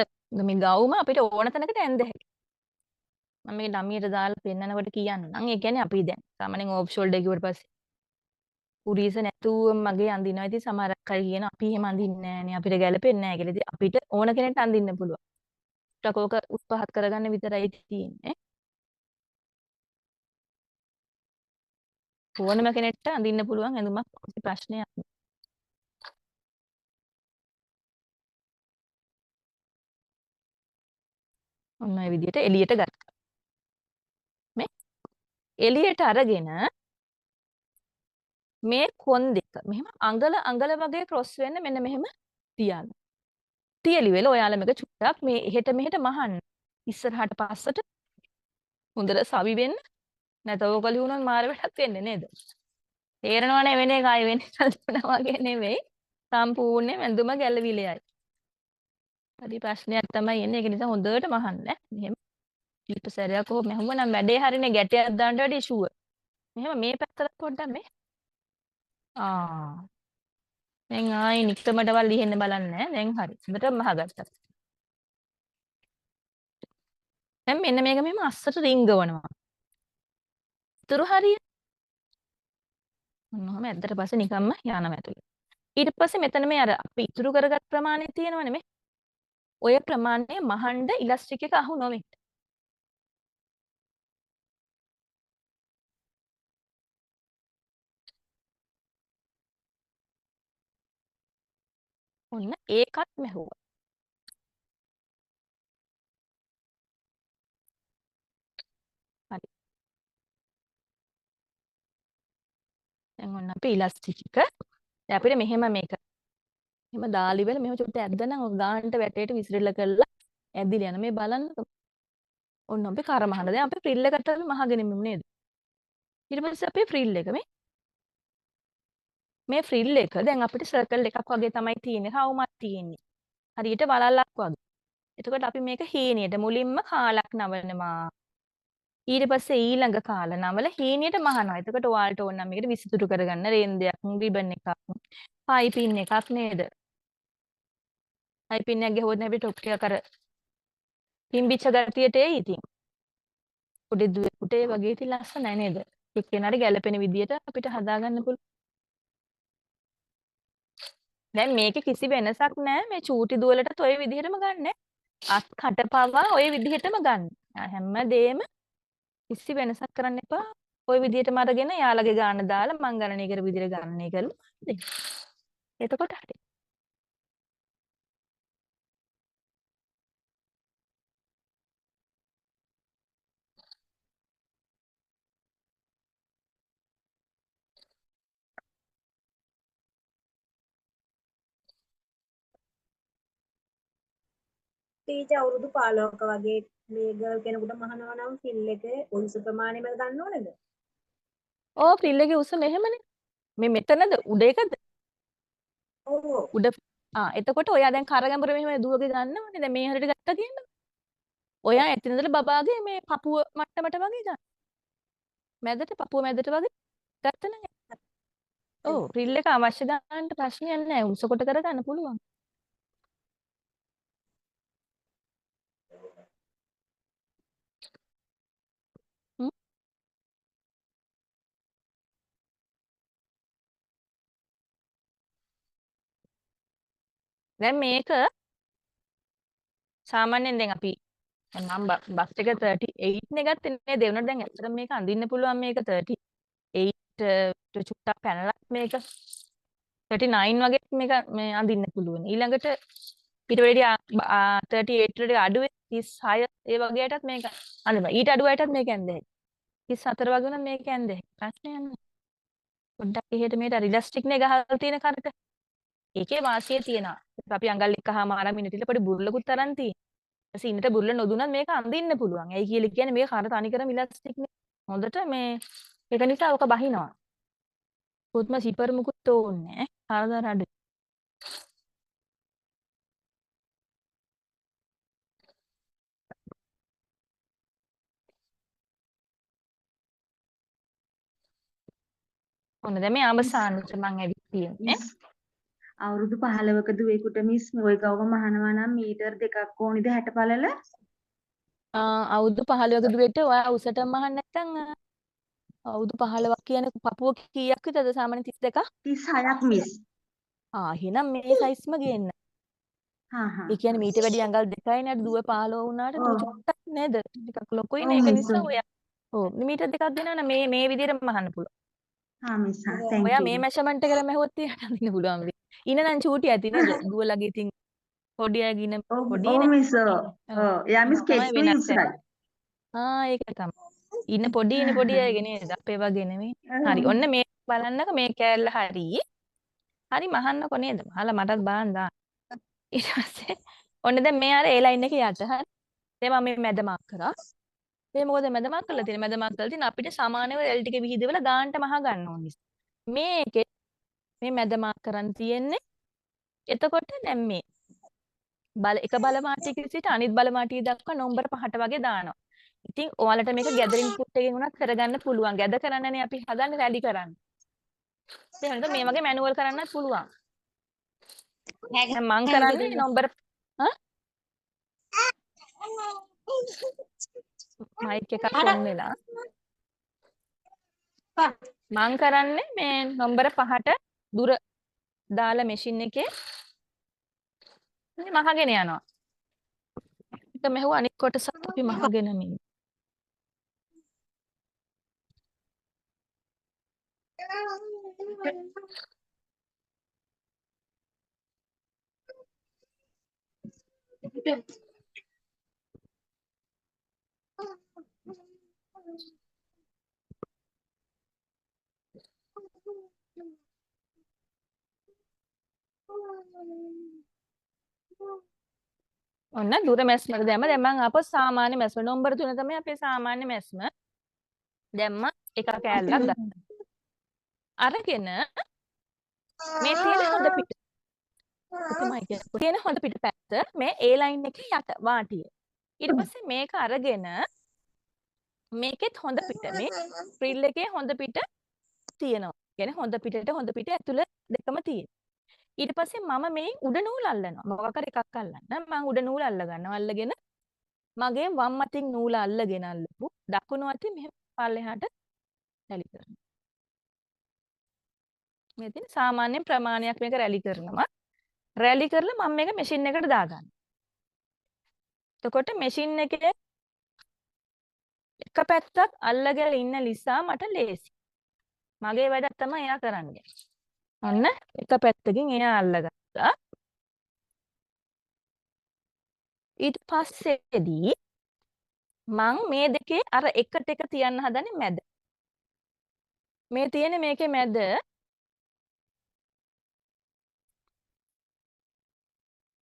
මේ ගවුම අපිට ඕන තැනකට ඇඳ හැකියි. මම මේ ඩමියට දාලා පෙන්නනකොට කියන්න නම් ඒ කියන්නේ අපි දැන් සාමාන්‍යයෙන් ඕෆ් ෂෝල්ඩර් කිව්වට පස්සේ උරීස නැතුව මගේ අඳිනවා. ඉතින් සමහරක් අය කියන අපි එහෙම අඳින්නේ නෑනේ අපිට ගැලපෙන්නේ නෑ කියලා. ඉතින් අපිට ඕන කෙනෙක්ට අඳින්න පුළුවන්. ටකෝක උස් පහත් කරගන්න විතරයි තියෙන්නේ. ඕනම කෙනෙක්ට අඳින්න පුළුවන් ඇඳුමක් කිසි ප්‍රශ්නයක් නෑ. ඔන්න ඔය විදිහට එළියට ගත්තා. මේ එළියට අරගෙන මේ කොන් දෙක මෙහෙම අඟල වගේ ක්‍රොස් වෙන්න මෙන්න මෙහෙම තියන්න. තියලි වෙල ඔයාලා මේක චුට්ටක් මේ එහෙට මෙහෙට මහන්න. ඉස්සරහට පස්සට හොඳට සවි වෙන්න. නැතව ඕක ලියුණොත් මාර වැඩක් වෙන්නේ නේද? තේරෙනවනේ වෙන එක ආයෙ වෙන්නේ නැතුණා වගේ නෙවෙයි. සම්පූර්ණයෙන් ඇඳුම ගැලවිලයි. හරි ප්‍රශ්නයක් තමයි එන්නේ. ඒක නිසා හොඳට මහන්න. මෙහෙම ඊට සැරයක් කොහොම මහුවනම් වැඩේ හරිනේ ගැටයක් දාන්න වැඩි ෂුවර්. මෙහෙම මේ පැත්තට පොඩ්ඩක් මේ. දැන් ආයි නික්කමටවල් ලිහෙන්න බලන්නේ. දැන් හරි. හොඳට මහගත්තා. දැන් මෙන්න මේක මෙහෙම අස්සට රිංගවනවා. ඉතුරු හරිය. ඔන්නෝම ඇද්දට පස්සේ නිකම්ම යනවා ඇතුලේ. ඊට පස්සේ මෙතන මේ අර අපි ඉතුරු කරගත් ප්‍රමාණය තියෙනවනේ මේ. ඔය ප්‍රමාණය මහන්න ඉලාස්ටික් එක අහු නොවෙන්න. ඔන්න ඒකත් මැහුවා. හරි. දැන් ඔන්න අපි ඉලාස්ටික් එක දැන් අපිට මෙහෙම මේක එහෙම දාලි වෙල මෙහෙම චුට්ට ඇද්දනම් ඔය ගානට වැටේට විසිරෙල කරලා ඇදිලා යන මේ බලන්න. ඔන්න අපි කර මහන. දැන් අපි ෆ්‍රිල් එකට අපි මහගෙන ඉමු නේද? ඊට පස්සේ අපි ෆ්‍රිල් එක මේ මේ ෆ්‍රිල් එක දැන් අපිට සර්කල් එකක් වගේ තමයි තියෙන්නේ. රවුමක් තියෙන්නේ. හරියට වලල්ලක් වගේ. එතකොට අපි මේක හීනියට මුලින්ම කාලක් නවනවා. ඊට පස්සේ ඊළඟ කාල නවල හීනියට මහනවා. එතකොට ඔයාලට ඕන නම් මේකට විසිතුරු කරගන්න රේන්දයක්, රිබන් එකක්, පයිපින් එකක් නේද? පයිපින් එකක් ගහුවොත් නේ අපිට ටොප් එක කර පිම්බිච්ච ගතියට එයි ඉතින්. පොඩි දුවෙකුට ඒ වගේ ඉතින් ලස්සනයි නේද? එක්කෙනාට ගැළපෙන විදියට අපිට හදාගන්න පුළුවන්. දැන් මේකේ කිසි වෙනසක් නැහැ. මේ චූටි දුවලටත් ඔය විදිහටම ගන්න. අත් කටපවා ඔය විදිහටම ගන්න. හැමදේම කිසි වෙනසක් කරන්න එපා. ඔය විදිහටම අරගෙන යාළගේ ගාන දාලා මං ගණනය කර විදිහට ගණනය කරලා එතකොට හරි. ටීචර් අවුරුදු 15ක වගේ මේ ගර්ල් කෙනෙකුට මහනවා නම් ෆිල් එකේ උන්ස ප්‍රමාණයම ගන්න ඕනේද? ඕ ෆ්‍රිල් එකේ උස මෙහෙමනේ. මේ මෙතනද උඩ එකද? ඔව්. උඩ එතකොට ඔයා දැන් කරගැඹුර මෙහෙම දුවගේ ගන්නවනේ. දැන් මේ හරියට ගත්තා කියන්න. ඔයා එතන ඉඳලා බබාගේ මේ පපුව මට්ටමට වගේ ගන්න. මැදට පපුව මැදට වගේ ගත්තා නම් ඔව් ෆ්‍රිල් එක අවශ්‍ය ගන්නට ප්‍රශ්නයක් නැහැ. උස කොට කරගන්න පුළුවන්. හ්ම්. දැන් මේක සාමාන්‍යයෙන් දැන් අපි මම බස් එක 38 නේ ගත්තේ නේද? ඒ වුණාට දැන් ඇත්තටම මේක අඳින්න පුළුවන් මේක 38 චුට්ටක් පැනලා මේක 39 වගේ මේක මේ අඳින්න පුළුවන්. ඊළඟට ඊට වැඩිය 38 වලට අඩුවේ 36 ඒ වගේටත් මේක අඳිනවා. ඊට අඩු අයටත් මේක ඇඳේ. 34 වගේ වුණා මේක ඇඳේ. ප්‍රශ්නයක් නැහැ. පොඩ්ඩක් එහෙට මේට රිලස්ටික් නේ ගහලා තියෙන කරට. ඒකේ වාසිය තියෙනවා. අපි අඟල් එකහමාරක් මිනිත්තුල පොඩි බුර්ලකුත් තරම් තියෙනවා. ඊට ඉන්නට බුර්ල නොදුනත් මේක අඳින්න පුළුවන්. ඇයි කියලා කියන්නේ මේක කර තනිකරම ඉලාස්ටික් නේ. හොඳට මේ ඒක නිසා ඔක බහිනවා. කොත්ම සිපර් මුකුත් ඕනේ නැහැ. හරදර අඩු. ඔන්න දැන් මේ අවසානෙට මම ඇවිත් තියෙන්නේ. අවුරුදු 15ක දුවෙකුට මිස් ඔය ගව මහනවා නම් මීටර් 2ක් ඕනිද 60 පළල? අවුරුදු 15ක දුවෙට ඔයා උසටම මහන්න නැත්නම් අවුරුදු 15ක් කියන පපුව කීයක් විතරද සාමාන්‍ය 32ක්? 36ක් මිස්. එහෙනම් මේ සයිස්ම ගේන්න. හා හා. ඒ කියන්නේ මීට වැඩි අඟල් 2යි නේද දුව 15 වුණාට දුව චුට්ටක් නේද? ටිකක් ලොකුයි නේ ඒක නිසා ඔයා ඔව් මීටර් 2ක් දෙනවා නම් මේ විදිහටම මහන්න පුළුවන්. හා මිස් හා thank ඔයා you. මේ මෙෂර්මන්ට් එක කරලා මැහුවොත් එයාට අඳින්න පුළුවන් වෙයි. ඉන නම් චූටි ඇති නේද? දුවලගේ ඉතින් පොඩි අයගේ ඉන ඔව් පොඩිනේ. මිස් ඔව්. යා මිස් තමයි කෙට්ටු වෙනස් ඉස්සරයි. ඒක තමයි. ඉන පොඩි අයගේ නේද? අපේ වගේ නෙමෙයි. හරි. ඔන්න මේ බලන්නක මේ කෑල්ල හරි. හරි මහන්නකො නේද? මහලා මටත් බාන්න දාන්න. ඊට පස්සේ ඔන්න දැන් මේ අර ඒ ලයින් එකේ යට හරි. දැන් මම මේ මැද මාක් කරා. මේ මොකද මැද මාක් කරලා තියෙන්නේ? මැද මාක් කරලා තියෙන අපිට සමානව L ටික විහිදවලා ගානට මහ ගන්න ඕනේ. මේකේ මේ මැද මාක් කරන් තියෙන්නේ. එතකොට දැන් මේ එක බල මාටියක සිට අනිත් බල මාටිය දක්වා නම්බර 5ට වගේ දානවා. ඉතින් ඔයාලට මේක ගැදරින් පුට් එකෙන් උනත් කරගන්න පුළුවන්. ගැද කරන්නනේ අපි හදන්නේ රැලි කරන්න. එහෙනම් මේ වගේ මැනුවල් කරන්නත් පුළුවන්. දැන් මං කරන්නේ නම්බර මයික් එකක් ඔන් වෙලා මං කරන්නේ මේ නම්බර 5ට දුර දාලා මැෂින් එකේ මහගෙන යනවා. ඒක මෙහුව අනිත් කොටසත් අපි මහගෙන මින්. ඔන්න දුර මැස්මට දැම්ම. දැන් මං ආපහු සාමාන්‍ය මැස්ම නම්බර 3 තමයි අපේ සාමාන්‍ය මැස්ම. දැම්ම එක කෑල්ලක් ගත්තා. අරගෙන මේ තියෙන හොඳ පිට. ඔකමයි කියන්නේ. තියෙන හොඳ පිට පැත්ත මේ A line එකේ යට වාටිය. ඊට පස්සේ මේක අරගෙන මේකෙත් හොඳ පිට මේ ෆ්‍රිල් එකේ හොඳ පිට තියෙනවා. කියන්නේ හොඳ පිටට හොඳ පිට ඇතුළ දෙකම තියෙනවා. ඊට පස්සේ මම මේ උඩ නූල් අල්ලනවා. මොකක් හරි එකක් අල්ලන්න. මම උඩ නූල් අල්ල ගන්නවා. අල්ලගෙන මගේ වම් අතින් නූල අල්ලගෙන අල්ලපු දකුණු අතින් මෙහෙම පල්ලෙහාට රැලි කරනවා. මේ තියෙන සාමාන්‍ය ප්‍රමාණයක් මේක රැලි කරනවා. රැලි කරලා මම මේක මැෂින් එකට දාගන්නවා. එතකොට මැෂින් එකේ එක පැත්තක් අල්ලගෙන ඉන්න නිසා මට ලේසි. මගේ වැඩක් තමයි එයා කරන්නේ. ඔන්න එක පැත්තකින් එයා අල්ලගත්තා. ඊට පස්සේදී මං මේ දෙකේ අර එකට එක තියන්න හදන්නේ මැද. මේ තියෙන්නේ මේකේ මැද.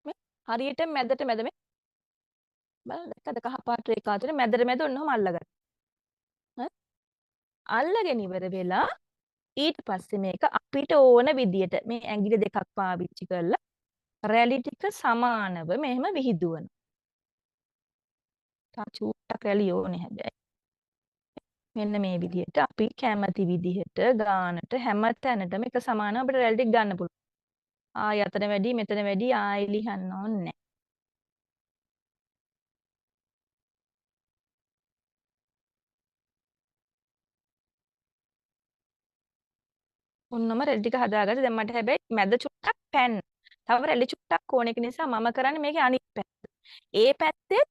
මේ හරියට මැදට මැද මේ බලන්න දැක්කද කහ පාට රේඛා අතර මැදට මැද ඔන්නෝම අල්ලගත්තා. අල්ලගෙන ඉවර වෙලා ඊට පස්සේ මේක අපිට ඕන විදියට මේ ඇඟිලි දෙකක් පාවිච්චි කරලා රැලි ටික සමානව මෙහෙම විහිදුවන. තා චූට්ටක් රැලි ඕනේ හැබැයි. මෙන්න මේ විදියට අපි කැමති විදිහට ගානට හැම තැනටම එක සමානව අපිට රැලි ටික ගන්න පුළුවන්. ආය අතන වැඩි මෙතන වැඩි ආයෙ ලියන්න ඕනේ නැහැ. ඔන්නම රැලි ටික හදාගත්තා. දැන් මට හැබැයි මැද චුට්ටක් පැන්න. තව රැලි චුට්ටක් ඕන එක නිසා මම කරන්නේ මේකේ අනිත් පැත්ත. ඒ පැත්තේ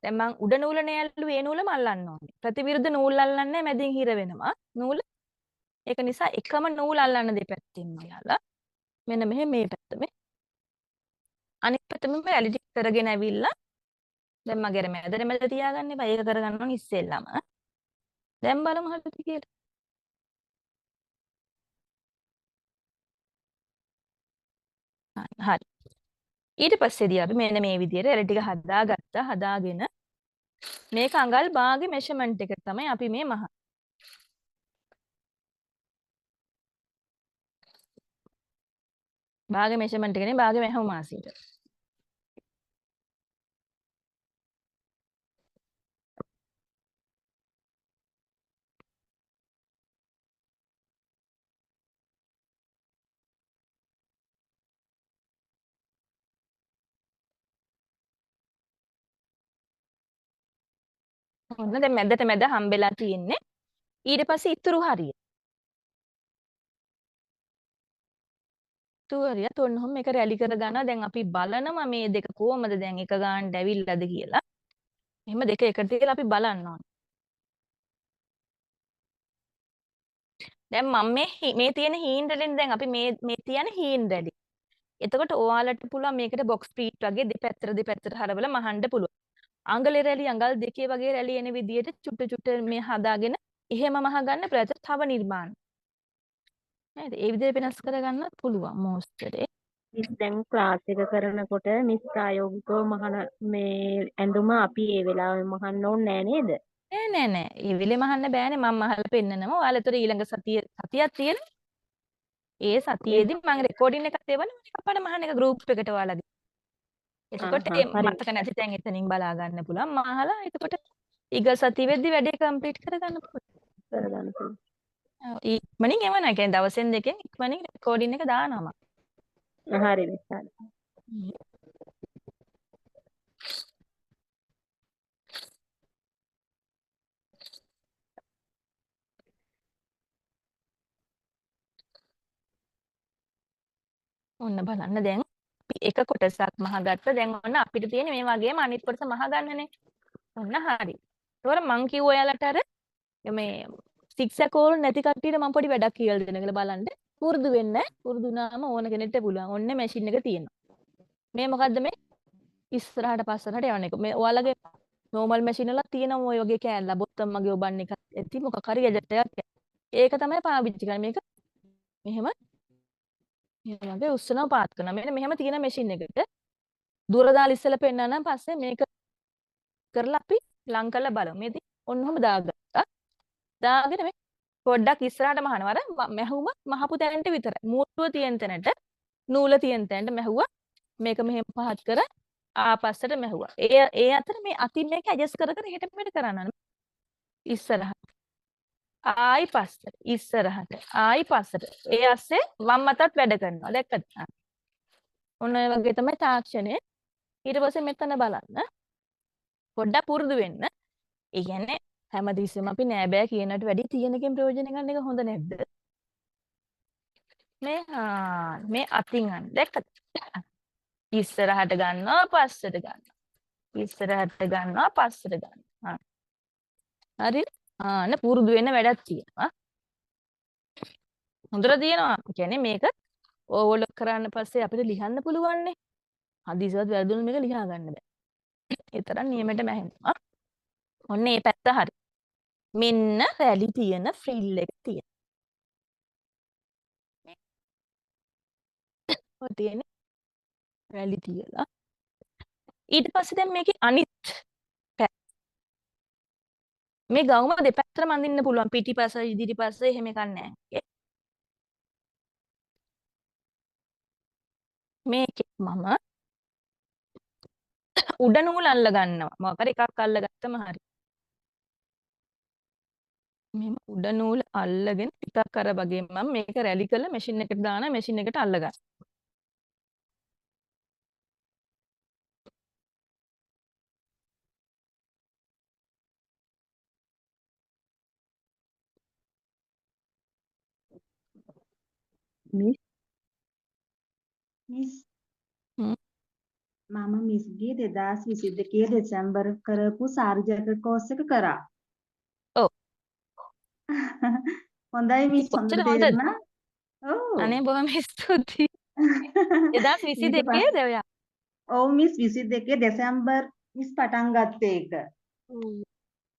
දැන් මං උඩ නූල නෑල්ලුවේ ඒ නූලම අල්ලන්න ඕනේ. ප්‍රතිවිරුද්ධ නූල් අල්ලන්නේ මැදින් හිර වෙනවා. නූල. ඒක නිසා එකම නූල් අල්ලන්න දෙපැත්තෙන්ම යාලා. මෙන්න මෙහෙම මේ පැත්ත මේ. අනිත් පැත්තම රැලි ටික කරගෙන ඇවිල්ලා දැන් මගේ අර මැද තියාගන්න එපා. ඒක කරගන්න ඕනේ ඉස්සෙල්ලම. දැන් බලමු හරිද කියලා. හරි. ඊට පස්සේදී අපි මෙන්න මේ විදිහට රැලි ටික හදාගත්තා. හදාගෙන මේක අඟල් භාගේ මෙෂර්මන්ට් එක තමයි අපි මේ භාගේ මෙෂර්මන්ට් එකනේ භාගේ මැහුම් මාසියට. ඔන්න දැන් මැදට මැද හම්බෙලා තියෙන්නේ. ඊට පස්සේ ඉතුරු හරිය. ඉතුරු හරියත් ඔන්නෝම මේක රැලි කර ගන්නවා. දැන් අපි බලනවා මේ දෙක කොහමද දැන් එක ගානට ඇවිල්ලාද කියලා. එහෙම දෙක එකට තියලා අපි බලන්න ඕනේ. දැන් මම මේ තියෙන හීන් රැලින් දැන් අපි මේ තියෙන හීන් රැලි. එතකොට ඔයාලට පුළුවන් මේකට බොක්ස් ස්පීඩ් වගේ දෙපැත්තට හරවලා මහන්න පුළුවන්. අඟලේ රැලි අඟල් දෙකේ වගේ රැලි එන විදියට චුට්ට මේ හදාගෙන එහෙම මහ ගන්න ප්‍රයත්න තව නිර්මාණ. නේද? ඒ විදිහට වෙනස් කරගන්න පුළුවන් මොස්තරේ. මිස් දැන් ක්ලාස් එක කරනකොට මිස් ප්‍රායෝගිකව මහන මේ ඇඳුම අපි ඒ වෙලාවෙම මහන්න ඕනේ නෑ නේද? නෑ. ඒ වෙලේ මහන්න බෑනේ. මම මහලා පෙන්නනවා. ඔයාලතර ඊළඟ සතියක් තියෙන. ඒ සතියේදී මම රෙකෝඩින් එකක් දෙවනවා. එකපාර මහන්න එක ගෲප් එකට ඔයාලගේ. එතකොට මතක නැති තැන් එතනින් බලා ගන්න පුළුවන්. මහලා එතකොට ඊග සතිය වෙද්දි වැඩේ කම්ප්ලීට් කරගන්න පුළුවන්. ඉක්මනින් එවනවා. ඒ කියන්නේ දවසෙන් දෙකෙන් ඉක්මනින් රෙකෝඩින් එක දානවා. හරි මිස් හරි. ඔන්න බලන්න දැන් අපි එක කොටසක් මහගත්ත. දැන් ඔන්න අපිට තියෙන මේ වගේම අනිත් කොටස මහගන්නනේ. ඔන්න හරි. ඒතකොට මං කිව්ව ඔයාලට අර මේ සික්සැකෝල් නැති කට්ටියට මම පොඩි වැඩක් කියලා දෙන්න කියලා බලන්න. පුරුදු වෙන්න. පුරුදු වුණාම ඕන කෙනෙක්ට පුළුවන්. ඔන්න මැෂින් එක තියෙනවා. මේ මොකද්ද මේ? ඉස්සරහට පස්සරහට යන එක. මේ ඔයාලගේ නෝමල් මැෂින් වල තියෙනවා ඔය වගේ කෑල්ල. බොත්තම් මගේ ඔබන්න එකක් ඇති මොකක් හරි ගැජට් එකක්. ඒක තමයි පාවිච්චි කරන්නේ. මේක මෙහෙම වගේ උස්සනවා පාත් කරනවා. මෙන්න මෙහෙම තියෙන මැෂින් එකට දුර දාලා ඉස්සෙල්ලා පෙන්නනම් පස්සේ මේක කරලා අපි ලං කරලා බලමු. මේ ඉතින් ඔන්නෝම දාගත්තා. දාගෙන මේ පොඩ්ඩක් ඉස්සරහට මහනවා. අර මැහුම මහපු තැනට විතරයි. මූට්ටුව තියෙන තැනට නූල තියෙන තැනට මැහුවා. මේක මෙහෙම පහත් කර ආපස්සට මැහුවා. ඒ අතර මේ අතින් මේක ඇඩ්ජස්ට් කර කර එහෙට මෙහෙට කරන්න. ඉස්සරහට. ආයි පස්සට. ඉස්සරහට. ආයි පස්සට. ඒ ASCII වම් අතත් වැඩ කරනවා. දැක්කද? ඔන්න ඔය වගේ තමයි තාක්ෂණය. ඊට පස්සේ මෙතන බලන්න. පොඩ්ඩක් පුරුදු වෙන්න. ඒ කියන්නේ හැමදෙස්සෙම අපි නෑ බෑ කියනට වැඩි තියෙනකින් ප්‍රයෝජන ගන්න එක හොඳ නැද්ද? මේ අතින් ගන්න. දැක්කද? ඉස්සරහට ගන්නවා පස්සට ගන්නවා. ඉස්සරහට ගන්නවා පස්සට ගන්නවා. හරිද? ආන්න පුරුදු වෙන වැඩක් තියෙනවා. හොඳට තියෙනවා. කියන්නේ මේක ඕවර්ලොක් කරන්න පස්සේ අපිට ලියන්න පුළුවන් නේ. හදිසියවත් වැරදුනොත් මේක ලියා ගන්න බෑ. ඒ තරම් නියමයට මැහෙනවා. ඔන්න මේ පැත්ත හරි. මෙන්න රැලි තියෙන ෆ්‍රිල් එක තියෙන. ඔය තියෙන්නේ රැලි තියලා. ඊට පස්සේ දැන් මේකේ අනිත් පැත්ත. මේ ගවුම දෙපැත්තටම අඳින්න පුළුවන්. පිටිපස ඉදිරිපස එහෙම එකක් නැහැ. මේකේ මම උඩ නූල් අල්ල ගන්නවා. මොකක් හරි එකක් අල්ලගත්තම හරි. මෙහෙම උඩ නූල් අල්ලගෙන ටිකක් අර වගේ මම මේක රැලි කරලා මැෂින් එකට දාන මැෂින් එකට අල්ල ගන්න. මිස් හ්ම්. මම මිස්ගේ 2022 දෙසැම්බර් කරපු සාරි ජැකට් කෝස් එක කරා. ඔව්. හොඳයි මිස් හොඳට කොච්චර හොඳද? තේරුණා. ඔව්. අනේ බොහොම ස්තුතියි. 2022 ද ඔයා? ඔව් මිස් 22 දෙසැම්බර් මිස් පටන් ගත්තේ ඒක.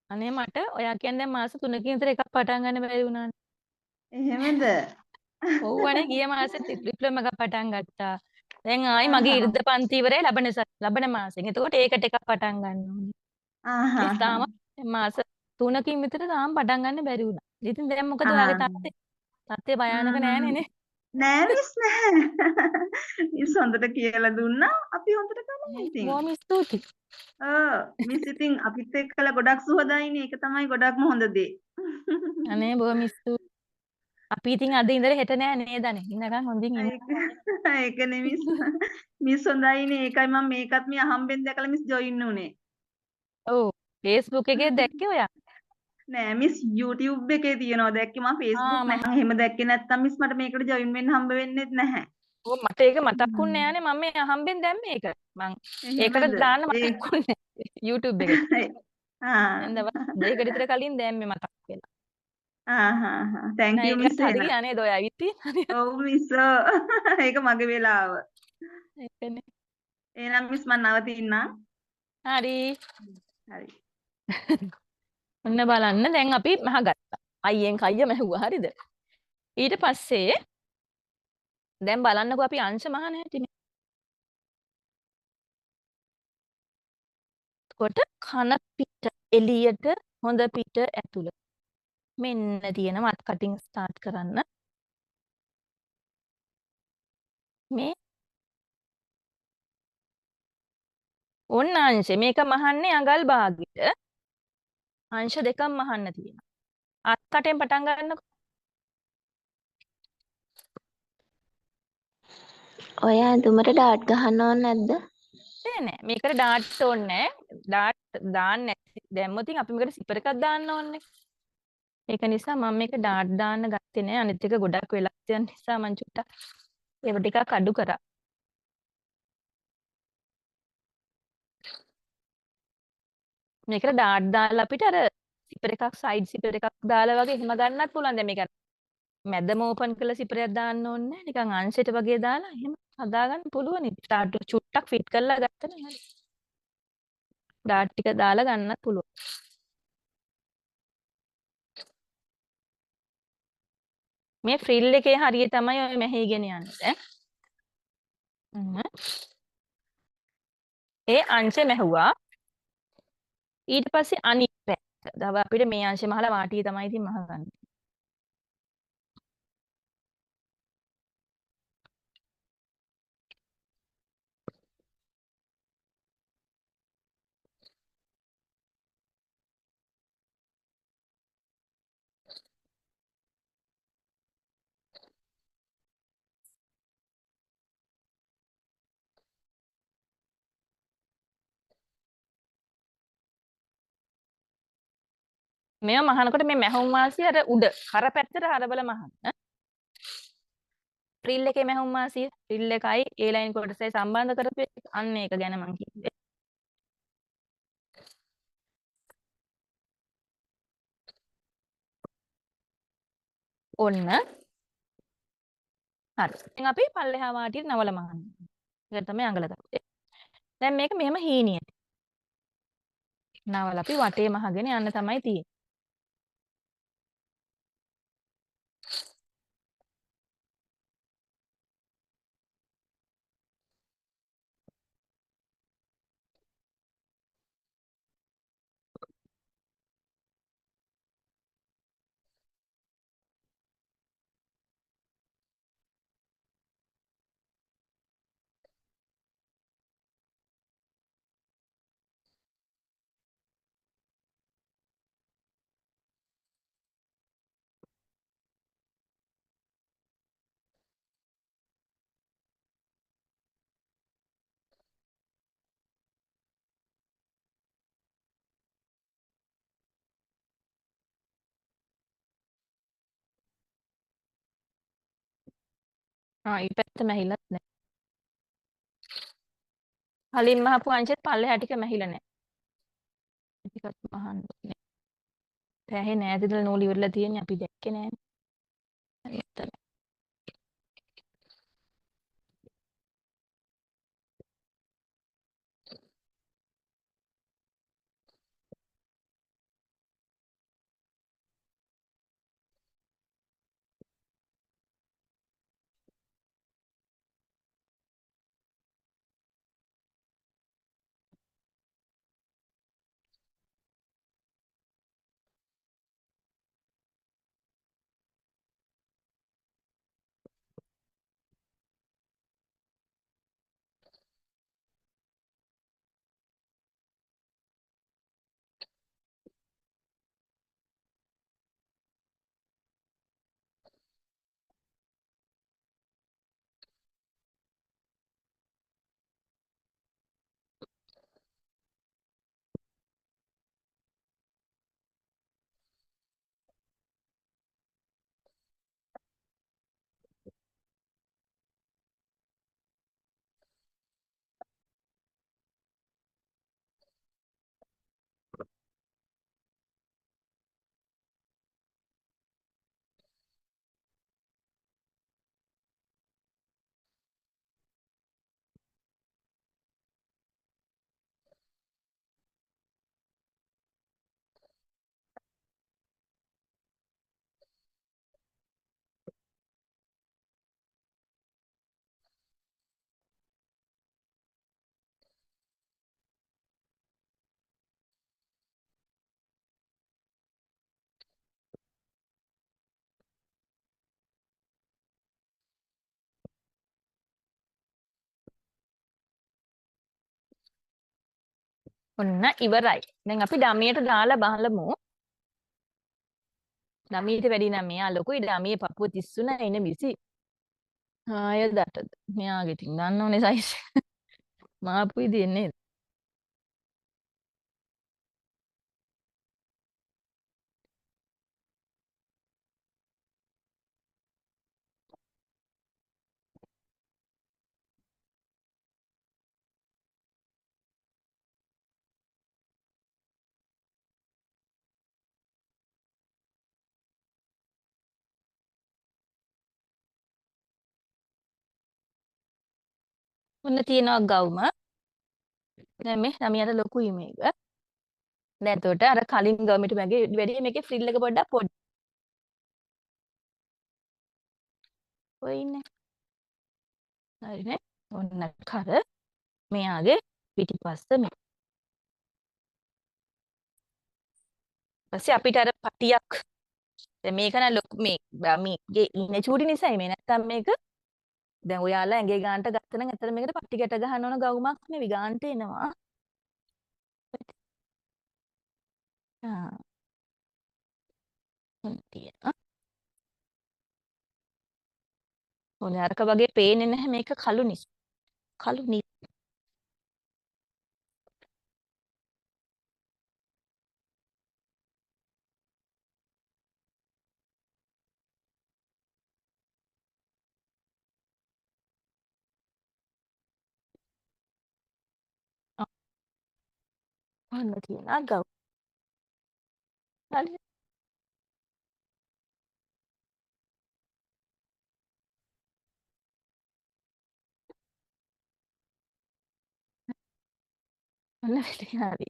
අනේ මට ඔයා කියන්නේ දැන් මාස 3කින් විතර එකක් පටන් ගන්න බැරි වුණානේ. එහෙමද? ඔව් අනේ ගිය මාසෙත් ඩිප්ලෝමා එකක් පටන් ගත්තා. දැන් ආයි මගේ ඉරිද පන්ති ඉවරයි ලබන මාසෙන්. එතකොට ඒකට එකක් පටන් ගන්න ඕනේ. ආහා. තාම මාස 3කින් විතර තාම පටන් ගන්න බැරි වුණා. ඉතින් දැන් මොකද ඔයාගේ තත්ත්වය? තත්ත්වය භයානක නෑනේ නේ. නෑ මිස් නෑ. මිස් හොඳට කියලා දුන්නා. අපි හොඳට කරමු ඉතින්. බොහොම ස්තුතියි. මිස් ඉතින් අපිත් එක්කලා ගොඩක් සුහදයිනේ. ඒක තමයි ගොඩක්ම හොඳ දේ. අනේ බොහොම ස්තුතියි. අපි ඉතින් අද ඉඳලා හෙට නෑ නේද අනේ. ඉන්නකම් හොඳින් ඉන්න. ඒකනේ මිස්. මිස් හොඳයිනේ. ඒකයි මම මේකත් මේ අහම්බෙන් දැකලා මිස් ජොයින් වුනේ. ඔව්. Facebook එකේ දැක්කේ ඔයා. නෑ මිස් YouTube එකේ තියෙනවා දැක්කේ මම Facebook මම නැහැ. එහෙම දැක්කේ නැත්තම් මිස් මට මේකට ජොයින් වෙන්න හම්බ වෙන්නේ නැහැ. ඔව් මට ඒක මතක්ුන්නේ නෑනේ මම මේ අහම්බෙන් දැම්මේ ඒක. මං ඒකට එහෙමද? දාන්න මතක්ුන්නේ YouTube එකට. ආ. දැන් දවස් දෙකකට විතර කලින් දැම්මේ මතක් වෙලා. thank නෑ you මිස් ඒකට හරි ගියා නේද ඔය ඇවිත් තියෙන්නේ. ඔව් මිස් ඒක මගේ වෙලාව. ඒකනේ. එහෙනම් මිස් මම නවතින්නම්. හරි. හරි. ඔන්න බලන්න දැන් අපි මහගත්තා. අයියෙන් කයිය මැහුවා හරිද? ඊට පස්සේ දැන් බලන්නකෝ අපි අංශ මහන හැටිනේ. කොට කන පිට එළියට හොඳ පිට ඇතුළට. මෙන්න තියෙනවා අත් කටින් ස්ටාර්ට් කරන්න. මේ ඔන්න අංශේ මේක මහන්නේ අඟල් භාගෙට. අංශ දෙකක් මහන්න තියෙනවා. අත් කටෙන් පටන් ගන්නකො. ඔය ඇඳුමට ඩාට් ගහන්න ඕන නැද්ද? නෑ මේකට ඩාට් ඕනේ නෑ. ඩාට් දාන්න දැම්මොත් අපි මේකට සිපර් එකක් දාන්න ඕනේ. ඒක නිසා මම මේක ඩාට් දාන්න ගත්තේ නෑ. අනිත් එක ගොඩක් වෙලා තියෙන නිසා මං චුට්ටක් ඒව ටිකක් අඩු කරා. මේකට ඩාට් දාලා අපිට අර සිපර් එකක් සයිඩ් සිපර් එකක් දාලා වගේ එහෙම ගන්නත් පුළුවන්. දැන් මේක මැදම ඕපන් කරලා සිපරයක් දාන්න ඕනේ නෑ. නිකන් අංශයට වගේ දාලා එහෙම හදාගන්න පුළුවන්. ඩාට් චුට්ටක් ෆිට කරලා ගත්තම හරි. ඩාට් ටික දාලා ගන්නත් පුළුවන්. මේ ෆ්‍රිල් එකේ හරිය තමයි ඔය මෙහෙගෙන යන්නේ. ඒ අංශෙ මැහුවා. ඊට පස්සේ අනිත් පැත්ත. දව අපිට මේ අංශෙ මහලා වාටිය තමයි ඉතින් මහගන්නේ. මේවා මහනකොට මේ මැහුම් වාසිය අර උඩ කර පැත්තට හරබල මහන්න. ෆ්‍රිල් එකේ මැහුම් වාසිය ෆ්‍රිල් එකයි ඒ ලයින් කොටසයි සම්බන්ධ කරපු එක. අන්න ඒක ගැන මං කිව්වේ. ඔන්න හරි. දැන් අපි පල්ලෙහා වාටියට නවල මහන්න. ඒක තමයි අඟල දකුවේ. දැන් මේක මෙහෙම හීනියට. නවල අපි වටේ මහගෙන යන්න තමයි තියෙන්නේ. ඊට පැත්ත මැහිලත් නැහැ. කලින් මහපු අංශෙත් පල්ලෙහා ටික මැහිලා නැහැ. ටිකක් මහන්න ඕනේ. පැහේ නෑද ඉඳලා නූල් ඉවරලා තියෙන්නේ අපි දැක්කේ නෑනේ. හරි එතන. ඔන්න ඉවරයි. දැන් අපි ඩමියට දාලා බලමු. ඩමියට වැඩි නම් මෙයා ලොකුයි. ඩමියේ පපුව 33 එන 20. ආය දටද. මෙයාගේ ඉතින් දන්නවනේ සයිස්. මාපු ඉදින් නේද? ඔන්න තියෙනවා ගවුම. දැන් මේ ළමයාට ලොකුයි මේක. දැන් එතකොට අර කලින් ගවුමට වැඩි මේකේ ෆ්‍රිල් එක පොඩ්ඩක් පොඩි. ඔය ඉන්නේ. හරිනේ. ඔන්න කර මෙයාගේ පිටිපස්ස මේ. ඊපස්සේ අපිට අර පටියක් දැන් මේක නම් ලොකු මේගේ ඉන්නේ චූටි නිසායි මේ නැත්තම් මේක දැන් ඔයාලා ඇඟේ ගානට ගත්ත නම් ඇත්තට මේකට පටි ගැට ගහන්න ඕන ගවුමක් නෙවෙයි ගානට එනවා. තියෙනවා. ඕනේ අරක වගේ පේන්නේ නැහැ මේක කළු නිසා. කළු ඔන්න තියෙනවා ගව්. හරි. ඔන්න වැඩේ හරි.